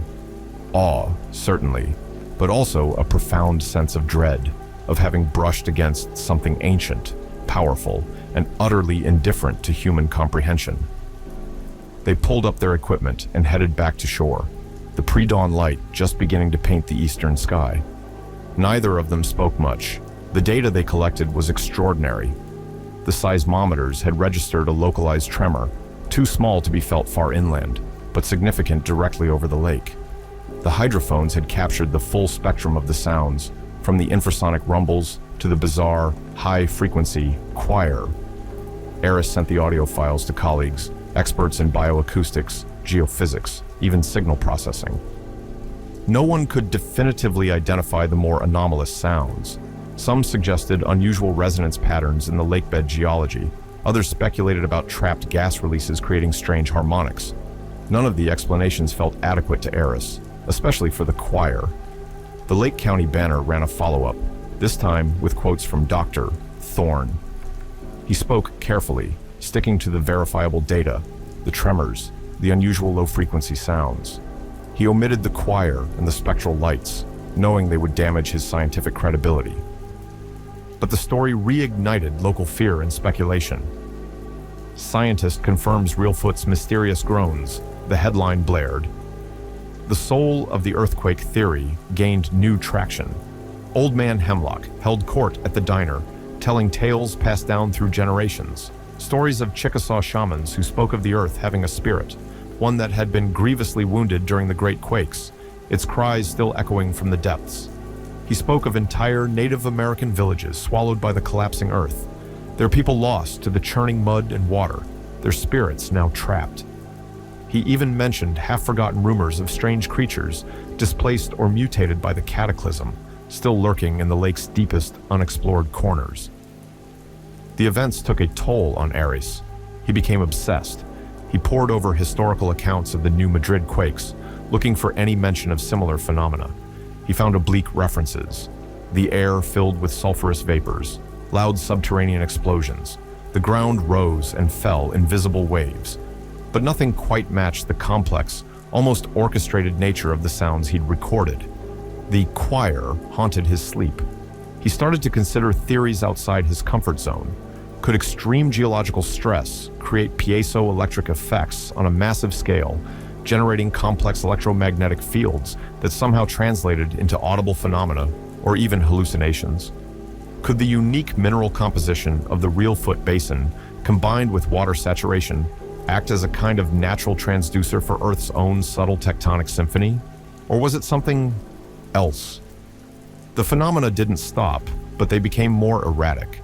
Awe, certainly, but also a profound sense of dread, of having brushed against something ancient, powerful, and utterly indifferent to human comprehension. They pulled up their equipment and headed back to shore, the pre-dawn light just beginning to paint the eastern sky. Neither of them spoke much. The data they collected was extraordinary. The seismometers had registered a localized tremor, too small to be felt far inland, but significant directly over the lake. The hydrophones had captured the full spectrum of the sounds, from the infrasonic rumbles to the bizarre, high-frequency choir. Eris sent the audio files to colleagues, experts in bioacoustics, geophysics, even signal processing. No one could definitively identify the more anomalous sounds. Some suggested unusual resonance patterns in the lakebed geology. Others speculated about trapped gas releases creating strange harmonics. None of the explanations felt adequate to Eris, especially for the choir. The Lake County Banner ran a follow-up, this time with quotes from Dr. Thorne. He spoke carefully, sticking to the verifiable data, the tremors, the unusual low-frequency sounds. He omitted the choir and the spectral lights, knowing they would damage his scientific credibility. But the story reignited local fear and speculation. Scientist confirms Reelfoot's mysterious groans, the headline blared. The soul of the earthquake theory gained new traction. Old Man Hemlock held court at the diner, telling tales passed down through generations. Stories of Chickasaw shamans who spoke of the earth having a spirit, one that had been grievously wounded during the Great Quakes, its cries still echoing from the depths. He spoke of entire Native American villages swallowed by the collapsing earth, their people lost to the churning mud and water, their spirits now trapped. He even mentioned half-forgotten rumors of strange creatures displaced or mutated by the cataclysm, still lurking in the lake's deepest, unexplored corners. The events took a toll on Eris. He became obsessed. He pored over historical accounts of the New Madrid quakes, looking for any mention of similar phenomena. He found oblique references. The air filled with sulfurous vapors, loud subterranean explosions. The ground rose and fell in visible waves, but nothing quite matched the complex, almost orchestrated nature of the sounds he'd recorded. The choir haunted his sleep. He started to consider theories outside his comfort zone. Could extreme geological stress create piezoelectric effects on a massive scale, generating complex electromagnetic fields that somehow translated into audible phenomena or even hallucinations? Could the unique mineral composition of the Reelfoot Basin, combined with water saturation, act as a kind of natural transducer for Earth's own subtle tectonic symphony? Or was it something else? The phenomena didn't stop, but they became more erratic.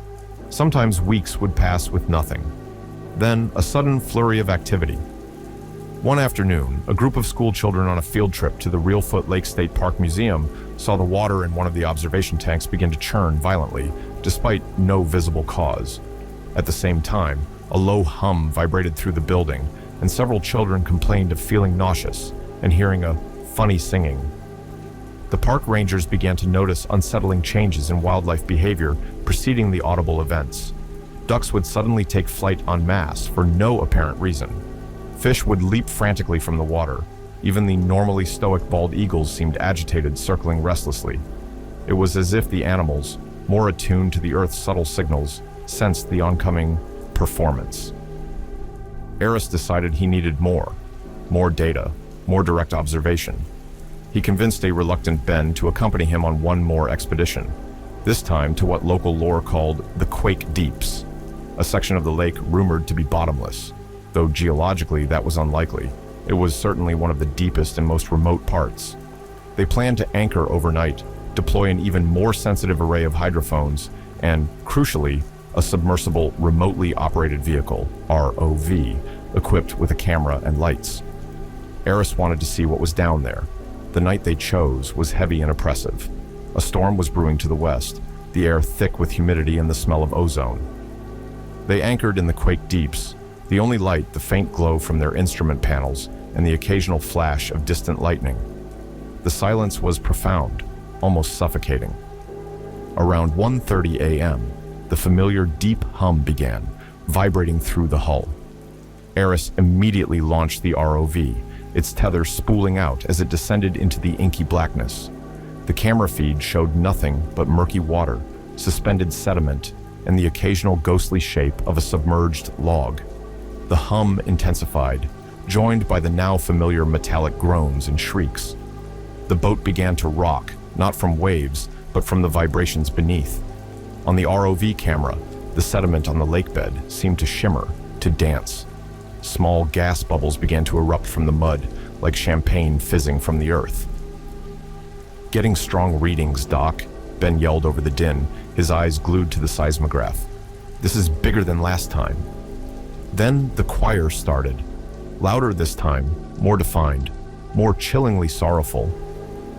Sometimes weeks would pass with nothing. Then a sudden flurry of activity. One afternoon, a group of school children on a field trip to the Reelfoot Lake State Park Museum saw the water in one of the observation tanks begin to churn violently, despite no visible cause. At the same time, a low hum vibrated through the building, and several children complained of feeling nauseous and hearing a funny singing. The park rangers began to notice unsettling changes in wildlife behavior preceding the audible events. Ducks would suddenly take flight en masse for no apparent reason. Fish would leap frantically from the water. Even the normally stoic bald eagles seemed agitated, circling restlessly. It was as if the animals, more attuned to the Earth's subtle signals, sensed the oncoming performance. Eris decided he needed more data, more direct observation. He convinced a reluctant Ben to accompany him on one more expedition, this time to what local lore called the Quake Deeps, a section of the lake rumored to be bottomless. Though geologically that was unlikely, it was certainly one of the deepest and most remote parts. They planned to anchor overnight, deploy an even more sensitive array of hydrophones, and, crucially, a submersible remotely operated vehicle, ROV, equipped with a camera and lights. Eris wanted to see what was down there. The night they chose was heavy and oppressive. A storm was brewing to the west, the air thick with humidity and the smell of ozone. They anchored in the Quake Deeps, the only light the faint glow from their instrument panels and the occasional flash of distant lightning. The silence was profound, almost suffocating. Around 1:30 a.m., the familiar deep hum began, vibrating through the hull. Eris immediately launched the ROV, its tether spooling out as it descended into the inky blackness. The camera feed showed nothing but murky water, suspended sediment, and the occasional ghostly shape of a submerged log. The hum intensified, joined by the now familiar metallic groans and shrieks. The boat began to rock, not from waves, but from the vibrations beneath. On the ROV camera, the sediment on the lake bed seemed to shimmer, to dance. Small gas bubbles began to erupt from the mud, like champagne fizzing from the earth. "Getting strong readings, Doc," Ben yelled over the din, his eyes glued to the seismograph. "This is bigger than last time." Then the choir started. Louder this time, more defined, more chillingly sorrowful.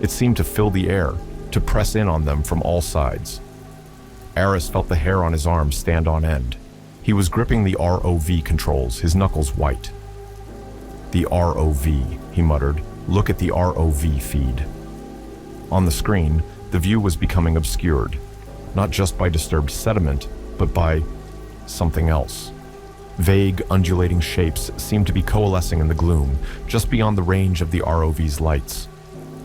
It seemed to fill the air, to press in on them from all sides. Aris felt the hair on his arm stand on end. He was gripping the ROV controls, his knuckles white. "The ROV," he muttered. "Look at the ROV feed." On the screen, the view was becoming obscured, not just by disturbed sediment, but by something else. Vague, undulating shapes seemed to be coalescing in the gloom, just beyond the range of the ROV's lights.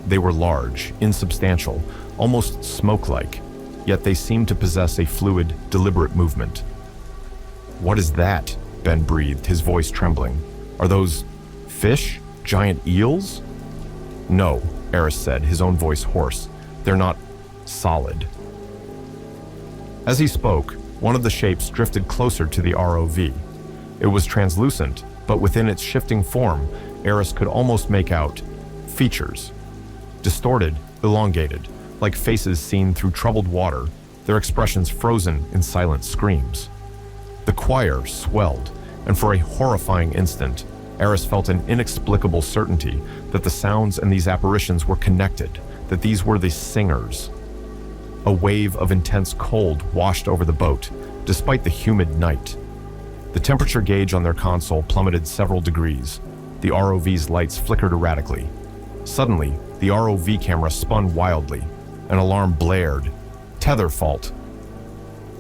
They were large, insubstantial, almost smoke-like, yet they seemed to possess a fluid, deliberate movement. "What is that?" Ben breathed, his voice trembling. "Are those fish? Giant eels?" "No," Aris said, his own voice hoarse. "They're not solid." As he spoke, one of the shapes drifted closer to the ROV. It was translucent, but within its shifting form, Aris could almost make out features. Distorted, elongated, like faces seen through troubled water, their expressions frozen in silent screams. The choir swelled, and for a horrifying instant, Aris felt an inexplicable certainty that the sounds and these apparitions were connected, that these were the singers. A wave of intense cold washed over the boat, despite the humid night. The temperature gauge on their console plummeted several degrees. The ROV's lights flickered erratically. Suddenly, the ROV camera spun wildly. An alarm blared. "Tether fault."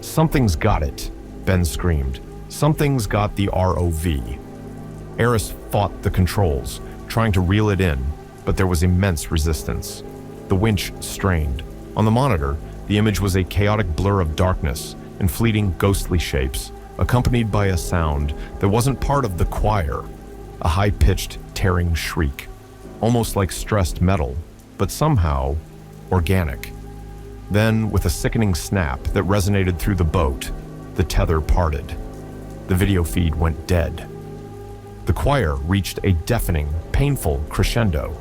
"Something's got it," Ben screamed. "Something's got the ROV." Aris fought the controls, trying to reel it in, but there was immense resistance. The winch strained. On the monitor, the image was a chaotic blur of darkness and fleeting ghostly shapes, accompanied by a sound that wasn't part of the choir, a high-pitched, tearing shriek, almost like stressed metal, but somehow organic. Then, with a sickening snap that resonated through the boat, the tether parted. The video feed went dead. The choir reached a deafening, painful crescendo.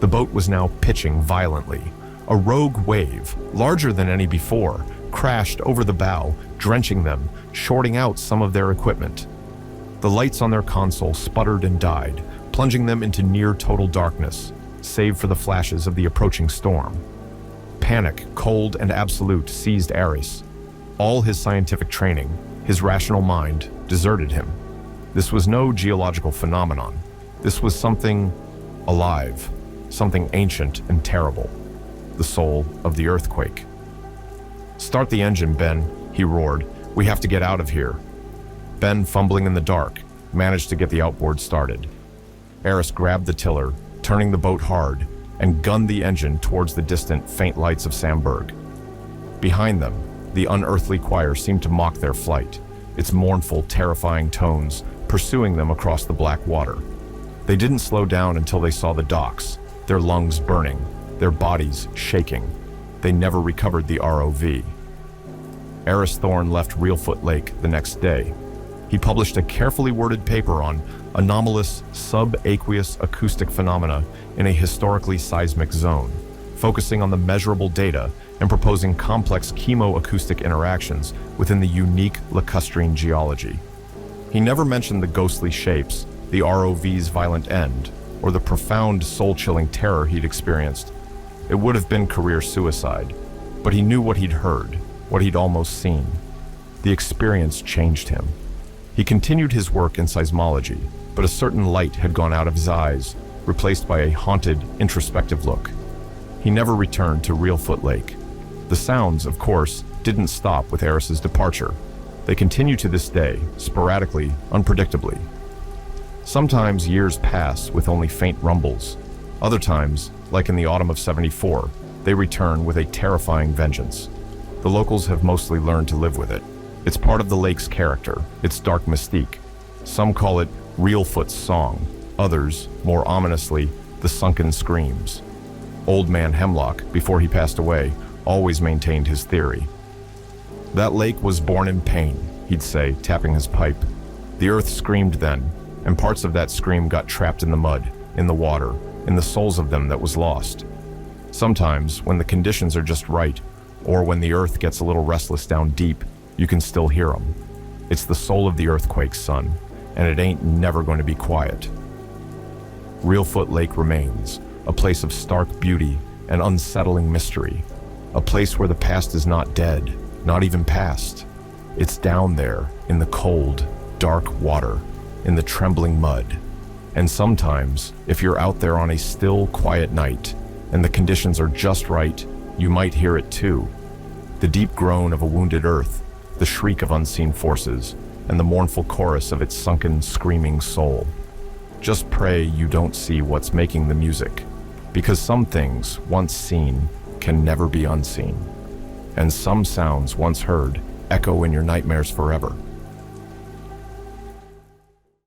The boat was now pitching violently. A rogue wave, larger than any before, crashed over the bow, drenching them, shorting out some of their equipment. The lights on their console sputtered and died, plunging them into near-total darkness, save for the flashes of the approaching storm. Panic, cold and absolute, seized Aris. All his scientific training, his rational mind, deserted him. This was no geological phenomenon. This was something alive, something ancient and terrible. The soul of the earthquake. "Start the engine, Ben," he roared. "We have to get out of here." Ben, fumbling in the dark, managed to get the outboard started. Aris grabbed the tiller, turning the boat hard, and gunned the engine towards the distant, faint lights of Samburg. Behind them, the unearthly choir seemed to mock their flight, its mournful, terrifying tones pursuing them across the black water. They didn't slow down until they saw the docks, their lungs burning, their bodies shaking. They never recovered the ROV. Aris Thorne left Reelfoot Lake the next day. He published a carefully worded paper on anomalous subaqueous acoustic phenomena in a historically seismic zone, focusing on the measurable data and proposing complex chemoacoustic interactions within the unique lacustrine geology. He never mentioned the ghostly shapes, the ROV's violent end, or the profound soul-chilling terror he'd experienced. It would have been career suicide, but he knew what he'd heard, what he'd almost seen. The experience changed him. He continued his work in seismology, but a certain light had gone out of his eyes, replaced by a haunted, introspective look. He never returned to Reelfoot Lake. The sounds, of course, didn't stop with Aris's departure. They continue to this day, sporadically, unpredictably. Sometimes years pass with only faint rumbles. Other times, like in the autumn of '74, they return with a terrifying vengeance. The locals have mostly learned to live with it. It's part of the lake's character, its dark mystique. Some call it Reelfoot's song, others, more ominously, the sunken screams. Old Man Hemlock, before he passed away, always maintained his theory. That lake was born in pain, he'd say, tapping his pipe. The earth screamed then, and parts of that scream got trapped in the mud, in the water, in the souls of them that was lost. Sometimes, when the conditions are just right, or when the earth gets a little restless down deep, you can still hear them. It's the soul of the earthquake, son, and it ain't never going to be quiet. Reelfoot Lake remains, a place of stark beauty and unsettling mystery, a place where the past is not dead, not even past. It's down there, in the cold, dark water, in the trembling mud. And sometimes, if you're out there on a still, quiet night, and the conditions are just right, you might hear it too. The deep groan of a wounded earth, the shriek of unseen forces, and the mournful chorus of its sunken, screaming soul. Just pray you don't see what's making the music, because some things, once seen, can never be unseen. And some sounds once heard echo in your nightmares forever.